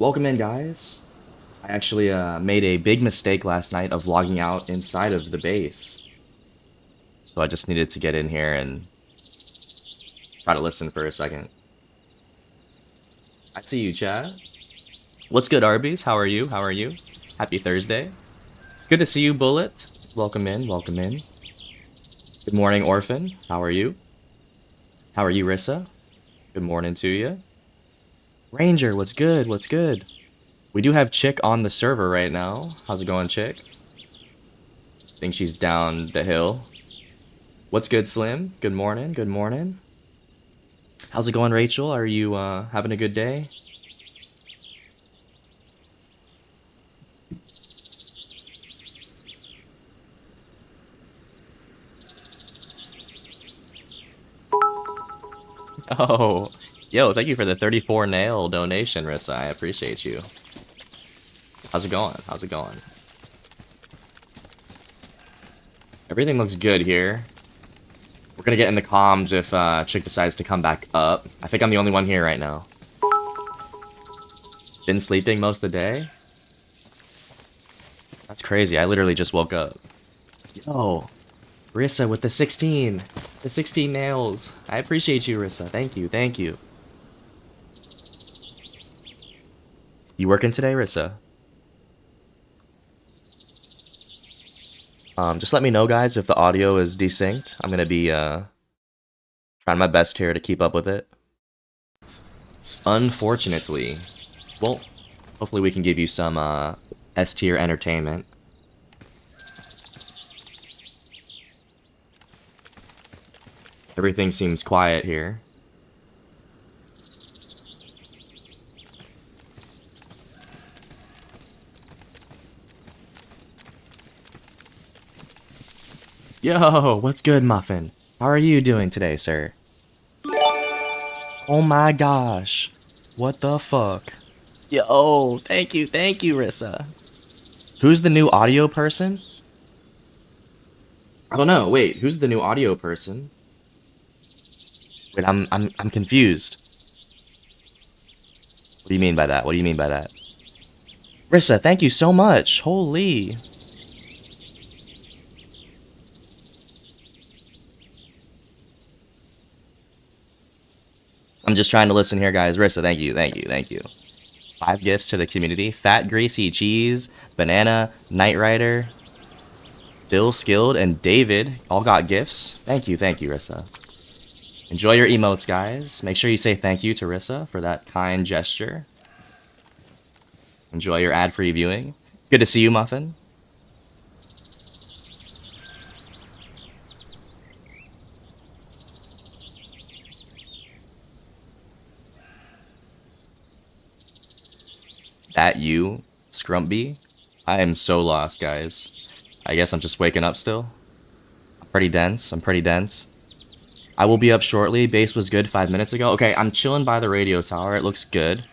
Welcome in, guys. I actually made a big mistake last night of logging out inside of the base. So I just needed to get in here and try to listen for a second. I see you, Chad. What's good, Arby's? How are you? How are you? Happy Thursday. It's good to see you, Bullet. Welcome in, welcome in. Good morning, Orphan. How are you? How are you, Rissa? Good morning to you. Ranger, what's good? What's good? We do have Chick on the server right now. How's it going, Chick? Think she's down the hill. What's good, Slim? Good morning, good morning. How's it going, Rachel? Are you having a good day? Oh, yo, thank you for the 34 nail donation, Rissa. I appreciate you. How's it going? How's it going? Everything looks good here. We're gonna get in the comms if Chick decides to come back up. I think I'm the only one here right now. Been sleeping most of the day? That's crazy. I literally just woke up. Yo, Rissa with the 16. The 16 nails. I appreciate you, Rissa. Thank you, thank you. You working today, Rissa? Just let me know, guys, if the audio is desynced. I'm gonna be trying my best here to keep up with it. Unfortunately, well, hopefully we can give you some S tier entertainment. Everything seems quiet here. Yo, what's good, Muffin? How are you doing today, sir? Oh my gosh. What the fuck? Yo, thank you, Rissa. Who's the new audio person? I don't know. Wait, who's the new audio person? Wait, I'm confused. What do you mean by that? What do you mean by that? Rissa, thank you so much. Holy. I'm just trying to listen here, guys. Rissa, thank you, thank you, thank you. 5 gifts to the community. Fat Greasy Cheese, Banana, Knight Rider, Still Skilled, and David all got gifts. Thank you, Rissa. Enjoy your emotes, guys. Make sure you say thank you to Rissa for that kind gesture. Enjoy your ad-free viewing. Good to see you, Muffin. That you, Scrumpy? I am so lost, guys. I guess I'm just waking up still. I'm pretty dense. I will be up shortly. Base was good 5 minutes ago. Okay, I'm chilling by the radio tower. It looks good.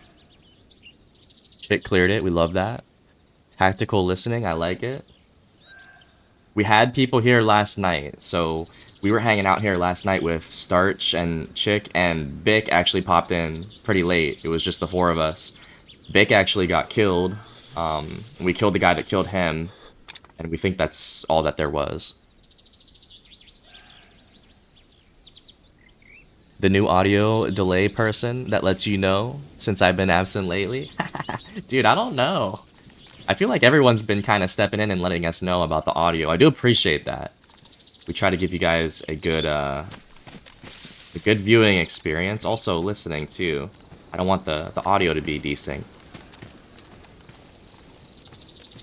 Chick cleared it. We love that. Tactical listening. I like it. We had people here last night, so we were hanging out here last night with Starch and Chick, and Bick actually popped in pretty late. It was just the 4 of us. Bick actually got killed. We killed the guy that killed him, and we think that's all that there was. The new audio delay person that lets you know since I've been absent lately? Dude, I don't know. I feel like everyone's been kind of stepping in and letting us know about the audio. I do appreciate that. We try to give you guys a good viewing experience. Also listening too. I don't want the audio to be desync.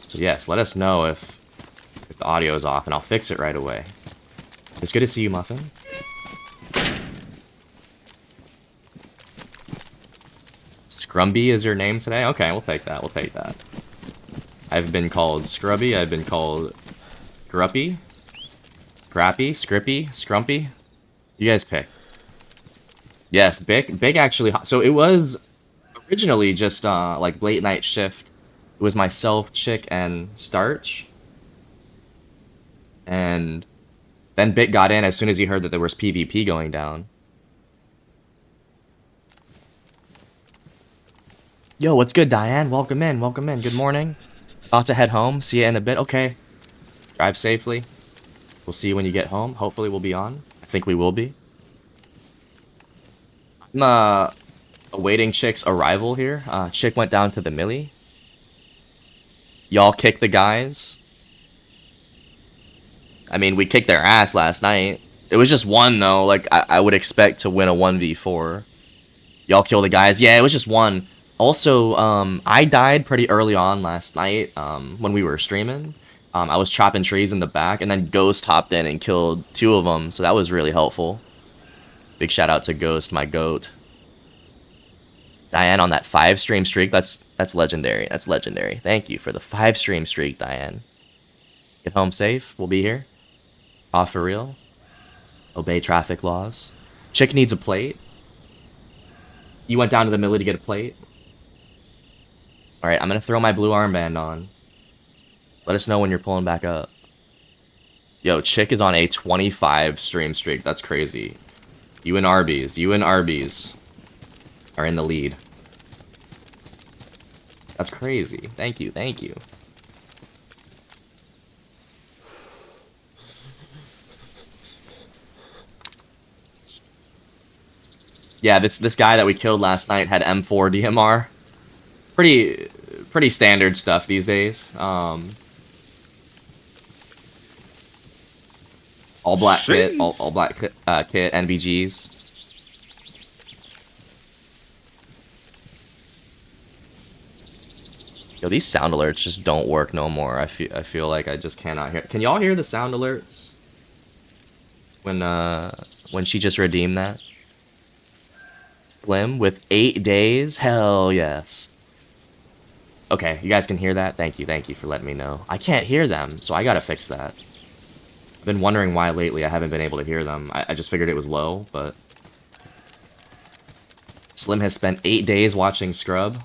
So yes, let us know if the audio is off and I'll fix it right away. It's good to see you, Muffin. Scrumby is your name today? Okay, we'll take that. We'll take that. I've been called Scrubby. I've been called Gruppy, Scrappy, Scrippy, Scrumpy. You guys pick. Yes, Big actually. So it was originally just like late night shift. It was myself, Chick, and Starch. And then Big got in as soon as he heard that there was PvP going down. Yo, what's good, Diane? Welcome in, welcome in. Good morning. About to head home. See you in a bit. Okay. Drive safely. We'll see you when you get home. Hopefully we'll be on. I think we will be. I'm awaiting Chick's arrival here. Chick went down to the Millie. Y'all kicked the guys. I mean, we kicked their ass last night. It was just one, though. Like, I would expect to win a 1v4. Y'all kill the guys. Yeah, it was just one. Also, I died pretty early on last night when we were streaming. I was chopping trees in the back, and then Ghost hopped in and killed 2 of them, so that was really helpful. Big shout out to Ghost, my goat. Diane on that 5 stream streak, that's legendary. That's legendary. Thank you for the 5 stream streak, Diane. Get home safe. We'll be here. Off for real. Obey traffic laws. Chick needs a plate. You went down to the Millie to get a plate. Alright, I'm gonna throw my blue armband on. Let us know when you're pulling back up. Yo, Chick is on a 25 stream streak. That's crazy. You and Arby's are in the lead. That's crazy. Thank you, thank you. Yeah, this guy that we killed last night had M4 DMR. Pretty standard stuff these days. All black kit, all black kit, NVGs. Yo, these sound alerts just don't work no more. I feel like I just cannot hear. Can y'all hear the sound alerts? When she just redeemed that? Slim with 8 days? Hell yes. Okay, you guys can hear that? Thank you for letting me know. I can't hear them, so I gotta fix that. I've been wondering why lately I haven't been able to hear them. I just figured it was low, but... Slim has spent 8 days watching Scrub.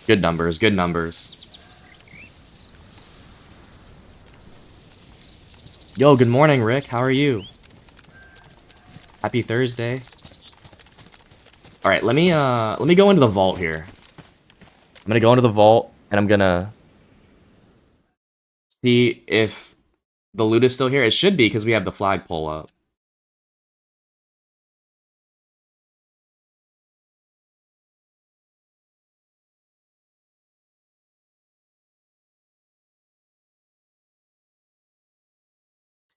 Good numbers, good numbers. Yo, good morning, Rick. How are you? Happy Thursday. Alright, let me go into the vault here. I'm gonna go into the vault, and I'm gonna see if the loot is still here. It should be, because we have the flagpole up.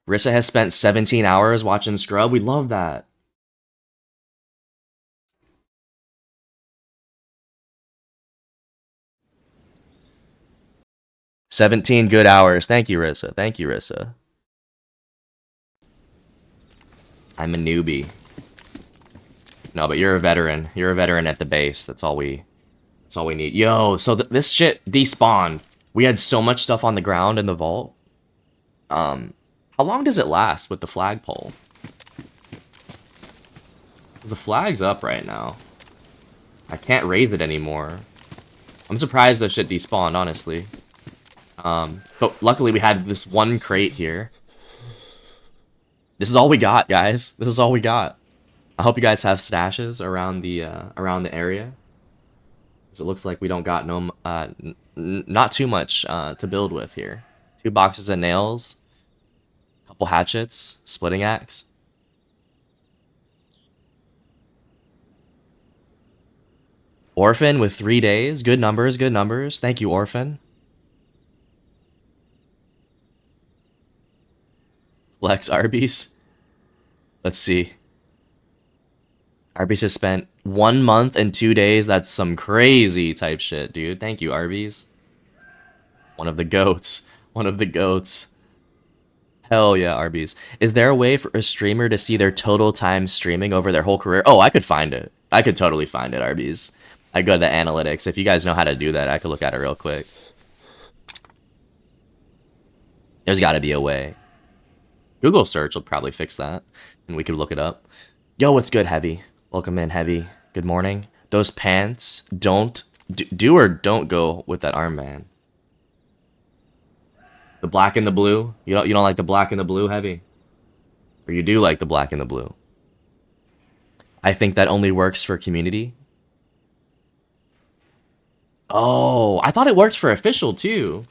Rissa has spent 17 hours watching Scrub. We love that. "17 good hours." Thank you, Rissa. Thank you, Rissa. I'm a newbie. No, but you're a veteran. You're a veteran at the base. That's all we need. Yo, so this shit despawned. We had so much stuff on the ground in the vault. How long does it last with the flagpole? 'Cause the flag's up right now. I can't raise it anymore. I'm surprised that shit despawned, honestly. But luckily we had this one crate here. This is all we got, guys. This is all we got. I hope you guys have stashes around the area. So it looks like we don't got not too much to build with here. 2 boxes of nails, couple hatchets, splitting axe. Orphan with 3 days. Good numbers, good numbers. Thank you, Orphan. Flex Arby's. Let's see. Arby's has spent 1 month and 2 days. That's some crazy type shit, dude. Thank you, Arby's. One of the goats. One of the goats. Hell yeah, Arby's. Is there a way for a streamer to see their total time streaming over their whole career? Oh, I could find it. I could totally find it, Arby's. I go to the analytics. If you guys know how to do that, I could look at it real quick. There's got to be a way. Google search will probably fix that, and we could look it up. Yo, what's good, Heavy? Welcome in, Heavy. Good morning. Those pants don't do or don't go with that armband. The black and the blue. You don't like the black and the blue, Heavy? Or you do like the black and the blue? I think that only works for community. Oh, I thought it worked for official too.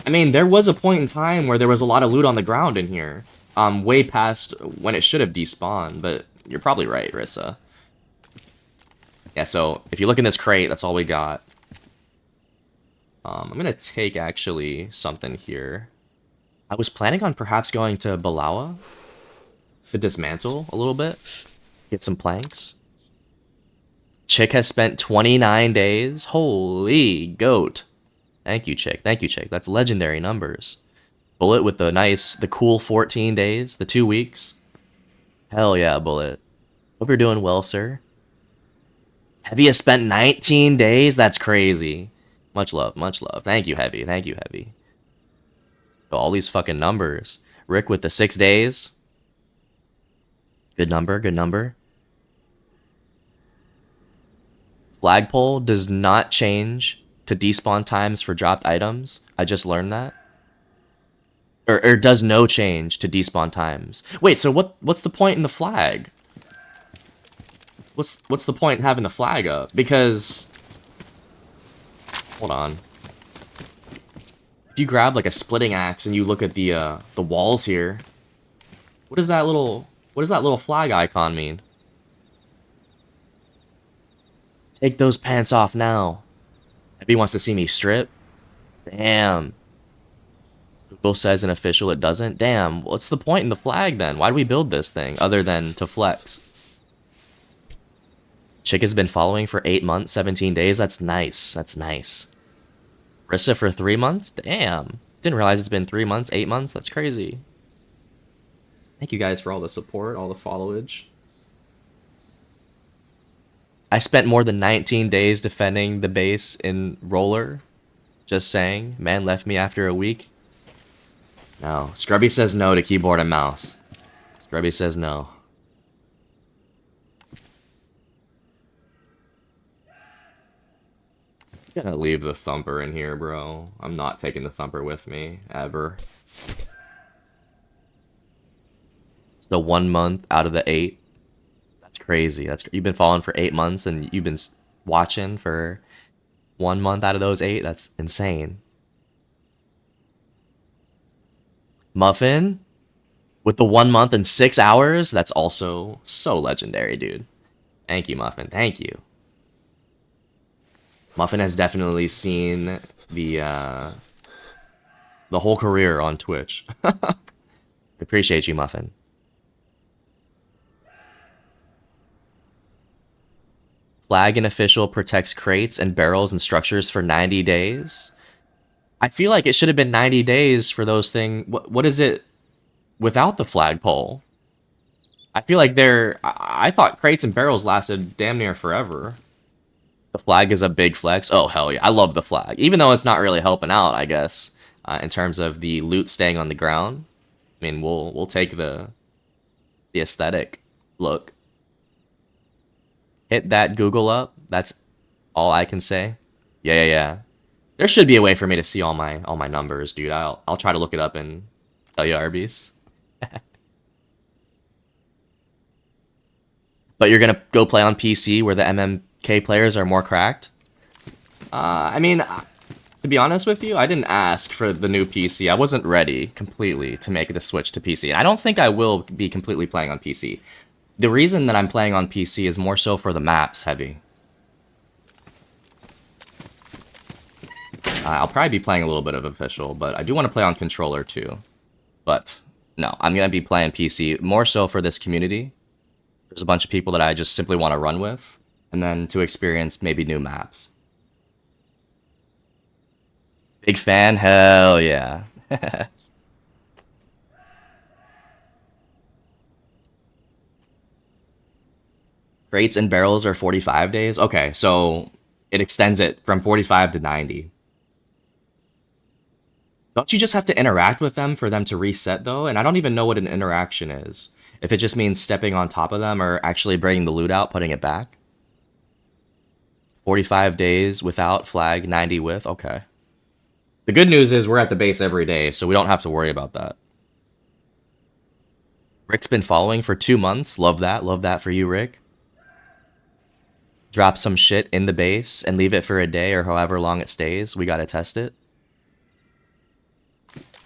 I mean, there was a point in time where there was a lot of loot on the ground in here. Way past when it should have despawned, but you're probably right, Rissa. Yeah, so if you look in this crate, that's all we got. I'm gonna take actually something here. I was planning on perhaps going to Balawa to dismantle a little bit, get some planks. Chick has spent 29 days. Holy goat. Thank you, Chick. Thank you, Chick. That's legendary numbers. Bullet with the cool 14 days, the 2 weeks. Hell yeah, Bullet. Hope you're doing well, sir. Heavy has spent 19 days? That's crazy. Much love, much love. Thank you, Heavy. Thank you, Heavy. All these fucking numbers. Rick with the 6 days. Good number, good number. Flagpole does not change to despawn times for dropped items. I just learned that. Or does no change to despawn times. Wait, so what's the point in the flag? What's the point in having the flag up? Because hold on. If you grab like a splitting axe and you look at the walls here, what does that little flag icon mean? Take those pants off now. Heavy wants to see me strip. Damn. Google says in official it doesn't. Damn, what's the point in the flag then? Why do we build this thing other than to flex? Chick has been following for 8 months, 17 days. That's nice. That's nice. Rissa for 3 months? Damn. Didn't realize it's been 3 months, 8 months. That's crazy. Thank you guys for all the support, all the followage. I spent more than 19 days defending the base in roller. Just saying. Man left me after a week. No. Scrubby says no to keyboard and mouse. Scrubby says no. I'm gonna leave the thumper in here, bro. I'm not taking the thumper with me, ever. So 1 month out of the 8. That's crazy. You've been following for 8 months and you've been watching for 1 month out of those 8. That's insane. Muffin with the 1 month and 6 hours. That's also so legendary, dude. Thank you, Muffin. Thank you. Muffin has definitely seen the whole career on Twitch. Appreciate you, Muffin. Flag and official protects crates and barrels and structures for 90 days. I feel like it should have been 90 days for those things. What is it without the flagpole? I feel like I thought crates and barrels lasted damn near forever. The flag is a big flex. Oh, hell yeah. I love the flag. Even though it's not really helping out, I guess, in terms of the loot staying on the ground. I mean, we'll take the aesthetic look. Hit that Google up. That's all I can say. Yeah. There should be a way for me to see all my numbers, dude. I'll try to look it up and tell you, Arby's. But you're gonna go play on PC where the MMK players are more cracked? I mean, to be honest with you, I didn't ask for the new PC. I wasn't ready completely to make the switch to PC. I don't think I will be completely playing on PC. The reason that I'm playing on PC is more so for the maps, Heavy. I'll probably be playing a little bit of official, but I do want to play on controller too. But no, I'm going to be playing PC more so for this community. There's a bunch of people that I just simply want to run with, and then to experience maybe new maps. Big fan? Hell yeah. Crates and barrels are 45 days? Okay, so it extends it from 45 to 90. Don't you just have to interact with them for them to reset, though? And I don't even know what an interaction is. If it just means stepping on top of them or actually bringing the loot out, putting it back. 45 days without flag, 90 with. Okay. The good news is we're at the base every day, so we don't have to worry about that. Rick's been following for 2 months. Love that. Love that for you, Rick. drop some shit in the base and leave it for a day or however long it stays. We gotta test it.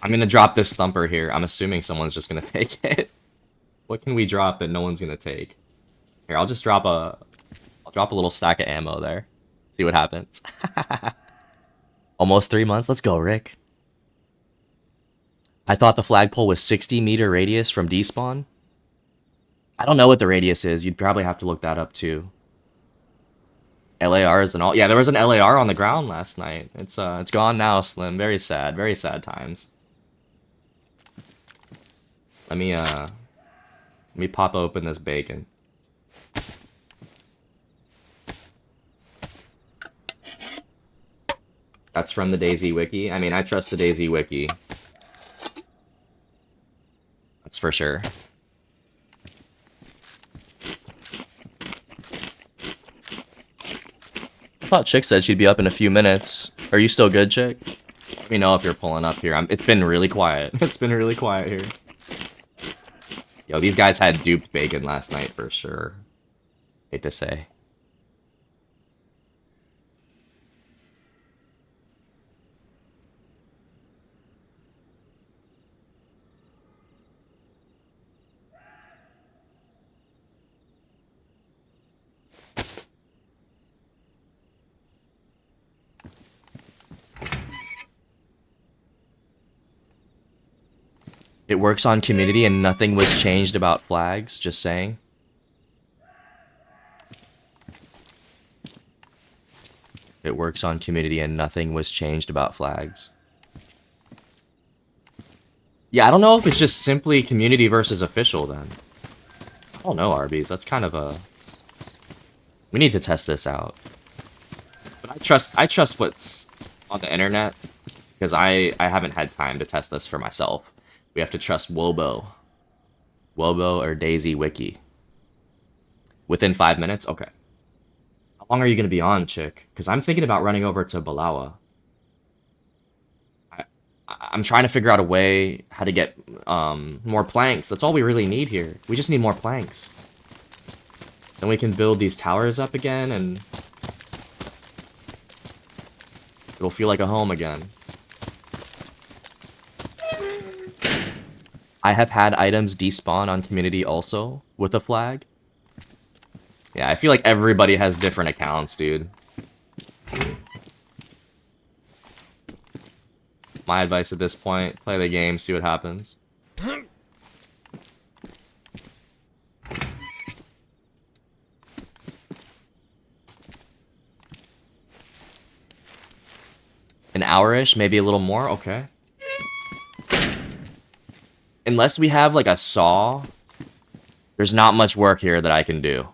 I'm gonna drop this thumper here. I'm assuming someone's just gonna take it. What can we drop that no one's gonna take? Here, I'll drop a little stack of ammo there. See what happens. Almost 3 months. Let's go, Rick. I thought the flagpole was 60-meter radius from despawn. I don't know what the radius is. You'd probably have to look that up too. LARs and all. Yeah, there was an LAR on the ground last night. It's gone now, Slim. Very sad times. Let me pop open this bacon. That's from the DayZ Wiki. I mean, I trust the DayZ Wiki. That's for sure. I thought Chick said she'd be up in a few minutes. Are you still good, Chick? Let me know if you're pulling up here. It's been really quiet. It's been really quiet here. Yo, these guys had duped bacon last night for sure. Hate to say. It works on community and nothing was changed about flags, just saying. It works on community and nothing was changed about flags. Yeah, I don't know if it's just simply community versus official then. I don't know, Arby's. That's kind of a... We need to test this out. But I trust what's on the internet because I haven't had time to test this for myself. We have to trust Wobo. Wobo or DayZ Wiki. Within 5 minutes? Okay. How long are you going to be on, Chick? Because I'm thinking about running over to Balawa. I'm trying to figure out a way how to get more planks. That's all we really need here. We just need more planks. Then we can build these towers up again and... it'll feel like a home again. I have had items despawn on community also with a flag. Yeah, I feel like everybody has different accounts, dude. My advice at this point, play the game, see what happens. An hour-ish, maybe a little more, okay. Unless we have, like, a saw, there's not much work here that I can do.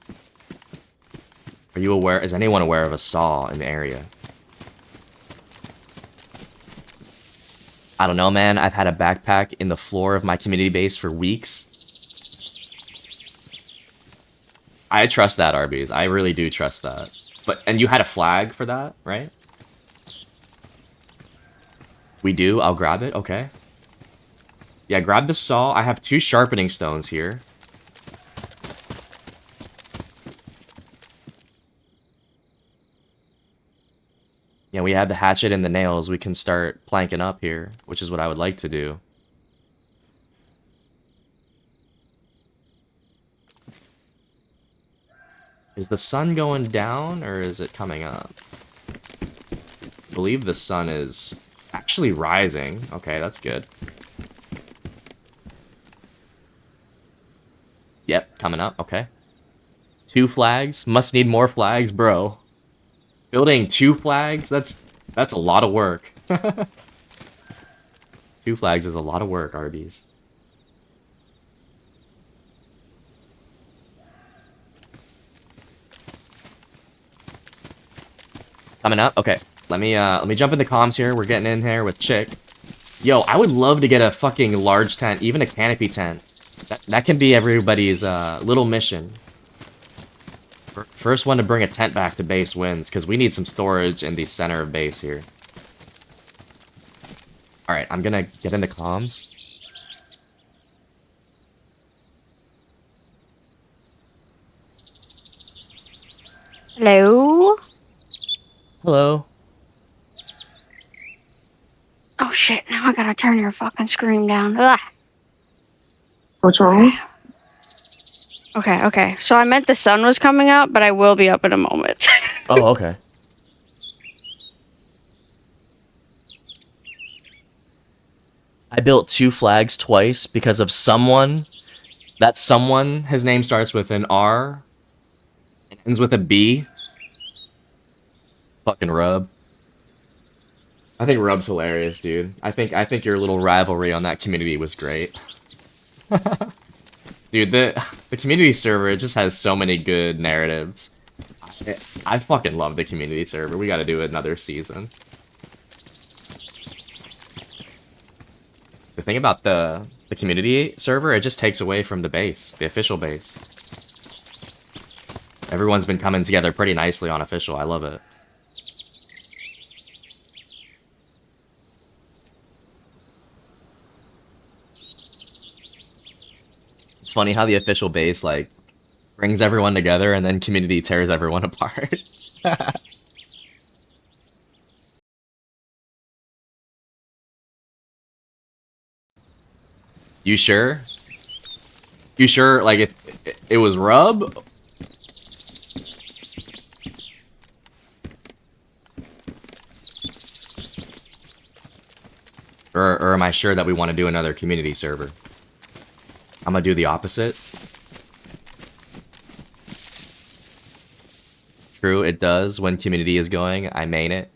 Are you aware? Is anyone aware of a saw in the area? I don't know, man. I've had a backpack in the floor of my community base for weeks. I trust that, Arby's. I really do trust that. And you had a flag for that, right? We do? I'll grab it? Okay. Yeah, grab the saw. I have 2 sharpening stones here. Yeah, we have the hatchet and the nails. We can start planking up here, which is what I would like to do. Is the sun going down, or is it coming up? I believe the sun is actually rising. Okay, that's good. Yep, coming up. Okay. 2 flags. Must need more flags, bro. Building 2 flags? That's a lot of work. 2 flags is a lot of work, Arby's. Coming up? Okay. Let me jump in the comms here. We're getting in here with Chick. Yo, I would love to get a fucking large tent, even a canopy tent. That can be everybody's little mission. First one to bring a tent back to base wins, because we need some storage in the center of base here. Alright, I'm gonna get into comms. Hello? Hello. Oh shit, now I gotta turn your fucking screen down. Ugh. What's Okay. wrong? Okay. So I meant the sun was coming up, but I will be up in a moment. Oh, okay. I built 2 flags twice because of someone. That someone, his name starts with an R and ends with a B. Fucking Rub. I think Rub's hilarious, dude. I think your little rivalry on that community was great. Dude, the community server, it just has so many good narratives. I fucking love the community server. We gotta do another season. The thing about the community server, it just takes away from the base, the official base. Everyone's been coming together pretty nicely on official. I love it. It's funny how the official base like brings everyone together and then community tears everyone apart. You sure? You sure? Like if it was Rub? Or am I sure that we want to do another community server? I'm gonna do the opposite. True, it does. When community is going, I main it.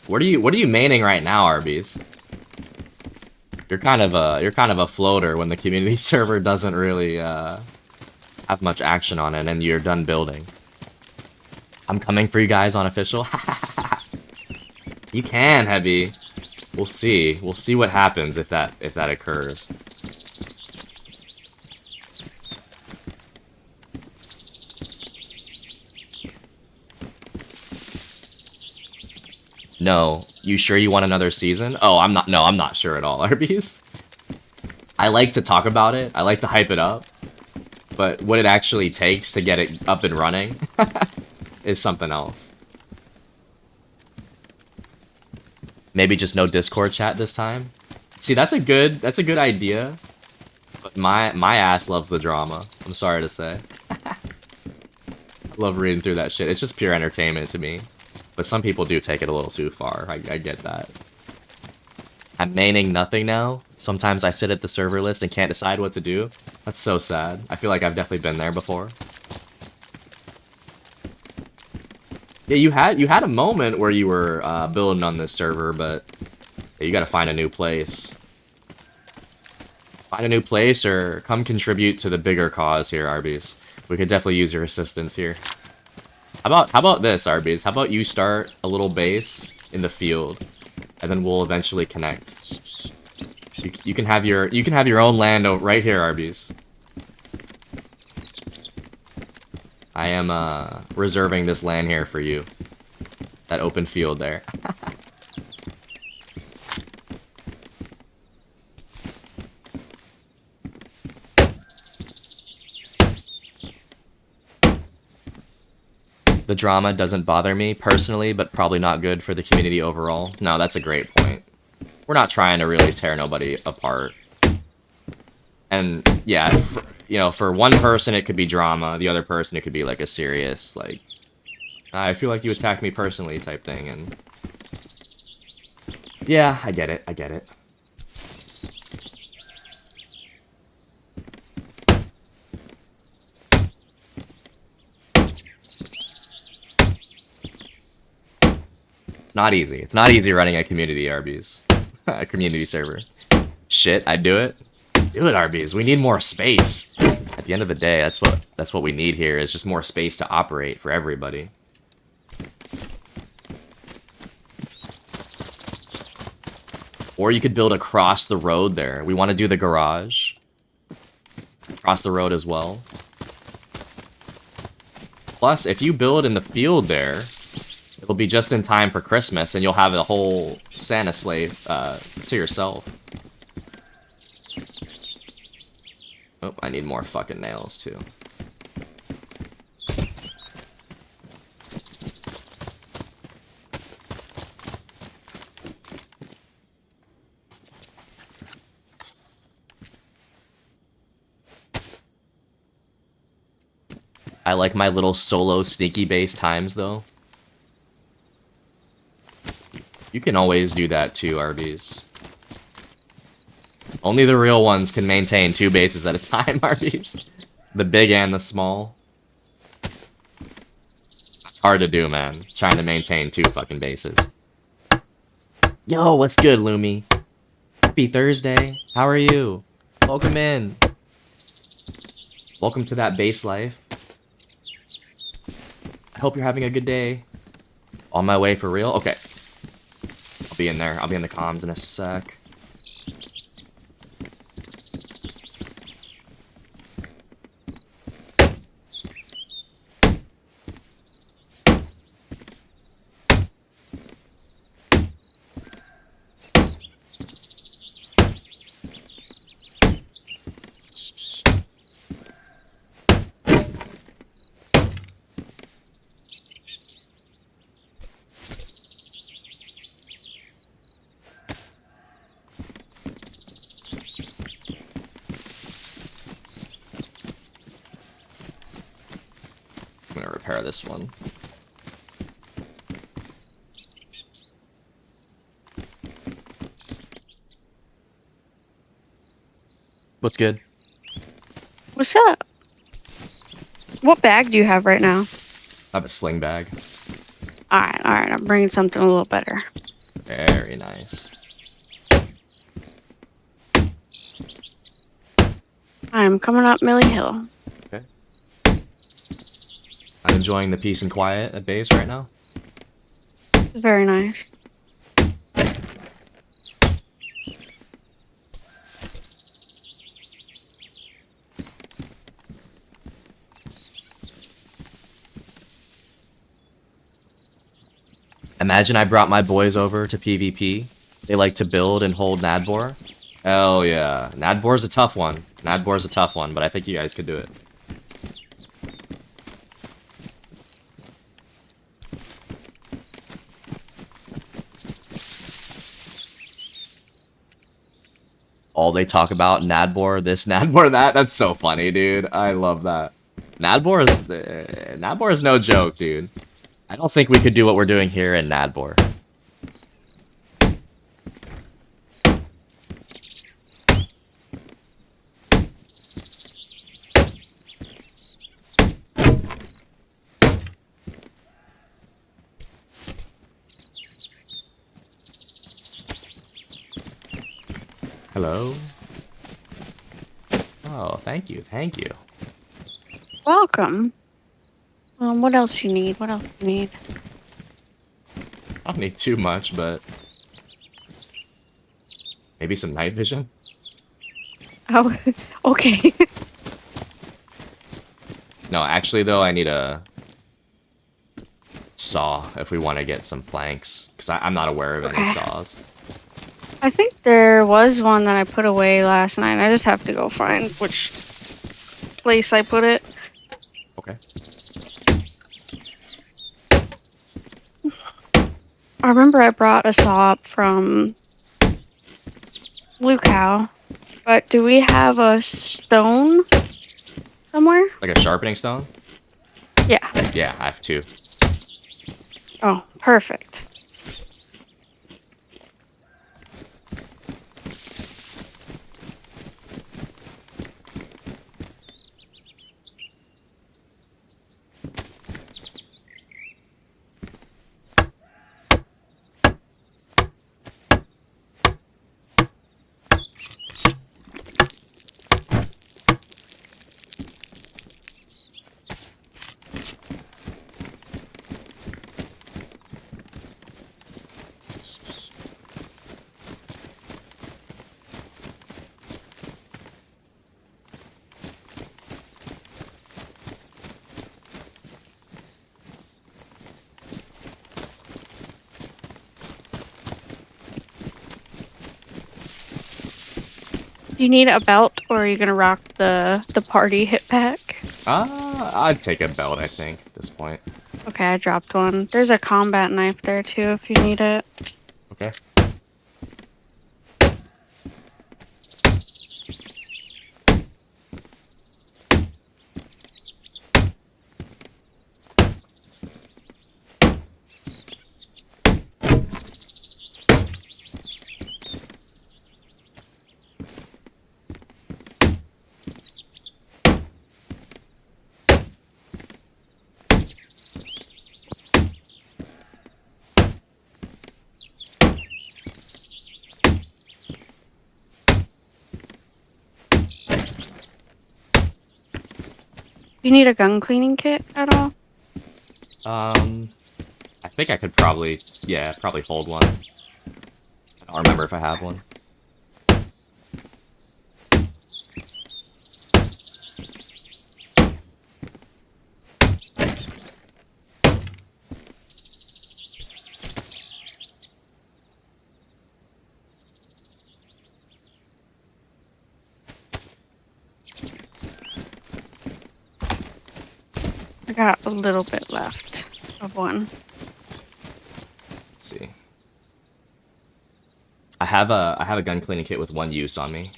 What are you maining right now, Arby's? You're kind of a floater when the community server doesn't really have much action on it and you're done building. I'm coming for you guys on official. You can, Heavy. We'll see. We'll see what happens if that occurs. No. You sure you want another season? Oh, I'm not. No, I'm not sure at all, Arby's. I like to talk about it. I like to hype it up. But what it actually takes to get it up and running is something else. Maybe just no Discord chat this time. See, that's a good idea. But my ass loves the drama. I'm sorry to say. I love reading through that shit. It's just pure entertainment to me. But some people do take it a little too far. I get that. I'm maining nothing now. Sometimes I sit at the server list and can't decide what to do. That's so sad. I feel like I've definitely been there before. Yeah, you had a moment where you were building on this server, but yeah, you gotta find a new place. Find a new place or come contribute to the bigger cause here, Arby's. We could definitely use your assistance here. How about this, Arby's? How about you start a little base in the field, and then we'll eventually connect. You can have your own land right here, Arby's. I am reserving this land here for you. That open field there. The drama doesn't bother me personally, but probably not good for the community overall. No, that's a great point. We're not trying to really tear nobody apart. And yeah, for one person it could be drama, the other person it could be like a serious, like, I feel like you attacked me personally type thing, and yeah, I get it. Not easy. It's not easy running a community, Arby's. A community server. Shit, I'd do it. Do it, Arby's. We need more space. At the end of the day, that's what we need here, is just more space to operate for everybody. Or you could build across the road there. We want to do the garage. Across the road as well. Plus, if you build in the field there, it'll be just in time for Christmas, and you'll have a whole Santa sleigh to yourself. Oh, I need more fucking nails, too. I like my little solo sneaky base times, though. You can always do that too, RBs. Only the real ones can maintain 2 bases at a time, RBs. The big and the small. It's hard to do, man. Trying to maintain 2 fucking bases. Yo, what's good, Lumi? Happy Thursday. How are you? Welcome in. Welcome to that base life. I hope you're having a good day. On my way for real? Okay. I'll be in there. I'll be in the comms in a sec. I'm gonna repair this one. What's good? What's up? What bag do you have right now? I have a sling bag. Alright, I'm bringing something a little better. Very nice. I'm coming up Millie Hill. Okay. I'm enjoying the peace and quiet at base right now. Very nice. Imagine I brought my boys over to PvP. They like to build and hold Nadbor. Hell yeah. Nadbor's a tough one. Nadbor's a tough one, but I think you guys could do it. All they talk about, Nadbor this, Nadbor that. That's so funny, dude. I love that. Nadbor is no joke, dude. I don't think we could do what we're doing here in Nadbor. Hello? Oh, thank you, thank you. Welcome. What else you need? What else you need? I don't need too much, but maybe some night vision? Oh, okay. No, actually though, I need a saw if we want to get some planks, because I'm not aware of any Okay. saws. I think there was one that I put away last night. I just have to go find which place I put it. Okay. I remember I brought a saw up from Blue Cow, but do we have a stone somewhere? Like a sharpening stone? Yeah. Yeah, I have 2. Oh, perfect. Do you need a belt, or are you gonna rock the party hit pack? I'd take a belt, I think, at this point. Okay, I dropped one. There's a combat knife there too if you need it. Okay. You need a gun cleaning kit at all? I think I could probably, yeah, probably hold one. I don't remember if I have one. I got a little bit left of one. Let's see. I have a gun cleaning kit with 1 use on me.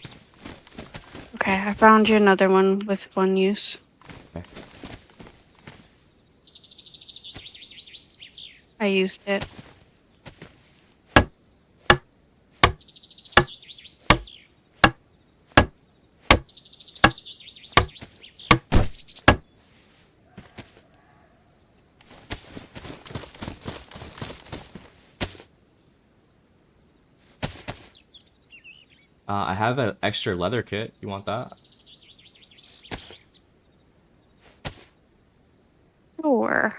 Okay, I found you another one with 1 use. Okay. I used it. I have an extra leather kit. You want that? Sure.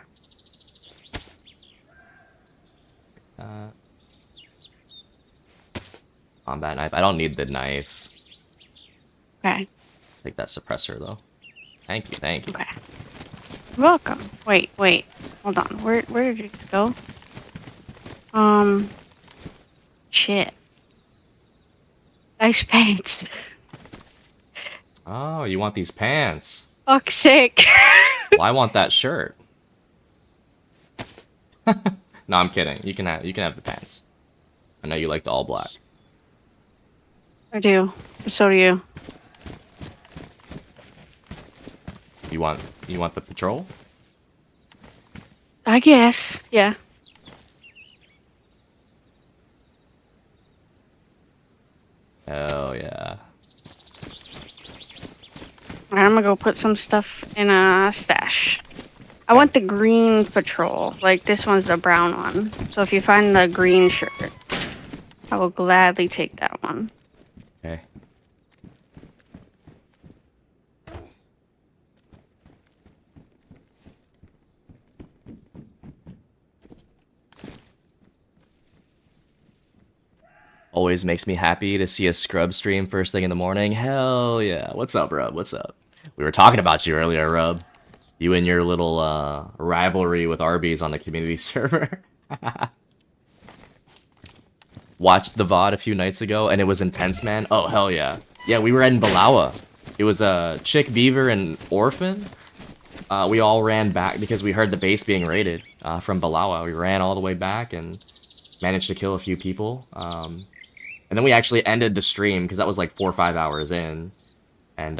Uh, Combat knife. I don't need the knife. Okay. Take that suppressor though. Thank you, thank you. Okay. You're welcome. Wait. Hold on. Where did it go? Shit. Nice pants. Oh, you want these pants? Fuck's sake. Well, I want that shirt. No, I'm kidding. You can have the pants. I know you like the all black. I do. So do you. You want the patrol? I guess. Yeah. Hell yeah. Alright, I'm gonna go put some stuff in a stash. I want the green patrol. Like, this one's the brown one. So if you find the green shirt, I will gladly take that one. Okay. Always makes me happy to see a scrub stream first thing in the morning. Hell yeah. What's up, Rub? What's up? We were talking about you earlier, Rub. You and your little rivalry with Arby's on the community server. Watched the VOD a few nights ago and it was intense, man. Oh, hell yeah. Yeah, we were in Balawa. It was Chick, Beaver, and Orphan. We all ran back because we heard the base being raided from Balawa. We ran all the way back and managed to kill a few people. And then we actually ended the stream because that was like 4 or 5 hours in. And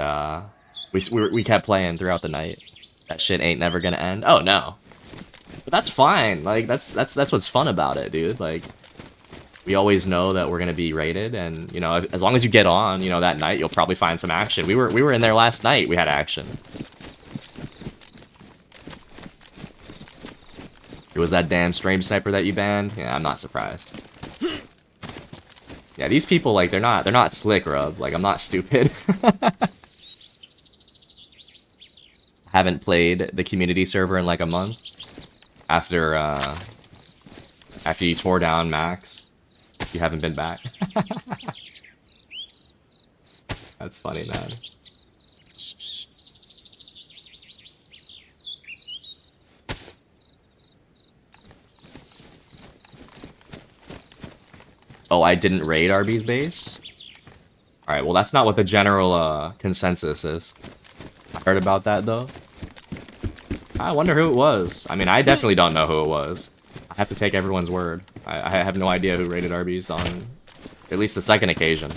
we kept playing throughout the night. That shit ain't never gonna end. Oh no. But that's fine. Like that's what's fun about it, dude. Like we always know that we're gonna be raided, and you know, as long as you get on, you know, that night you'll probably find some action. We were in there last night. We had action. It was that damn stream sniper that you banned. Yeah, I'm not surprised. Yeah, these people, like, they're not slick, Rub. Like, I'm not stupid. Haven't played the community server in like a month after you tore down Max. You haven't been back. That's funny, man. Oh, I didn't raid Arby's base? Alright, well that's not what the general consensus is. I heard about that though. I wonder who it was. I mean, I definitely don't know who it was. I have to take everyone's word. I have no idea who raided Arby's on at least the second occasion.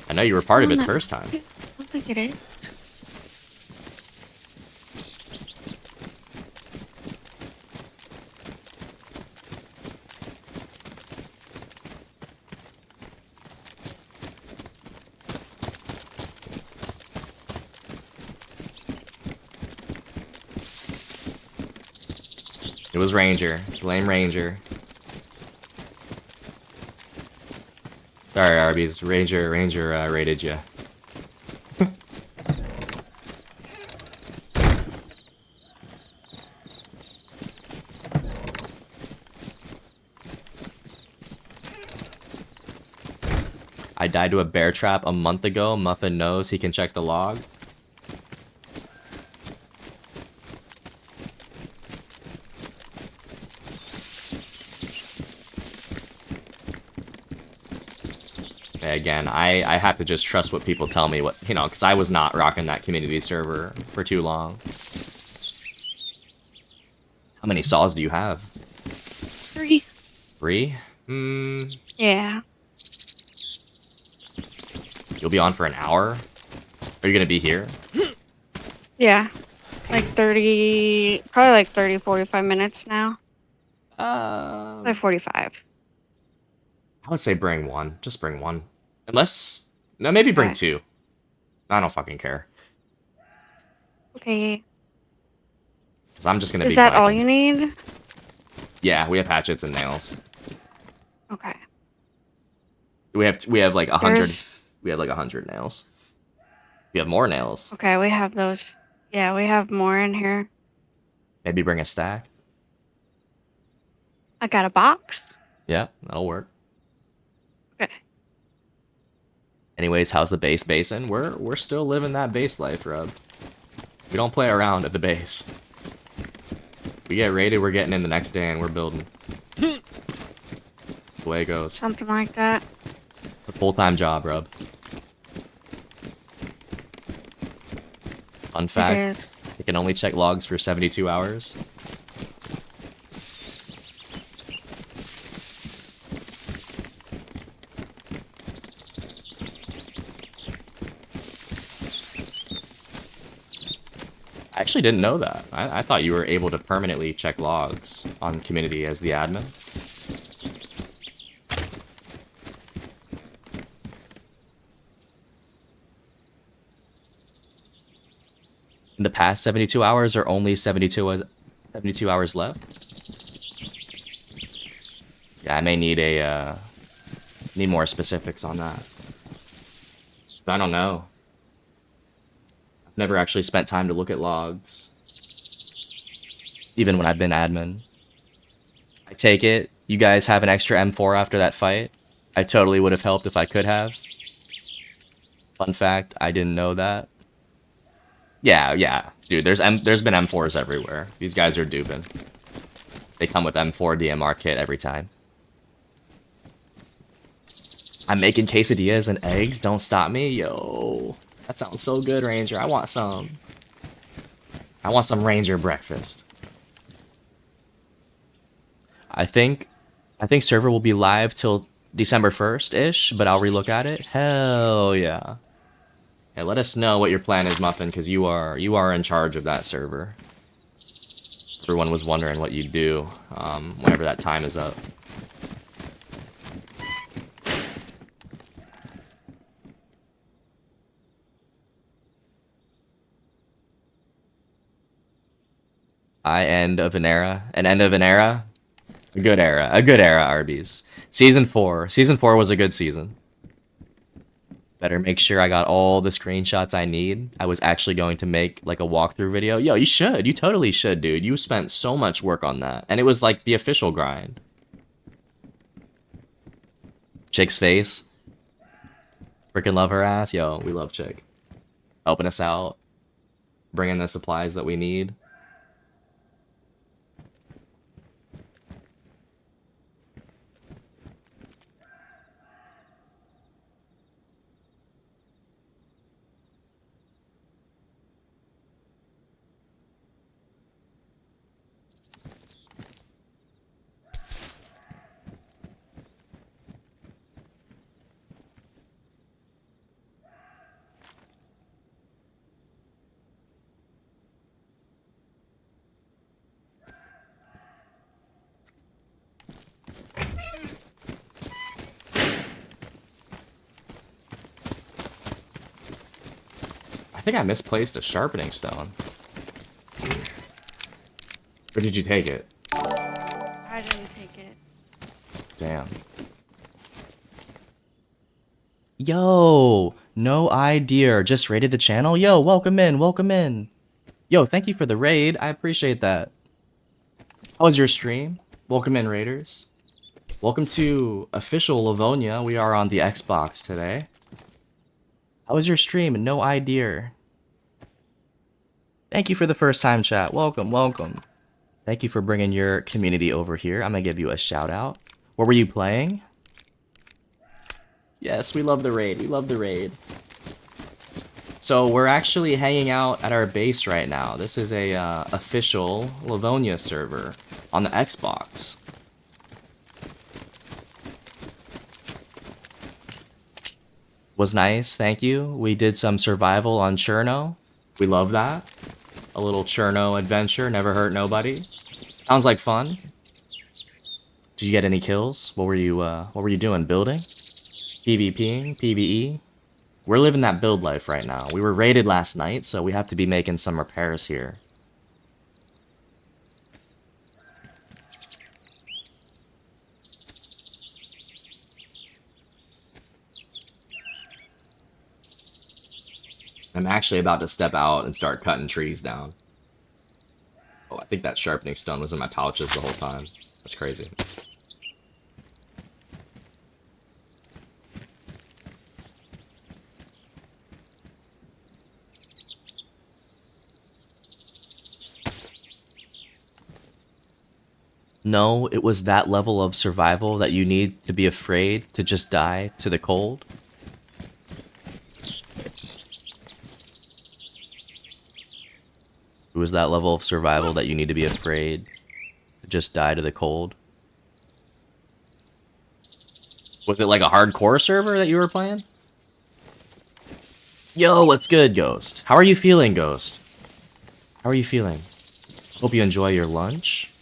I know you were part of it the first time. I don't think it is. It was Ranger. Blame Ranger. Sorry, Arby's. Ranger raided you. I died to a bear trap a month ago. Muffin knows he can check the log. Again, I have to just trust what people tell me, what, you know, because I was not rocking that community server for too long. How many saws do you have? 3. 3? Yeah. You'll be on for an hour? Are you gonna be here? Yeah. Like 30, probably like 30, 45 minutes now. Like 45. I would say bring one. Just bring one. Unless, no, maybe bring Okay. 2. I don't fucking care. Okay. Because I'm just gonna be Is that all blanking. you need? Yeah, we have hatchets and nails. Okay. We have like 100. There's- We have like 100 nails. We have more nails. Okay, we have those. Yeah, we have more in here. Maybe bring a stack. I got a box. Yeah, that'll work. Okay. Anyways, how's the base basin? We're still living that base life, Rub. We don't play around at the base. We get raided, we're getting in the next day and we're building. That's the way it goes. Something like that. It's a full-time job, Rub. Fun It fact, is. you can only check logs for 72 hours. I actually didn't know that. I thought you were able to permanently check logs on community as the admin. In the past 72 hours or only 72 hours left? Yeah, I may need a need more specifics on that. I don't know. I've never actually spent time to look at logs. Even when I've been admin. I take it you guys have an extra M4 after that fight. I totally would have helped if I could have. Fun fact, I didn't know that. Yeah, dude, there's been M4s everywhere. These guys are duping. They come with M4 DMR kit every time. I'm making quesadillas and eggs, don't stop me. Yo, that sounds so good, Ranger. I want some Ranger breakfast. I think server will be live till December 1st-ish, but I'll relook at it. Hell yeah. Hey, let us know what your plan is, Muffin, because you are in charge of that server. Everyone was wondering what you'd do whenever that time is up. End of an era, a good era, Arby's. Season 4 was a good season. Better make sure I got all the screenshots I need. I was actually going to make like a walkthrough video. Yo, you totally should, dude. You spent so much work on that. And it was like the official grind. Chick's face. Freaking love her ass. Yo, we love Chick. Helping us out. Bringing the supplies that we need. I think I misplaced a sharpening stone. Or did you take it? I didn't take it. Damn. Yo, no idea. Just raided the channel? Yo, welcome in. Yo, thank you for the raid. I appreciate that. How was your stream? Welcome in, raiders. Welcome to official Livonia. We are on the Xbox today. How was your stream? No idea. Thank you for the first time chat. Welcome, welcome. Thank you for bringing your community over here. I'm gonna give you a shout out. What were you playing? Yes, we love the raid. We love the raid. So we're actually hanging out at our base right now. This is a official Livonia server on the Xbox. Was nice, thank you. We did some survival on Cherno. We love that. A little Cherno adventure, never hurt nobody. Sounds like fun. Did you get any kills? What were you doing? Building? PvPing? PvE? We're living that build life right now. We were raided last night, so we have to be making some repairs here. I'm actually about to step out and start cutting trees down. Oh, I think that sharpening stone was in my pouches the whole time. That's crazy. No, it was that level of survival that you need to be afraid to just die to the cold. It was that level of survival that you need to be afraid to just die to the cold. Was it like a hardcore server that you were playing? Yo, what's good, Ghost? How are you feeling, Ghost? How are you feeling? Hope you enjoy your lunch.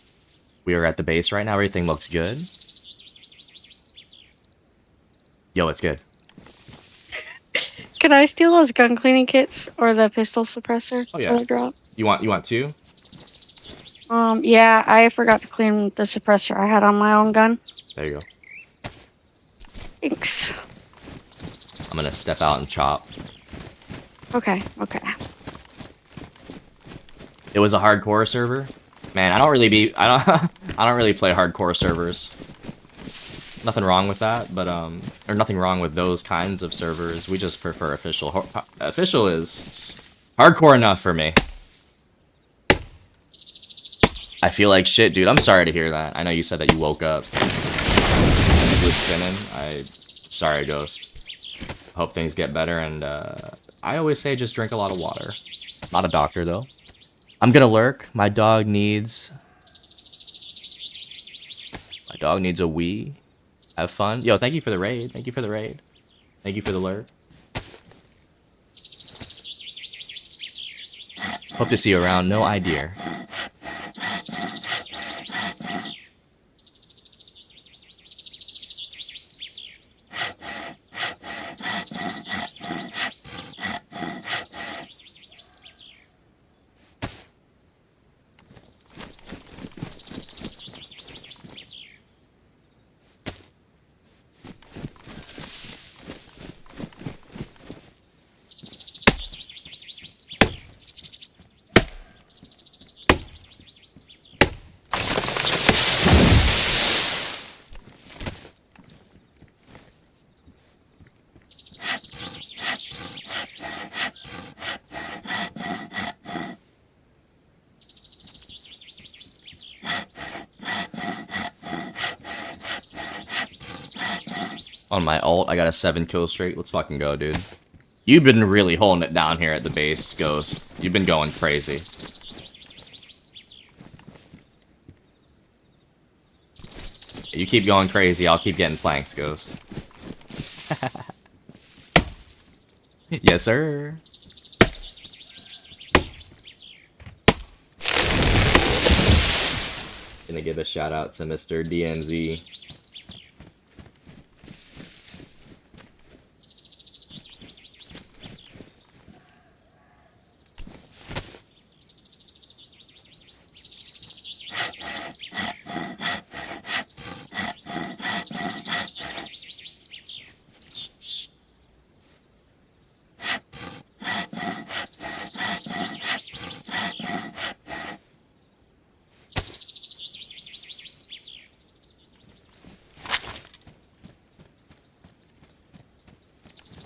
We are at the base right now. Everything looks good. Yo, it's good. Can I steal those gun cleaning kits or the pistol suppressor? Oh, yeah. That I dropped? You want two? Yeah, I forgot to clean the suppressor I had on my own gun. There you go. Thanks. I'm gonna step out and chop. Okay. It was a hardcore server. Man, I don't really play hardcore servers. Nothing wrong with that, but or nothing wrong with those kinds of servers. We just prefer official. Official is hardcore enough for me. I feel like shit, dude. I'm sorry to hear that. I know you said that you woke up. It was spinning. Sorry, Ghost. Hope things get better, and I always say just drink a lot of water. Not a doctor, though. I'm gonna lurk. My dog needs a wee. Have fun. Yo, thank you for the raid. Thank you for the raid. Thank you for the lurk. Hope to see you around. No idea. On my ult, I got a 7 kill streak. Let's fucking go, dude. You've been really holding it down here at the base, Ghost. You've been going crazy. You keep going crazy, I'll keep getting planks, Ghost. Yes, sir. Gonna give a shout out to Mr. DMZ.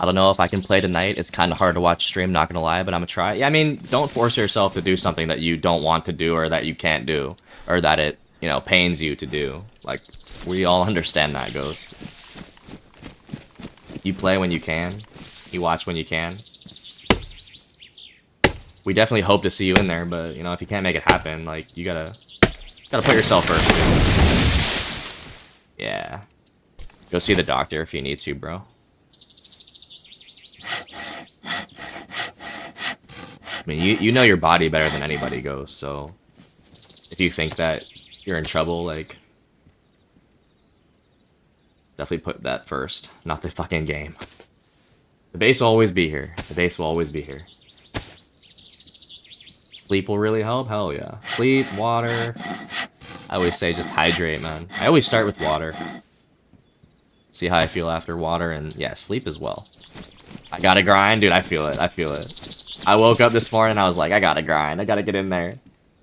don't know if I can play tonight. It's kind of hard to watch stream, not gonna lie, but I'm gonna try. Yeah, I mean, don't force yourself to do something that you don't want to do or that you can't do or that it, you know, pains you to do. Like, we all understand that, Ghost. You play when you can. You watch when you can. We definitely hope to see you in there, but, you know, if you can't make it happen, like, you gotta put yourself first, dude. Yeah. Go see the doctor if you need to, bro. I mean, you know your body better than anybody goes, so if you think that you're in trouble, like, definitely put that first, not the fucking game. The base will always be here. The base will always be here. Sleep will really help? Hell yeah. Sleep, water. I always say just hydrate, man. I always start with water. See how I feel after water, and yeah, sleep as well. I gotta grind, dude, I feel it, I feel it. I woke up this morning, I was like, I gotta grind, I gotta get in there.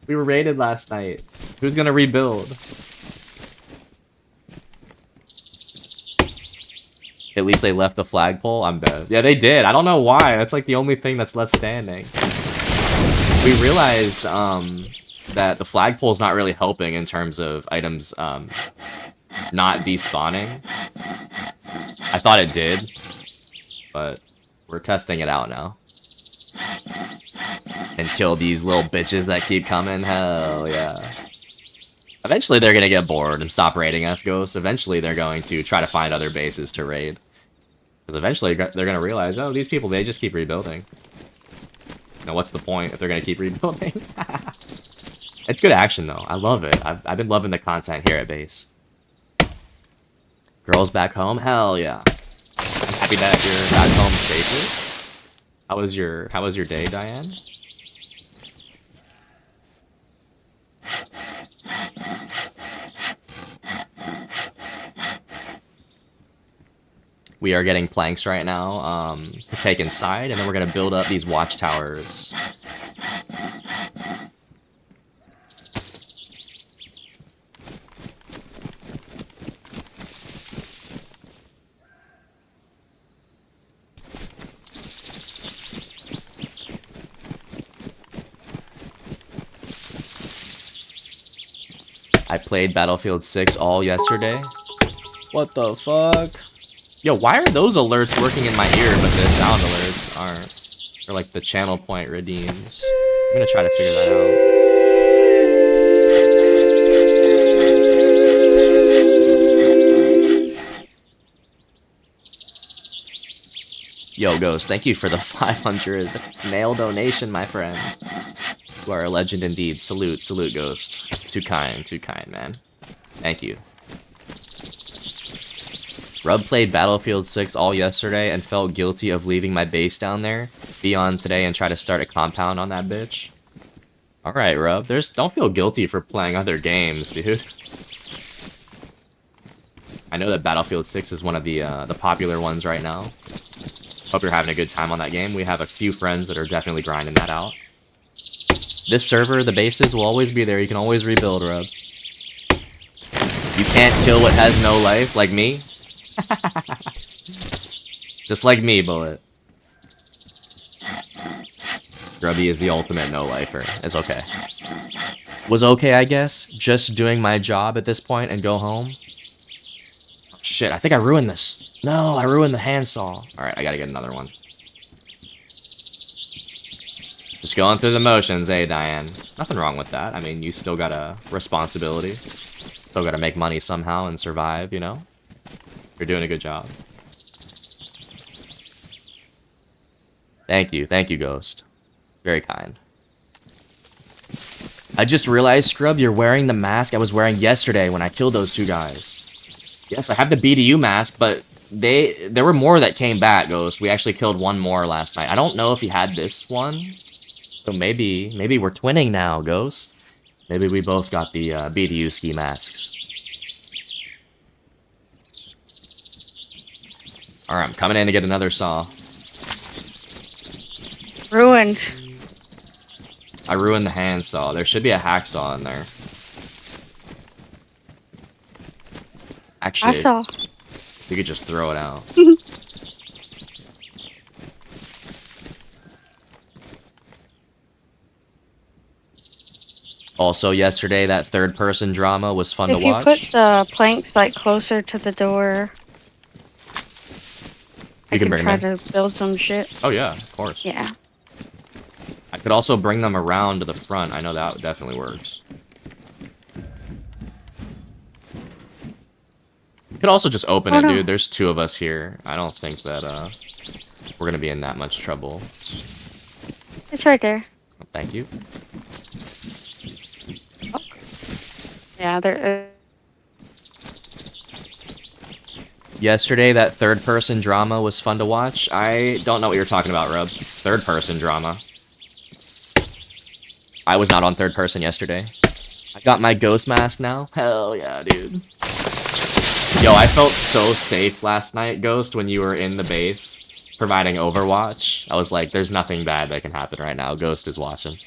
We were raided last night. Who's gonna rebuild? At least they left the flagpole? I'm dead. Yeah, they did. I don't know why. That's like the only thing that's left standing. We realized that the flagpole's not really helping in terms of items not despawning. I thought it did, but we're testing it out now. And kill these little bitches that keep coming. Hell yeah. Eventually they're gonna get bored and stop raiding us, Ghosts. Eventually they're going to try to find other bases to raid. Because eventually they're gonna realize, oh, these people, they just keep rebuilding. Now what's the point if they're gonna keep rebuilding? It's good action though. I love it. I've been loving the content here at base. Girls back home? Hell yeah. I'm happy that you're back home safely. How was your day, Diane? We are getting planks right now to take inside, and then we're going to build up these watchtowers. I played Battlefield 6 all yesterday. What the fuck? Yo, why are those alerts working in my ear, but the sound alerts aren't? Or like the channel point redeems. I'm gonna try to figure that out. Yo, Ghost, thank you for the 500 mail donation, my friend. You are a legend indeed. Salute, salute, Ghost. Too kind, man. Thank you. Rub played Battlefield 6 all yesterday and felt guilty of leaving my base down there. Be on today and try to start a compound on that bitch. Alright, Rub. Don't feel guilty for playing other games, dude. I know that Battlefield 6 is one of the popular ones right now. Hope you're having a good time on that game. We have a few friends that are definitely grinding that out. This server, the bases will always be there. You can always rebuild, Rub. You can't kill what has no life, like me. Just like me, Bullet. Grubby is the ultimate no-lifer. It's okay. Was okay, I guess. Just doing my job at this point and go home. Oh, shit, I think I ruined this. No, I ruined the handsaw. Alright, I gotta get another one. Just going through the motions, eh, Diane? Nothing wrong with that. I mean, you still got a responsibility. Still gotta make money somehow and survive, you know? You're doing a good job. Thank you, Ghost. Very kind. I just realized, Scrub, you're wearing the mask I was wearing yesterday when I killed those two guys. Yes, I have the BDU mask, but there were more that came back, Ghost. We actually killed one more last night. I don't know if he had this one. So maybe we're twinning now, Ghost. Maybe we both got the BDU ski masks. Alright, I'm coming in to get another saw. Ruined. I ruined the handsaw. There should be a hacksaw in there. Actually, I saw. we could just throw it out. Also, yesterday, that third-person drama was fun to If you watch. put the planks like closer to the door, I You can could bring try them in. to build some shit. Oh, yeah, of course. Yeah. I could also bring them around to the front. I know that definitely works. Could also just open Oh, it, no. dude. There's 2 of us here. I don't think that, we're gonna be in that much trouble. It's right there. Thank you. Yeah, there. Yesterday, that third-person drama was fun to watch. I don't know what you're talking about, Rub. Third-person drama. I was not on third-person yesterday. I got my ghost mask now. Hell yeah, dude. Yo, I felt so safe last night, Ghost, when you were in the base, providing Overwatch. I was like, there's nothing bad that can happen right now. Ghost is watching.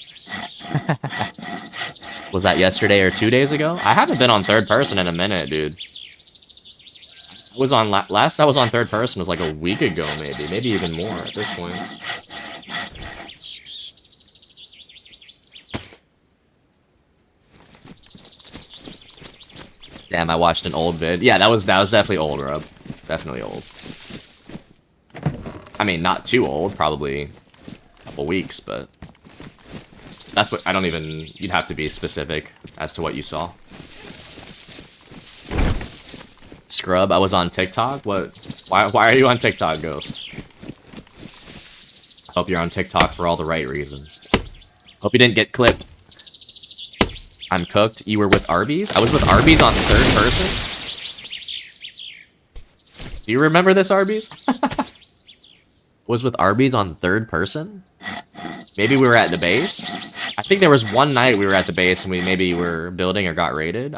Was that yesterday or 2 days ago? I haven't been on third-person in a minute, dude. I was on last I was on third person was like a week ago, maybe even more at this point. Damn, I watched an old vid. Yeah, that was definitely old, Rub. Definitely old. I mean, not too old, probably a couple weeks, but that's what I don't even. You'd have to be specific as to what you saw. Scrub, I was on TikTok. What? Why are you on TikTok, Ghost? I hope you're on TikTok for all the right reasons. Hope you didn't get clipped. I'm cooked. You were with Arby's? I was with Arby's on third person? Do you remember this, Arby's? Was with Arby's on third person? Maybe we were at the base? I think there was one night we were at the base and we maybe were building or got raided.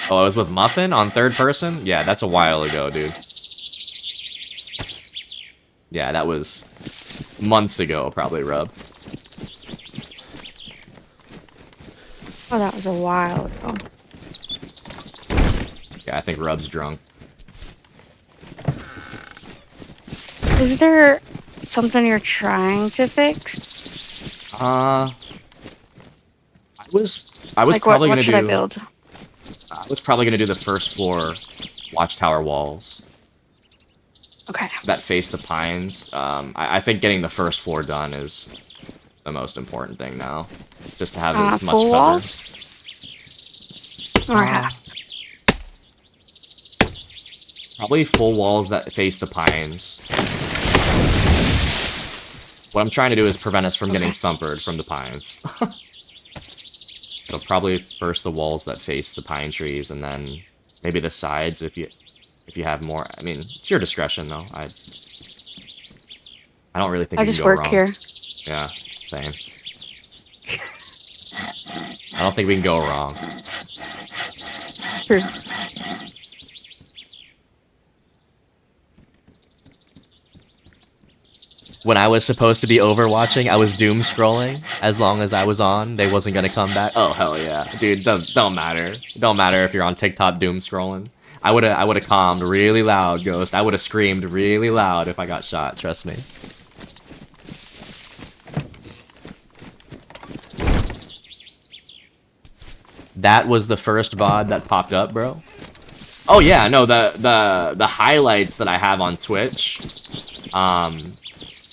Oh, I was with Muffin on third person? Yeah, that's a while ago, dude. Yeah, that was months ago, probably, Rub. Oh, that was a while ago. Yeah, I think Rub's drunk. Is there something you're trying to fix? I was Like probably what gonna should do. I build? I was probably gonna do the first floor watchtower walls Okay. that face the pines. I think getting the first floor done is the most important thing now, just to have as much Full cover. walls? Or half? Probably full walls that face the pines. What I'm trying to do is prevent us from getting thumpered from the pines. So probably first the walls that face the pine trees, and then maybe the sides if you have more. I mean, it's your discretion though. I don't really think I we just can go work wrong. here. Yeah, same. I don't think we can go wrong. True. When I was supposed to be overwatching, I was doom scrolling. As long as I was on, they wasn't gonna come back. Oh hell yeah, dude! Don't matter. Don't matter if you're on TikTok doom scrolling. I would've calmed really loud, Ghost. I would've screamed really loud if I got shot. Trust me. That was the first VOD that popped up, bro. Oh yeah, no, the highlights that I have on Twitch.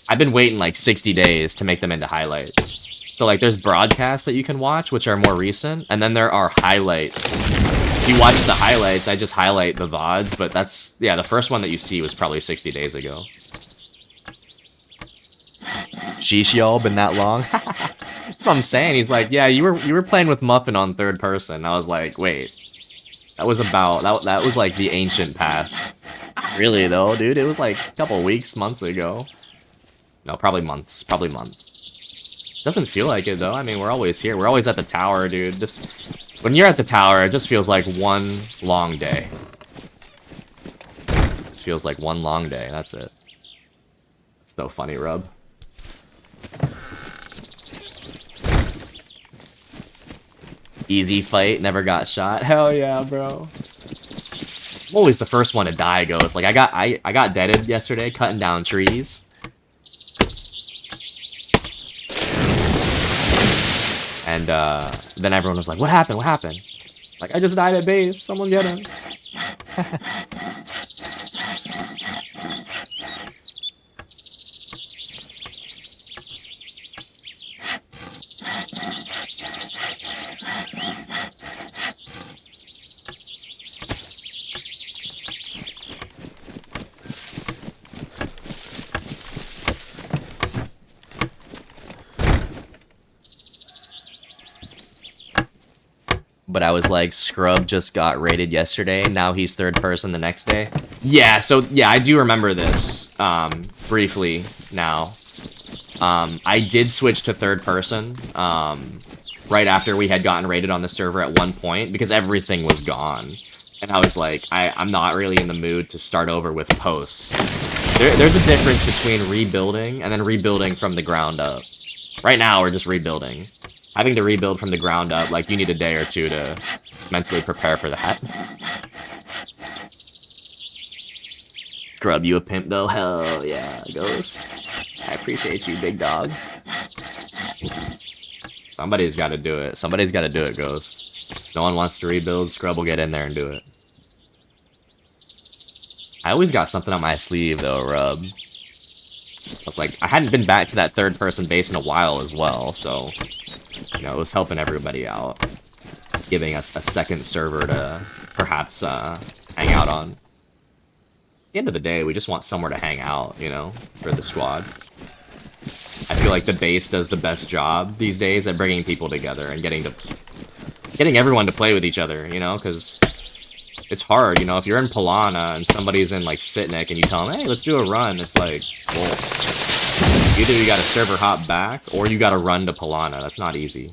I've been waiting like 60 days to make them into highlights. So like there's broadcasts that you can watch, which are more recent, and then there are highlights. If you watch the highlights, I just highlight the VODs, but that's, yeah, the first one that you see was probably 60 days ago. Sheesh, y'all, been that long? That's what I'm saying. He's like, yeah, you were playing with Muffin on third person. I was like, wait. That was that was like the ancient past. Really though, dude, it was like a couple weeks, months ago. No, probably months. Probably months. Doesn't feel like it though. I mean, we're always here. We're always at the tower, dude. Just when you're at the tower, it just feels like one long day. It just feels like one long day. That's it. So funny, Rub. Easy fight, never got shot. Hell yeah, bro. I'm always the first one to die, Ghost. Like I got deaded yesterday cutting down trees. And then everyone was like, what happened? What happened? Like, I just died at base. Someone get him. But I was like, Scrub just got raided yesterday. Now he's third person the next day. Yeah, so yeah, I do remember this briefly now. I did switch to third person right after we had gotten raided on the server at one point because everything was gone. And I was like, I'm not really in the mood to start over with posts. There's a difference between rebuilding and then rebuilding from the ground up. Right now, we're just rebuilding. Having to rebuild from the ground up, like, you need a day or two to mentally prepare for that. Scrub, you a pimp, though? Hell yeah, Ghost. I appreciate you, big dog. Somebody's got to do it. Somebody's got to do it, Ghost. No one wants to rebuild. Scrub will get in there and do it. I always got something on my sleeve, though, Rub. I was like, I hadn't been back to that third-person base in a while as well, so... You know, it was helping everybody out. Giving us a second server to perhaps hang out on. At the end of the day, we just want somewhere to hang out, you know, for the squad. I feel like the base does the best job these days at bringing people together and getting everyone to play with each other, you know, because it's hard, you know, if you're in Polana and somebody's in, like, Sitnik and you tell them, hey, let's do a run, it's like, well... Either you gotta server hop back, or you gotta run to Polana. That's not easy.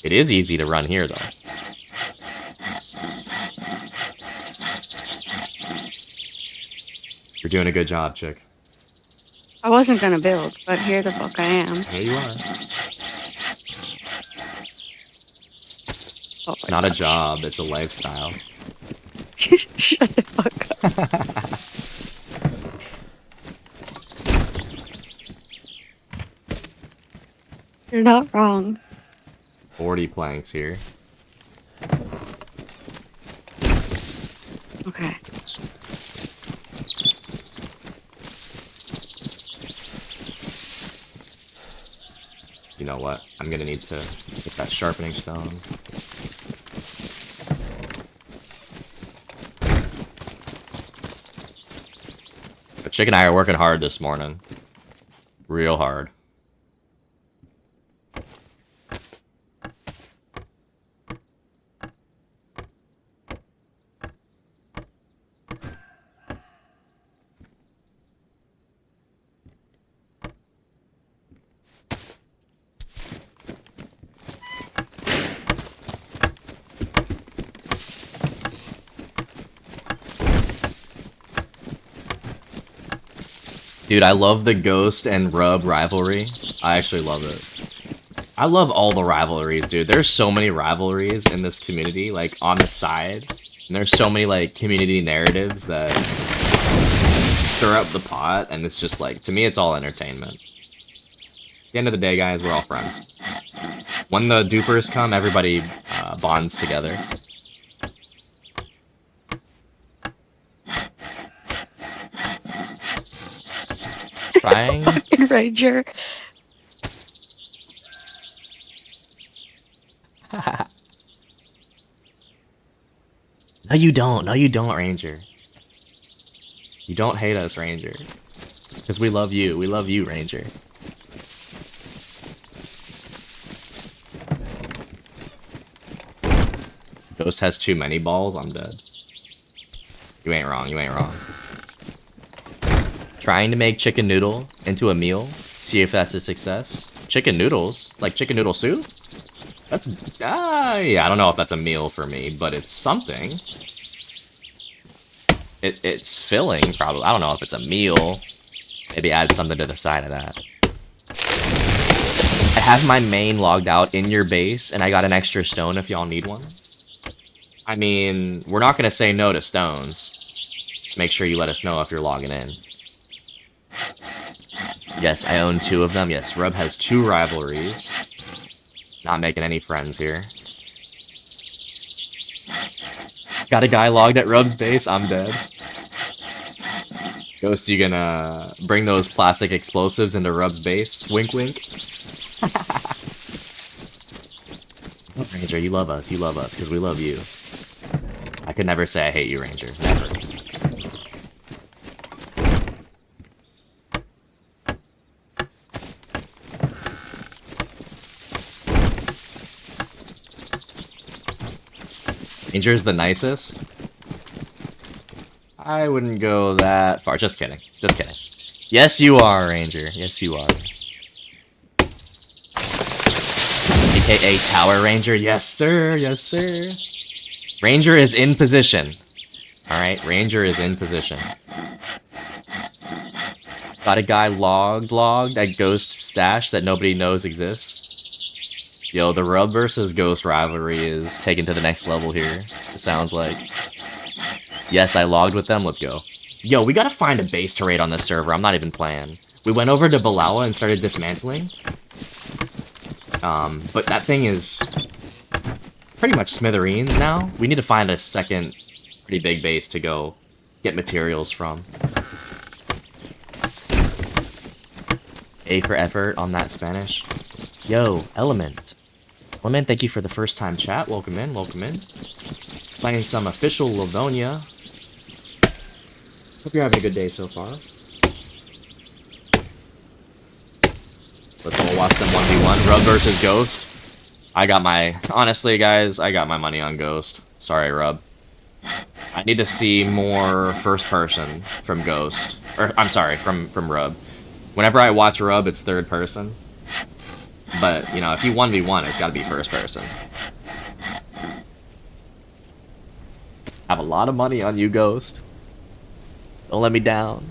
It is easy to run here, though. You're doing a good job, chick. I wasn't gonna build, but here the fuck I am. Here you are. Oh It's not a job, it's a lifestyle. Shut the fuck up. You're not wrong. 40 planks here. Okay. You know what? I'm gonna need to get that sharpening stone. The chick and I are working hard this morning. Real hard. Dude, I love the Ghost and Rub rivalry. I actually love it. I love all the rivalries, dude. There's so many rivalries in this community, like, on the side. And there's so many, like, community narratives that stir up the pot, and it's just, like, to me, it's all entertainment. At the end of the day, guys, we're all friends. When the dupers come, everybody bonds together. Trying. Fucking Ranger. No, you don't. No, you don't, Ranger. You don't hate us, Ranger. Because we love you. We love you, Ranger. Ghost has too many balls. I'm dead. You ain't wrong. You ain't wrong. Trying to make chicken noodle into a meal. See if that's a success. Chicken noodles? Like chicken noodle soup? That's... yeah, I don't know if that's a meal for me, but it's something. It's filling, probably. I don't know if it's a meal. Maybe add something to the side of that. I have my main logged out in your base, and I got an extra stone if y'all need one. I mean, we're not going to say no to stones. Just make sure you let us know if you're logging in. Yes, I own 2 of them. Yes, Rub has 2 rivalries. Not making any friends here. Got a guy logged at Rub's base. I'm dead. Ghost, you gonna bring those plastic explosives into Rub's base? Wink, wink. Ranger, you love us, because we love you. I could never say I hate you, Ranger. Never. Ranger's the nicest? I wouldn't go that far. Just kidding. Just kidding. Yes, you are, Ranger. Yes, you are. AKA Tower Ranger. Yes, sir. Yes, sir. Ranger is in position. Alright, Ranger is in position. Got a guy logged at Ghost Stash that nobody knows exists. Yo, the Rub versus Ghost rivalry is taken to the next level here, it sounds like. Yes, I logged with them, let's go. Yo, we gotta find a base to raid on this server, I'm not even playing. We went over to Balawa and started dismantling. But that thing is pretty much smithereens now. We need to find a second pretty big base to go get materials from. A for effort on that Spanish. Yo, Element. Element, thank you for the first time chat. Welcome in, welcome in. Playing some official Livonia. Hope you're having a good day so far. Let's all watch them 1v1. Rub versus Ghost. Honestly guys, I got my money on Ghost. Sorry, Rub. I need to see more first person from Ghost. Or, I'm sorry, from Rub. Whenever I watch Rub, it's third person. But, you know, if you 1v1, it's gotta be first person. I have a lot of money on you, Ghost. Don't let me down.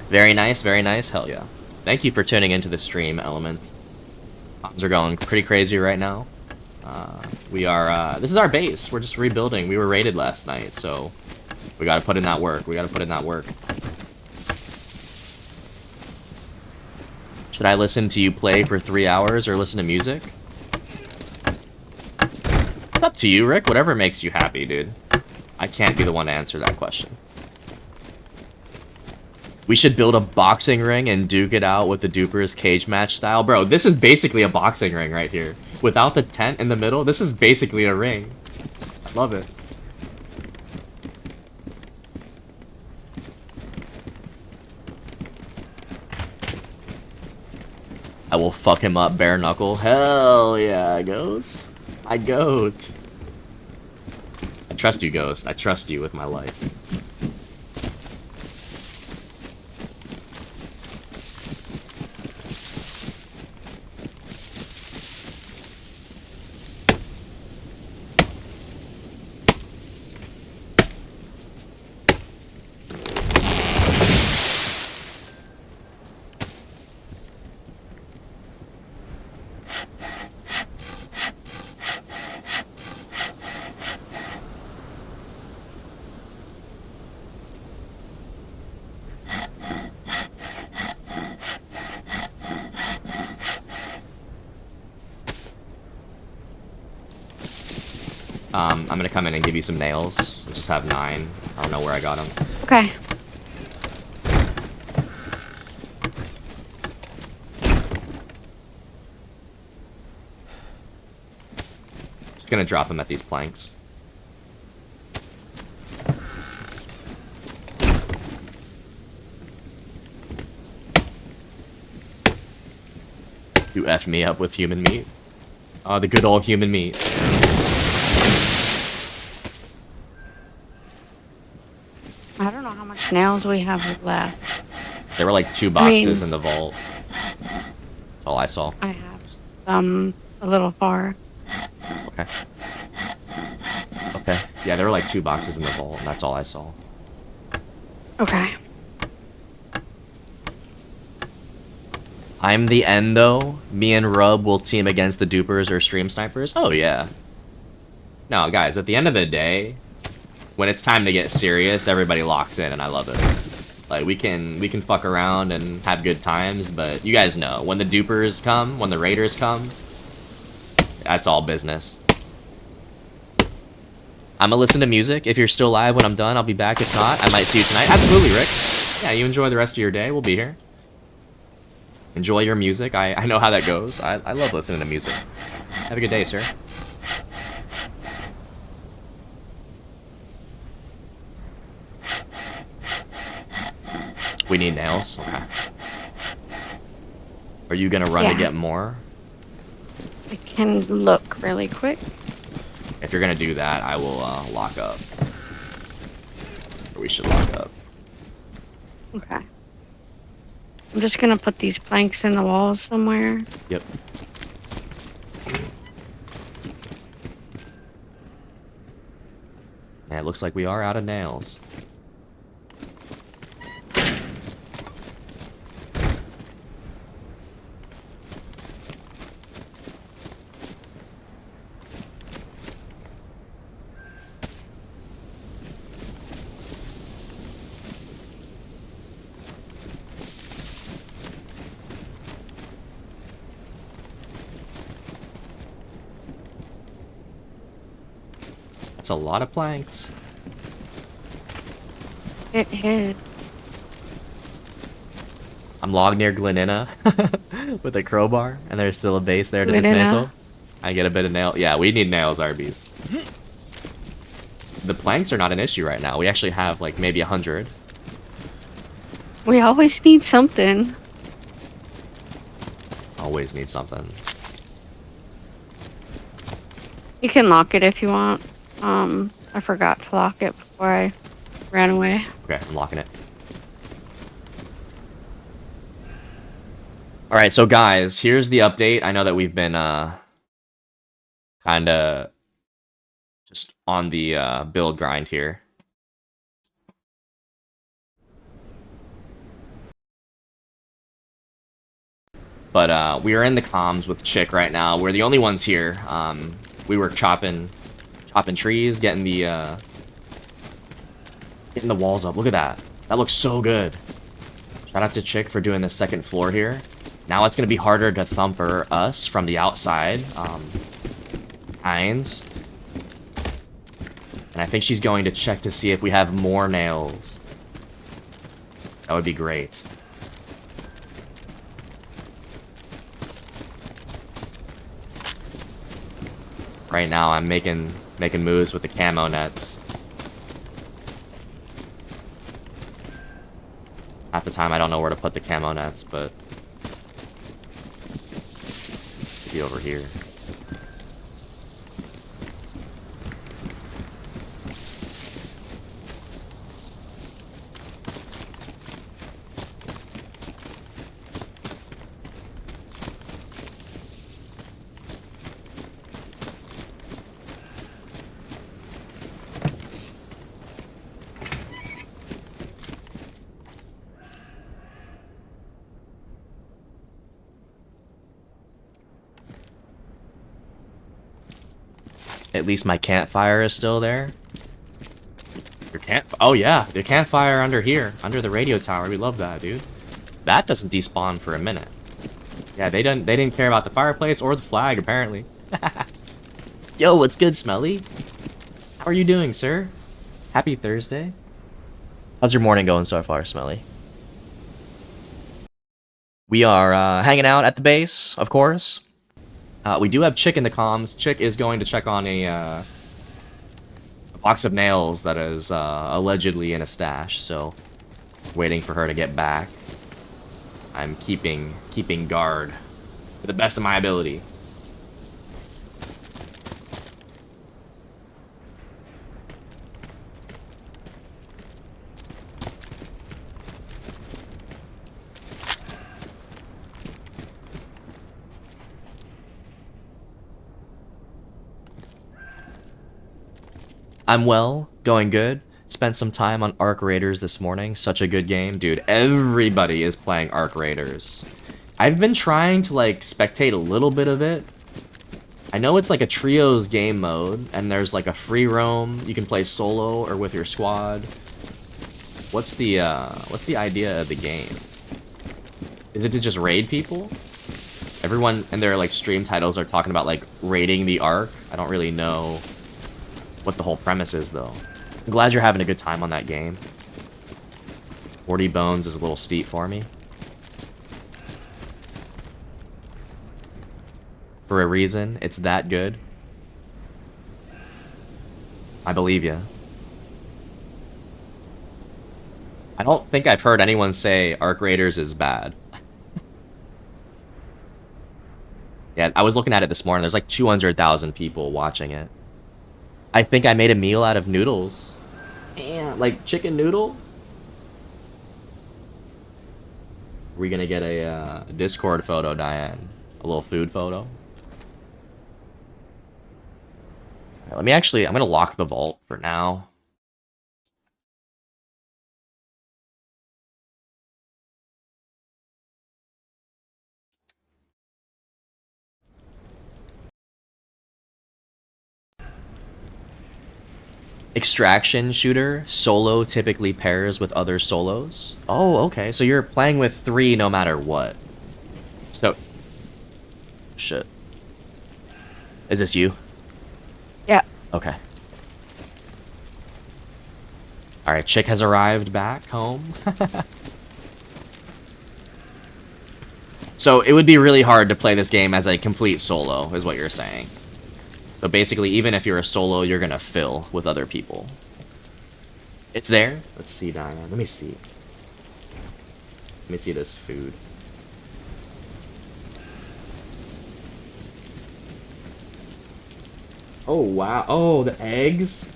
Very nice, hell yeah. Thank you for tuning into the stream, Element. Comms are going pretty crazy right now. This is our base. We're just rebuilding. We were raided last night, so we gotta put in that work. Should I listen to you play for 3 hours or listen to music? It's up to you, Rick. Whatever makes you happy, dude. I can't be the one to answer that question. We should build a boxing ring and duke it out with the Dupers cage match style. Bro, this is basically a boxing ring right here. Without the tent in the middle, this is basically a ring. I love it. I will fuck him up, bare knuckle. Hell yeah, Ghost. My goat. I trust you, Ghost. I trust you with my life. I'm gonna come in and give you some nails. I just have 9. I don't know where I got them. Okay. Just gonna drop them at these planks. You F me up with human meat. The good old human meat. I don't know how much nails we have left. There were like 2 boxes in the vault. That's all I saw. I have some a little far. Okay. Okay. Yeah, there were like 2 boxes in the vault, and that's all I saw. Okay. I'm the end though. Me and Rub will team against the Dupers or Stream Snipers. Oh yeah. No, guys, at the end of the day, when it's time to get serious, everybody locks in, and I love it. Like, we can fuck around and have good times, but you guys know, when the dupers come, when the raiders come, that's all business. I'm gonna listen to music. If you're still live when I'm done, I'll be back. If not, I might see you tonight. Absolutely, Rick. Yeah, you enjoy the rest of your day. We'll be here. Enjoy your music. I know how that goes. I love listening to music. Have a good day, sir. We need nails. Okay. Are you gonna run to Yeah. get more? I can look really quick. If you're gonna do that, I will lock up. Or we should lock up. Okay. I'm just gonna put these planks in the walls somewhere. Yep. Yeah, it looks like we are out of nails. That's a lot of planks. It is. I'm logged near Glenina with a crowbar, and there's still a base there to Glenina? dismantle. I get a bit of nail. Yeah, we need nails, Arby's. The planks are not an issue right now. We actually have like maybe 100. We always need something. Always need something. You can lock it if you want. I forgot to lock it before I ran away. Okay, I'm locking it. Alright, so guys, here's the update. I know that we've been kinda just on the build grind here. But we are in the comms with Chick right now. We're the only ones here. We were chopping trees, getting the walls up. Look at that. That looks so good. Shout out to Chick for doing the second floor here. Now it's gonna be harder to thumper us from the outside. Hines. And I think she's going to check to see if we have more nails. That would be great. Right now I'm making moves with the camo nets. Half the time I don't know where to put the camo nets, but be over here. At least my campfire is still there. Your oh yeah, the campfire under here, under the radio tower. We love that, dude. That doesn't despawn for a minute. Yeah, they didn't care about the fireplace or the flag apparently. Yo, what's good, Smelly? How are you doing, sir? Happy Thursday. How's your morning going so far, Smelly? We are hanging out at the base, of course. We do have Chick in the comms. Chick is going to check on a box of nails that is allegedly in a stash, so waiting for her to get back. I'm keeping guard to the best of my ability. I'm well, going good. Spent some time on Arc Raiders this morning. Such a good game. Dude, everybody is playing Arc Raiders. I've been trying to, like, spectate a little bit of it. I know it's like a trios game mode, and there's like a free roam. You can play solo or with your squad. what's the idea of the game? Is it to just raid people? Everyone and their like stream titles are talking about like raiding the Ark. I don't really know what the whole premise is though. I'm glad you're having a good time on that game. 40 bones is a little steep for me. For a reason, it's that good. I believe you. I don't think I've heard anyone say Ark Raiders is bad. Yeah, I was looking at it this morning. There's like 200,000 people watching it. I think I made a meal out of noodles. And like chicken noodle. Are we gonna get a Discord photo, Diane? A little food photo? Let me actually, I'm gonna lock the vault for now. Extraction shooter, solo typically pairs with other solos. Oh, okay, so you're playing with 3 no matter what. So, shit. Is this you? Yeah. Okay. Alright, Chick has arrived back home. So it would be really hard to play this game as a complete solo, is what you're saying. So basically, even if you're a solo, you're gonna fill with other people. It's there? Let's see, Diane. Let me see. Let me see this food. Oh, wow. Oh, the eggs?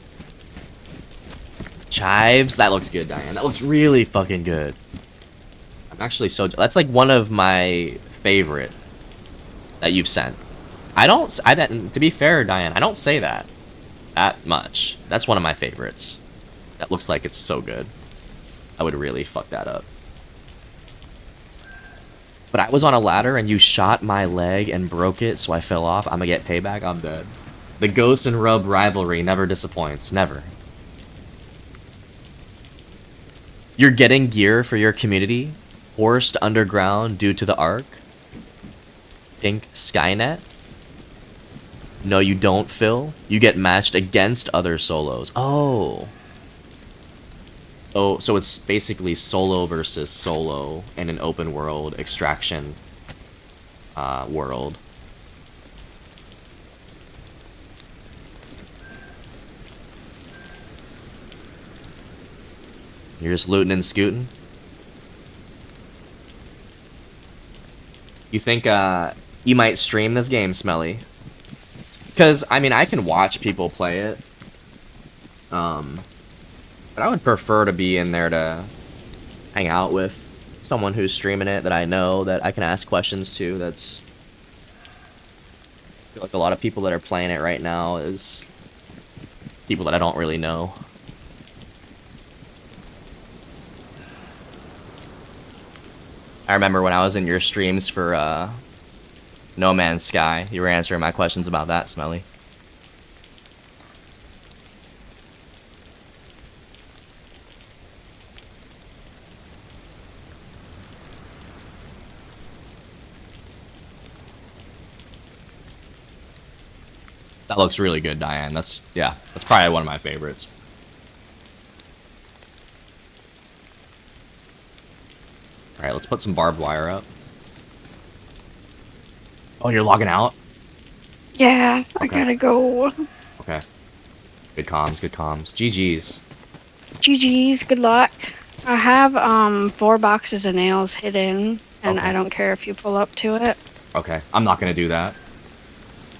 Chives? That looks good, Diane. That looks really fucking good. I'm actually so... That's like one of my favorite that you've sent. I don't... to be fair, Diane, I don't say that much. That's one of my favorites. That looks like it's so good. I would really fuck that up. But I was on a ladder and you shot my leg and broke it, so I fell off. I'm gonna get payback. I'm dead. The Ghost and Rub rivalry never disappoints. Never. You're getting gear for your community? Forced underground due to the Ark? Pink Skynet? No, you don't, Phil. You get matched against other solos. Oh. So it's basically solo versus solo in an open world extraction world. You're just looting and scooting? You think you might stream this game, Smelly? Because, I mean, I can watch people play it. But I would prefer to be in there to hang out with someone who's streaming it that I know, that I can ask questions to. That's... I feel like a lot of people that are playing it right now is people that I don't really know. I remember when I was in your streams for No Man's Sky, you were answering my questions about that, Smelly. That looks really good, Diane. That's probably one of my favorites. Alright, let's put some barbed wire up. Oh, you're logging out? Yeah, I Okay. gotta go. Okay. Good comms, good comms. GG's. GG's, good luck. I have 4 boxes of nails hidden, and Okay. I don't care if you pull up to it. Okay, I'm not gonna do that.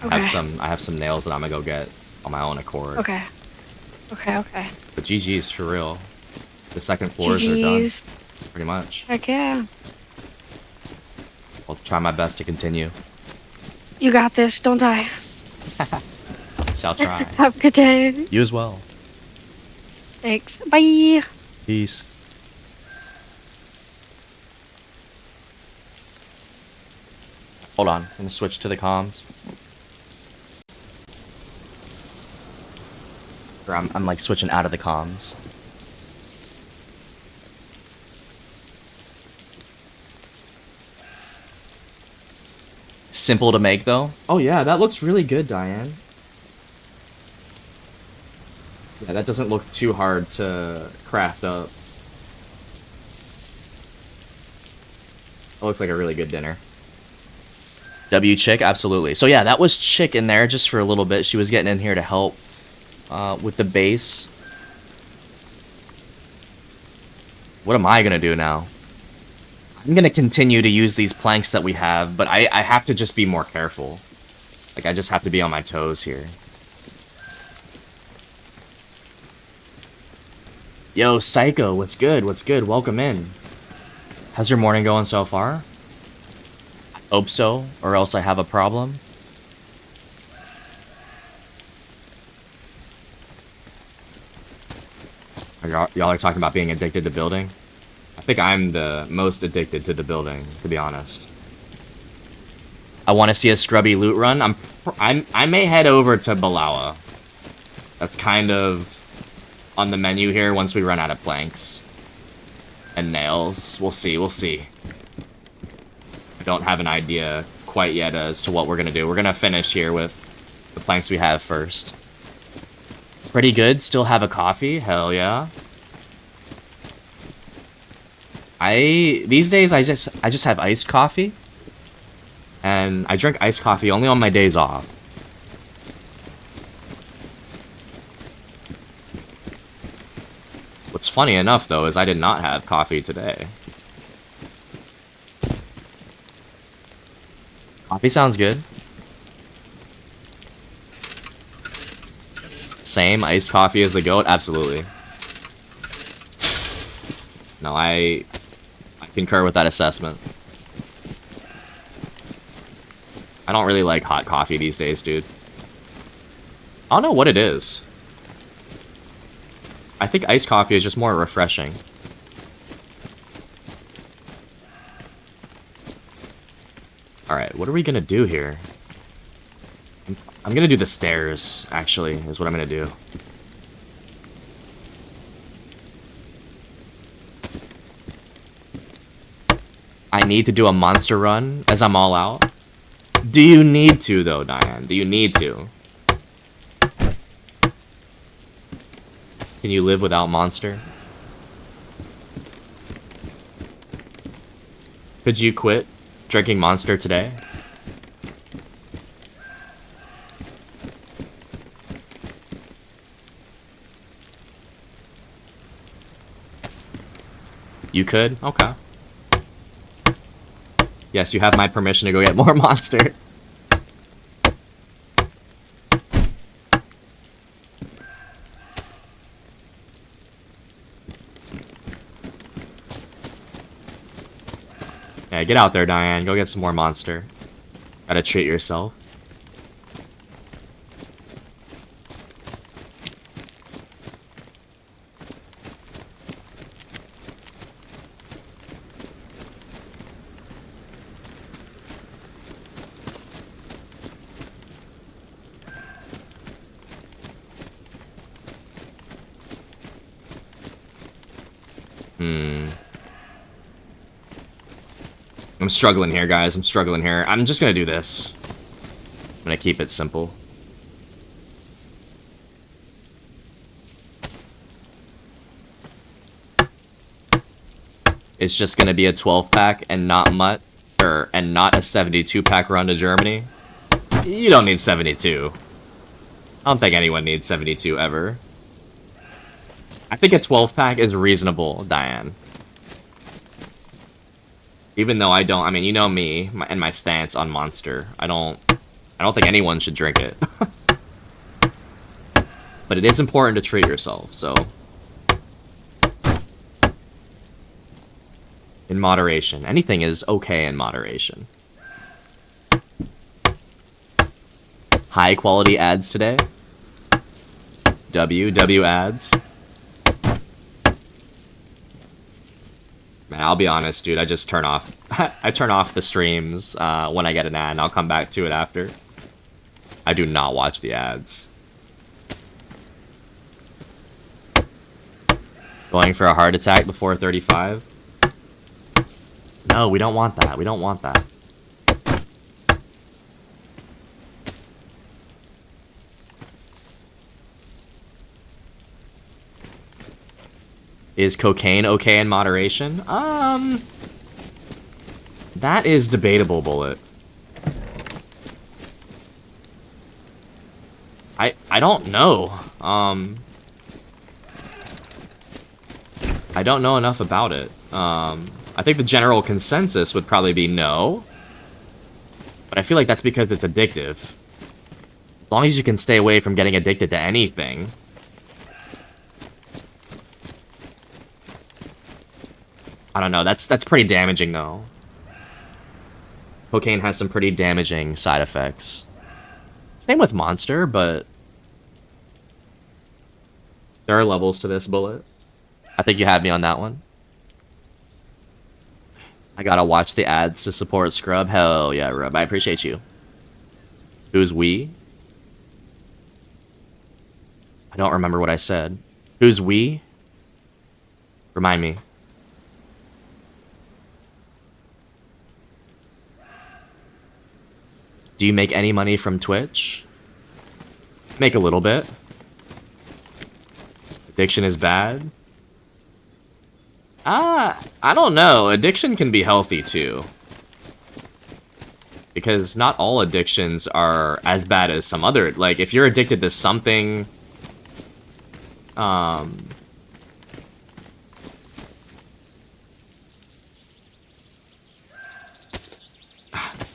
Okay. I have some nails that I'm gonna go get on my own accord. Okay. Okay. But GG's for real. The second floors are done. GG's. Pretty much. Heck yeah. I'll try my best to continue. You got this, don't die. Shall try. Have a good day. You as well. Thanks. Bye. Peace. Hold on, I'm gonna switch to the comms. Or I'm like switching out of the comms. Simple to make, though. Oh, yeah, that looks really good, Diane. Yeah, that doesn't look too hard to craft up. It looks like a really good dinner. W Chick, absolutely. So yeah, that was Chick in there just for a little bit. She was getting in here to help with the base. What am I gonna do now? I'm gonna continue to use these planks that we have, but I have to just be more careful. Like, I just have to be on my toes here. Yo, Psycho, what's good? What's good? Welcome in. How's your morning going so far? I hope so, or else I have a problem. Y'all are talking about being addicted to building? I think I'm the most addicted to the building, to be honest. I want to see a scrubby loot run. I may head over to Balawa. That's kind of on the menu here once we run out of planks and nails. We'll see. We'll see. I don't have an idea quite yet as to what we're gonna do. We're gonna finish here with the planks we have first. Pretty good. Still have a coffee. Hell yeah. These days I just have iced coffee, and I drink iced coffee only on my days off. What's funny enough though is I did not have coffee today. Coffee sounds good. Same iced coffee as the goat, absolutely. No, I concur with that assessment. I don't really like hot coffee these days, dude. I don't know what it is. I think iced coffee is just more refreshing. Alright, what are we gonna do here? I'm gonna do the stairs, actually, is what I'm gonna do. I need to do a monster run as I'm all out. Do you need to, though, Diane? Do you need to? Can you live without monster? Could you quit drinking monster today? You could? Okay. Yes, you have my permission to go get more monster. Yeah, get out there, Diane. Go get some more monster. Gotta treat yourself. I'm struggling here, guys. I'm struggling here. I'm just gonna do this. I'm gonna keep it simple. It's just gonna be a 12-pack and not and not a 72-pack run to Germany. You don't need 72. I don't think anyone needs 72 ever. I think a 12-pack is reasonable, Diane. Even though I don't, I mean, you know me and my stance on Monster. I don't think anyone should drink it. But it is important to treat yourself, so. In moderation. Anything is okay in moderation. High quality ads today. W ads. Man, I'll be honest, dude. I just turn off. I turn off the streams when I get an ad, and I'll come back to it after. I do not watch the ads. Going for a heart attack before 35? No, we don't want that. We don't want that. Is cocaine okay in moderation? That is debatable, Bullet. I don't know. I don't know enough about it. I think the general consensus would probably be no. But I feel like that's because it's addictive. As long as you can stay away from getting addicted to anything. I don't know, that's pretty damaging though. Cocaine has some pretty damaging side effects. Same with Monster, but there are levels to this, Bullet. I think you had me on that one. I gotta watch the ads to support Scrub. Hell yeah, Rub. I appreciate you. Who's we? I don't remember what I said. Who's we? Remind me. Do you make any money from Twitch? Make a little bit. Addiction is bad? I don't know. Addiction can be healthy too. Because not all addictions are as bad as some other. Like, if you're addicted to something...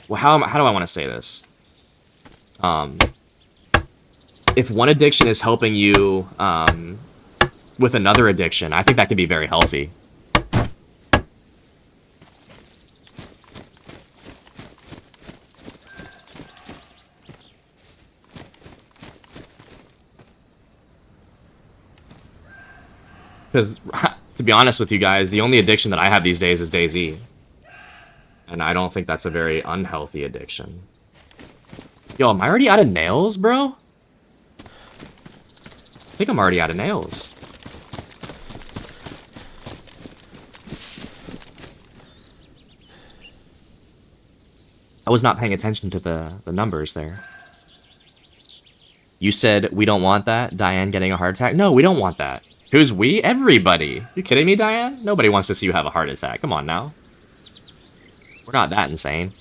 Well, how do I want to say this? If one addiction is helping you with another addiction, I think that can be very healthy. Because, to be honest with you guys, the only addiction that I have these days is DayZ. And I don't think that's a very unhealthy addiction. Yo, am I already out of nails, bro? I think I'm already out of nails. I was not paying attention to the numbers there. You said we don't want that? Diane getting a heart attack? No, we don't want that. Who's we? Everybody. You kidding me, Diane? Nobody wants to see you have a heart attack. Come on now. We're not that insane.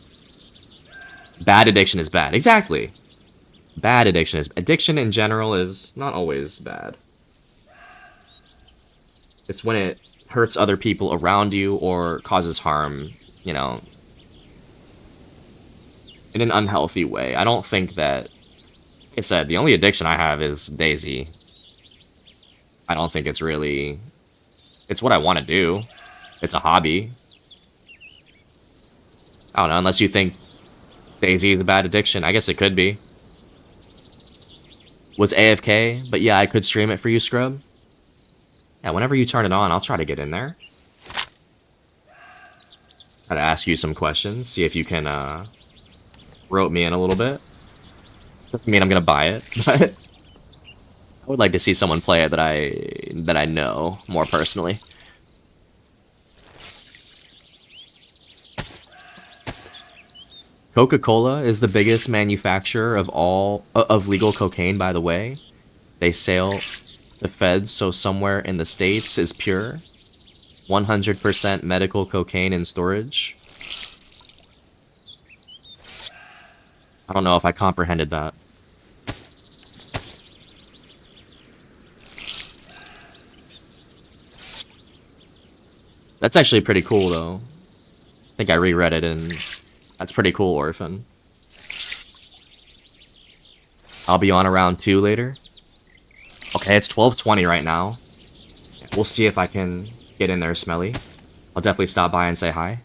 Bad addiction is bad. Exactly. Bad addiction is... Addiction in general is not always bad. It's when it hurts other people around you or causes harm, you know, in an unhealthy way. I don't think that... Like I said, the only addiction I have is DayZ. I don't think it's really... It's what I want to do. It's a hobby. I don't know, unless you think DayZ is a bad addiction. I guess it could be. Was AFK, but yeah, I could stream it for you, Scrub. Yeah, whenever you turn it on, I'll try to get in there. Try to ask you some questions, see if you can rope me in a little bit. Doesn't mean I'm gonna buy it, but I would like to see someone play it that I know more personally. Coca-Cola is the biggest manufacturer of legal cocaine, by the way. They sell to feds, so somewhere in the States is pure. 100% medical cocaine in storage. I don't know if I comprehended that. That's actually pretty cool, though. I think I reread it, and that's pretty cool, Orphan. I'll be on around 2 later. Okay, it's 12:20 right now. We'll see if I can get in there, Smelly. I'll definitely stop by and say hi.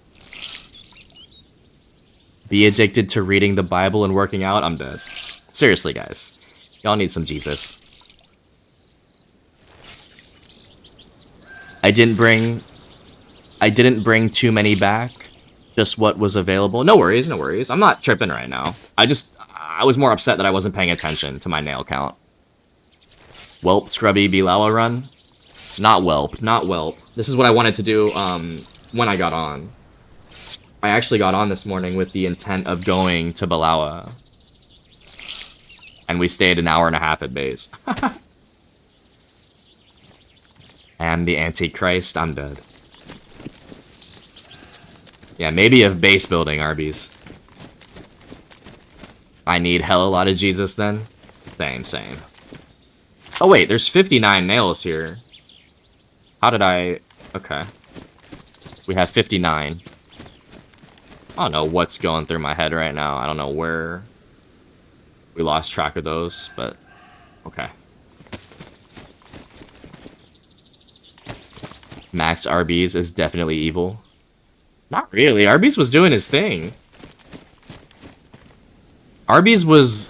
Be addicted to reading the Bible and working out? I'm dead. Seriously, guys. Y'all need some Jesus. I didn't bring too many back. Just what was available. No worries, no worries. I'm not tripping right now. I was more upset that I wasn't paying attention to my nail count. Whelp, Scrubby, Bilawa run? Not Whelp, not Whelp. This is what I wanted to do when I got on. I actually got on this morning with the intent of going to Bilawa. And we stayed an hour and a half at base. And the Antichrist, I'm dead. Yeah, maybe a base building, Arby's. I need hella lot of Jesus then? Same. Oh wait, there's 59 nails here. How did I... Okay. We have 59. I don't know what's going through my head right now. I don't know where we lost track of those, but okay. Max Arby's is definitely evil. Not really. Arby's was doing his thing. Arby's was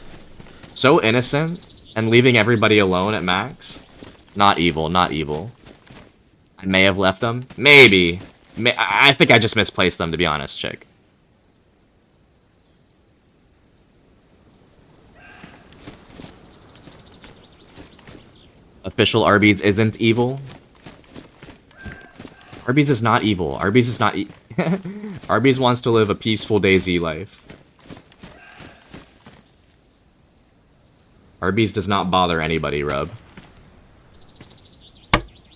so innocent and leaving everybody alone at Max. Not evil, not evil. I may have left them. Maybe. I think I just misplaced them, to be honest, chick. Official Arby's isn't evil. Arby's is not evil. Arby's is not Arby's wants to live a peaceful DayZ life. Arby's does not bother anybody, Rub.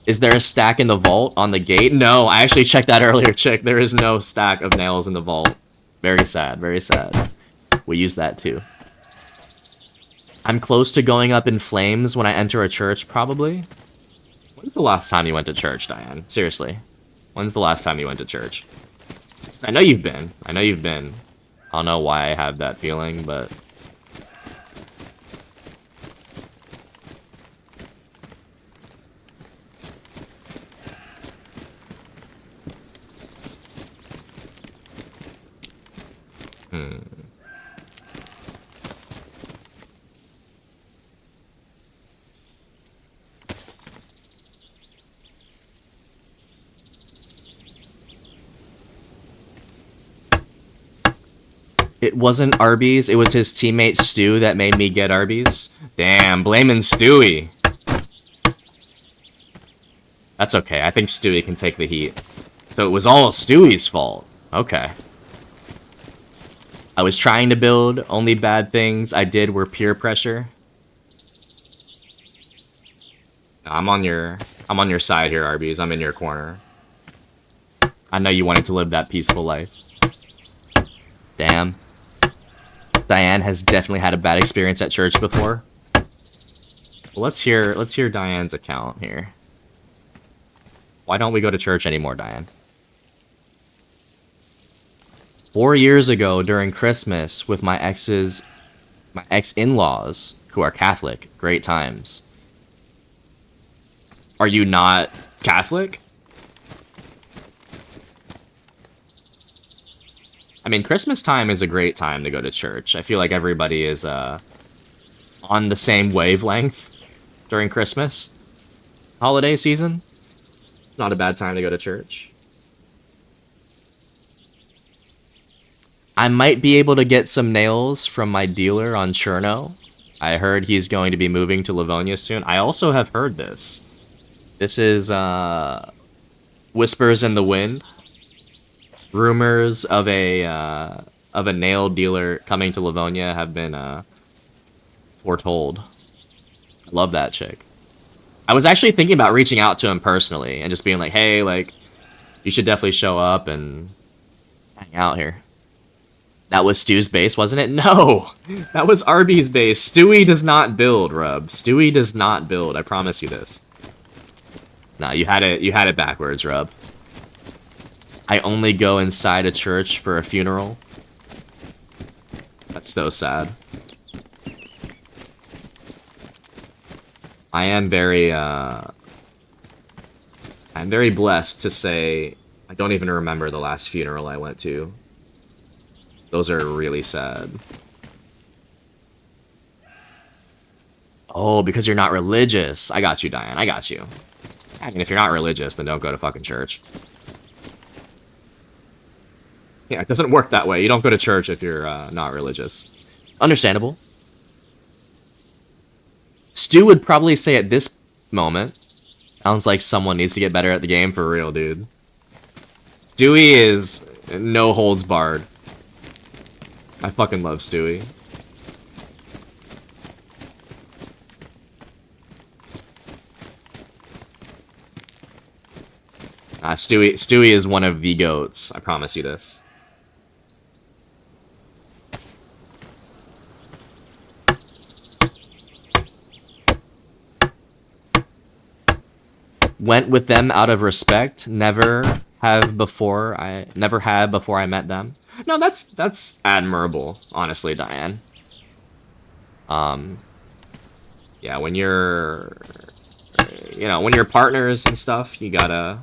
Is there a stack in the vault on the gate? No, I actually checked that earlier, chick. There is no stack of nails in the vault. Very sad, very sad. We use that too. I'm close to going up in flames when I enter a church, probably. When's the last time you went to church, Diane? Seriously. When's the last time you went to church? I know you've been. I know you've been. I don't know why I have that feeling, but... It wasn't Arby's, it was his teammate Stu that made me get Arby's. Damn, blaming Stewie. That's okay, I think Stewie can take the heat. So it was all Stewie's fault. Okay. I was trying to build, only bad things I did were peer pressure. I'm on your side here, Arby's. I'm in your corner. I know you wanted to live that peaceful life. Damn. Diane has definitely had a bad experience at church before. Well, let's hear Diane's account here. Why don't we go to church anymore, Diane? 4 years ago during Christmas with my ex-in-laws, who are Catholic, great times. Are you not Catholic? I mean, Christmas time is a great time to go to church. I feel like everybody is on the same wavelength during Christmas holiday season. Not a bad time to go to church. I might be able to get some nails from my dealer on Cherno. I heard he's going to be moving to Livonia soon. I also have heard this. This is whispers in the wind. Rumors of a nail dealer coming to Livonia have been foretold. I love that chick. I was actually thinking about reaching out to him personally and just being like, hey, like, you should definitely show up and hang out here. That was Stu's base, wasn't it? No! That was Arby's base. Stewie does not build, Rub. Stewie does not build, I promise you this. Nah, you had it backwards, Rub. I only go inside a church for a funeral. That's so sad. I'm very blessed to say I don't even remember the last funeral I went to. Those are really sad. Oh, because you're not religious. I got you, Diane. I got you. I mean, if you're not religious, then don't go to fucking church. Yeah, it doesn't work that way. You don't go to church if you're not religious. Understandable. Stu would probably say at this moment, sounds like someone needs to get better at the game for real, dude. Stewie is no holds barred. I fucking love Stewie. Stewie is one of the goats. I promise you this. Went with them out of respect. Never have before I met them. No, that's admirable, honestly, Diane. Yeah, when you're when you're partners and stuff, you gotta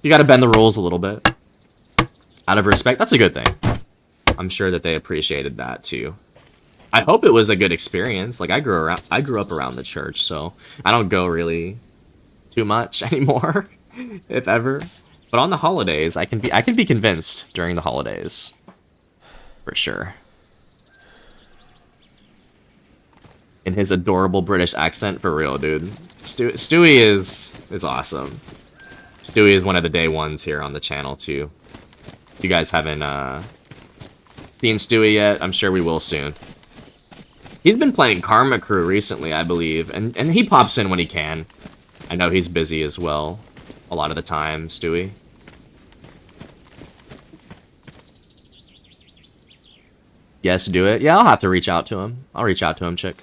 bend the rules a little bit. Out of respect, that's a good thing. I'm sure that they appreciated that too. I hope it was a good experience. Like I grew up around the church, so I don't go really too much anymore, if ever. But on the holidays, I can be convinced during the holidays, for sure. In his adorable British accent, for real, dude. Stewie is awesome. Stewie is one of the day ones here on the channel too. If you guys haven't seen Stewie yet, I'm sure we will soon. He's been playing Karma Crew recently, I believe, and he pops in when he can. I know he's busy as well, a lot of the time, Stewie. Yes, do it. Yeah, I'll have to reach out to him. I'll reach out to him, chick.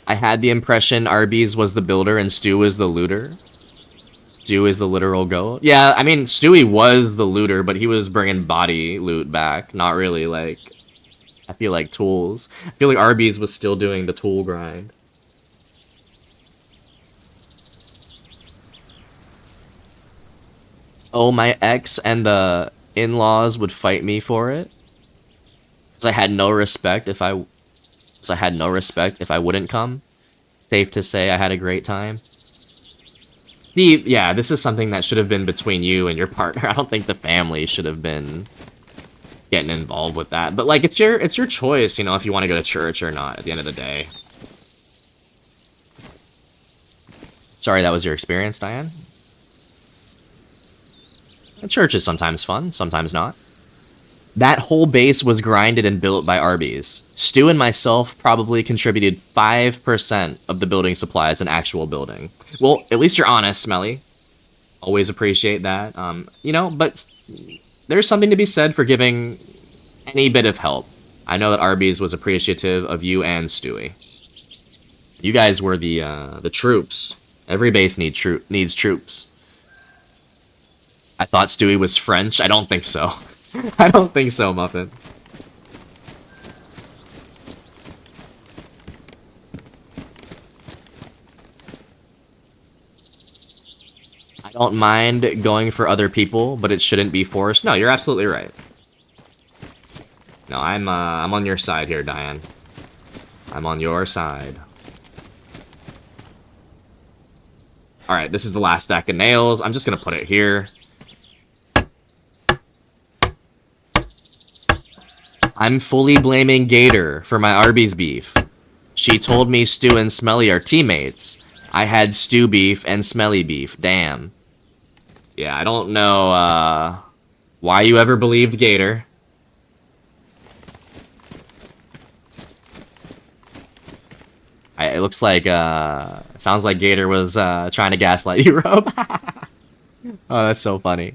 I had the impression Arby's was the builder and Stu was the looter. Stu is the literal goat. Yeah, I mean, Stewie was the looter, but he was bringing body loot back. Not really, like, I feel like tools. I feel like Arby's was still doing the tool grind. Oh, my ex and the in-laws would fight me for it. Because I had no respect if I wouldn't come. Safe to say I had a great time. Steve, yeah, this is something that should have been between you and your partner. I don't think the family should have been getting involved with that. But like, it's your choice, you know, if you want to go to church or not at the end of the day. Sorry that was your experience, Diane. Church is sometimes fun, sometimes not. That whole base was grinded and built by Arby's. Stu and myself probably contributed 5% of the building supplies in actual building. Well, at least you're honest, Smelly. Always appreciate that. You know, but there's something to be said for giving any bit of help. I know that Arby's was appreciative of you and Stewie. You guys were the troops. Every base needs troops. I thought Stewie was French. I don't think so. I don't think so, Muffin. I don't mind going for other people, but it shouldn't be forced. No, you're absolutely right. No, I'm on your side here, Diane. I'm on your side. Alright, this is the last stack of nails. I'm just gonna put it here. I'm fully blaming Gator for my Arby's beef. She told me Stu and Smelly are teammates. I had Stew beef and Smelly beef. Damn. Yeah, I don't know why you ever believed Gator. It looks like, sounds like Gator was trying to gaslight you, Rob. Oh, that's so funny.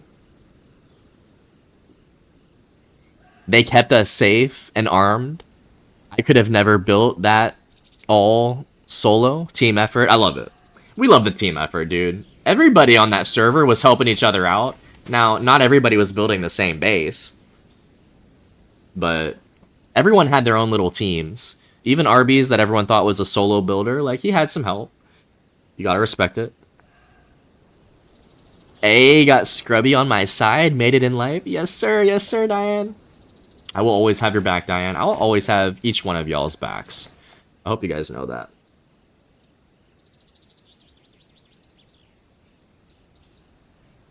They kept us safe and armed. I could have never built that all solo team effort. I love it. We love the team effort, dude. Everybody on that server was helping each other out. Now, not everybody was building the same base, but everyone had their own little teams. Even Arby's, that everyone thought was a solo builder, like, he had some help. You gotta respect it. Hey, got Scrubby on my side, made it in life. Yes, sir, Diane. I will always have your back, Diane. I'll always have each one of y'all's backs. I hope you guys know that.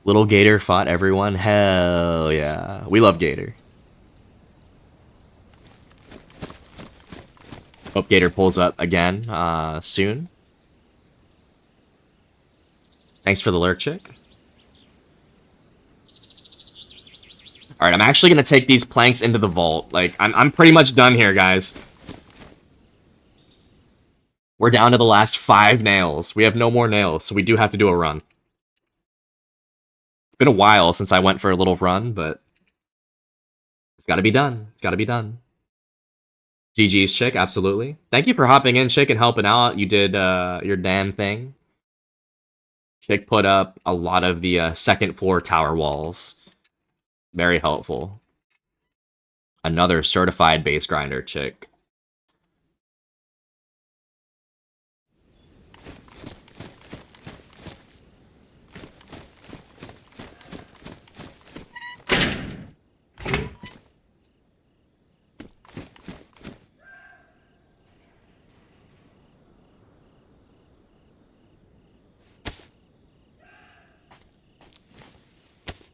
Little Gator fought everyone. Hell yeah. We love Gator. Hope Gator pulls up again soon. Thanks for the lurk, chick. Alright, I'm actually going to take these planks into the vault. Like, I'm pretty much done here, guys. We're down to the last 5 nails. We have no more nails, so we do have to do a run. It's been a while since I went for a little run, but it's gotta be done. It's gotta be done. GG's, Chick, absolutely. Thank you for hopping in, Chick, and helping out. You did your damn thing. Chick put up a lot of the second floor tower walls. Very helpful. Another certified base grinder, Chick.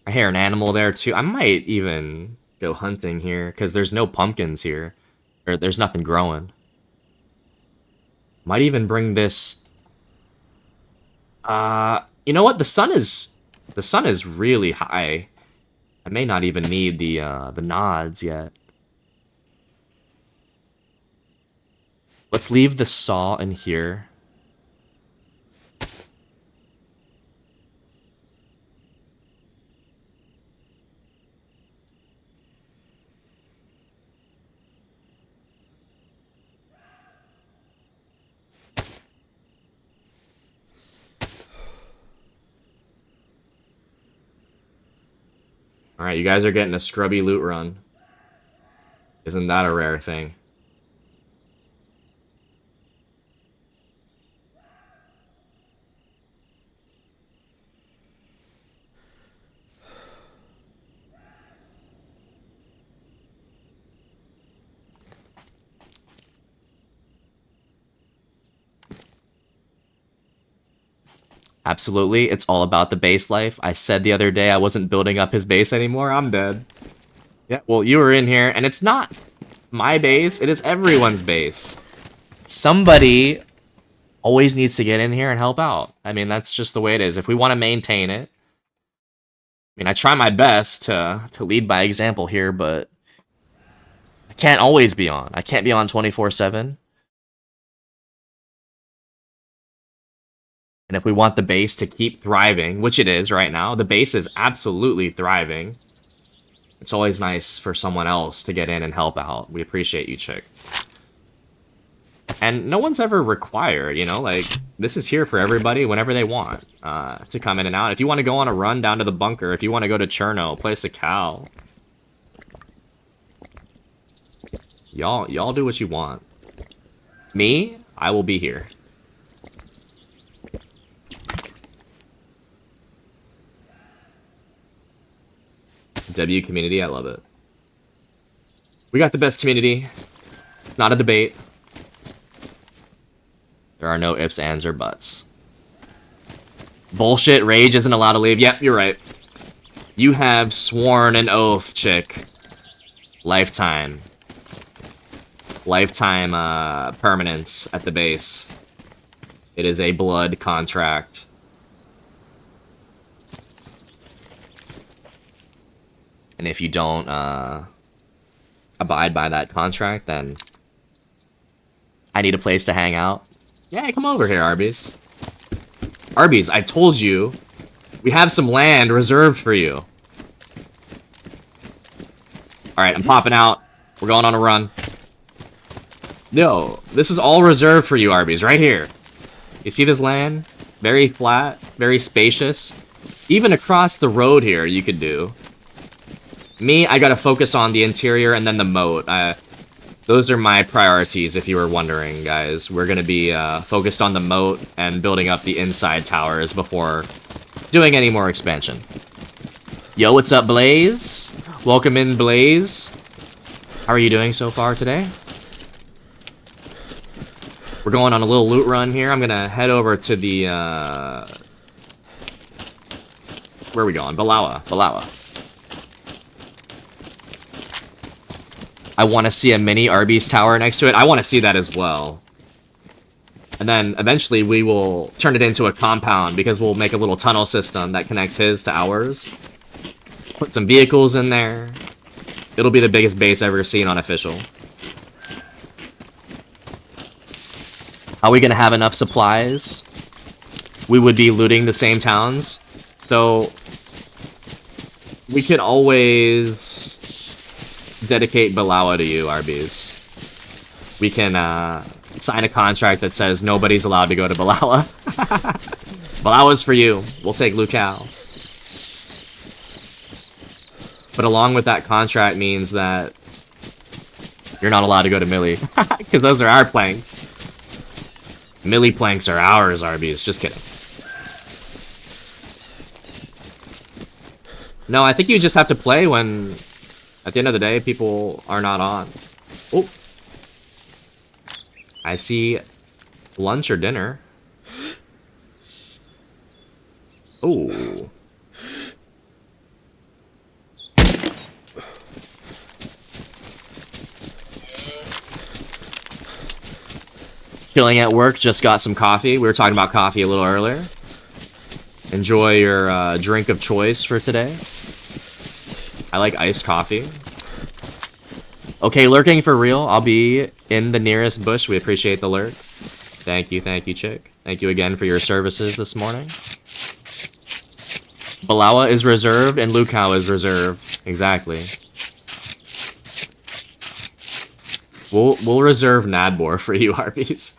I hear an animal there too. I might even go hunting here because there's no pumpkins here, or there's nothing growing. Might even bring this. You know what? The sun is really high. I may not even need the nods yet. Let's leave the saw in here. Alright, you guys are getting a scrubby loot run. Isn't that a rare thing? Absolutely, it's all about the base life. I said the other day I wasn't building up his base anymore. I'm dead. Yeah, well, you were in here, and it's not my base. It is everyone's base. Somebody always needs to get in here and help out. I mean, that's just the way it is. If we want to maintain it, I mean, I try my best to lead by example here, but I can't always be on. I can't be on 24/7. And if we want the base to keep thriving, which it is right now, the base is absolutely thriving. It's always nice for someone else to get in and help out. We appreciate you, Chick. And no one's ever required, you know, like, this is here for everybody whenever they want to come in and out. If you want to go on a run down to the bunker, if you want to go to Cherno, place a cow. Y'all do what you want. Me, I will be here. W community, I love it. We got the best community. Not a debate. There are no ifs, ands, or buts. Bullshit, Rage isn't allowed to leave. Yep, you're right. You have sworn an oath, Chick. Lifetime. Lifetime permanence at the base. It is a blood contract. And if you don't abide by that contract, then I need a place to hang out. Yeah, come over here, Arby's. Arby's, I told you, we have some land reserved for you. Alright, I'm popping out. We're going on a run. No, this is all reserved for you, Arby's, right here. You see this land? Very flat, very spacious. Even across the road here, you could do. Me, I gotta focus on the interior and then the moat. Those are my priorities, if you were wondering, guys. We're gonna be focused on the moat and building up the inside towers before doing any more expansion. Yo, what's up, Blaze? Welcome in, Blaze. How are you doing so far today? We're going on a little loot run here. I'm gonna head over to the, where are we going? Balawa. Balawa. I want to see a mini Arby's tower next to it. I want to see that as well. And then eventually we will turn it into a compound because we'll make a little tunnel system that connects his to ours. Put some vehicles in there. It'll be the biggest base I've ever seen on official. Are we gonna have enough supplies? We would be looting the same towns. So we could always dedicate Balawa to you, RBs. We can sign a contract that says nobody's allowed to go to Balawa. Balawa's for you. We'll take Lukao. But along with that contract means that you're not allowed to go to Millie. Because those are our planks. Millie planks are ours, RBs. Just kidding. No, I think you just have to play when, at the end of the day, people are not on. Oh. I see lunch or dinner. Oh. Chilling at work, just got some coffee. We were talking about coffee a little earlier. Enjoy your drink of choice for today. I like iced coffee. Okay, lurking for real. I'll be in the nearest bush. We appreciate the lurk. Thank you, chick. Thank you again for your services this morning. Balawa is reserved and Lukao is reserved. Exactly. We'll reserve Nadbor for you, Harpies.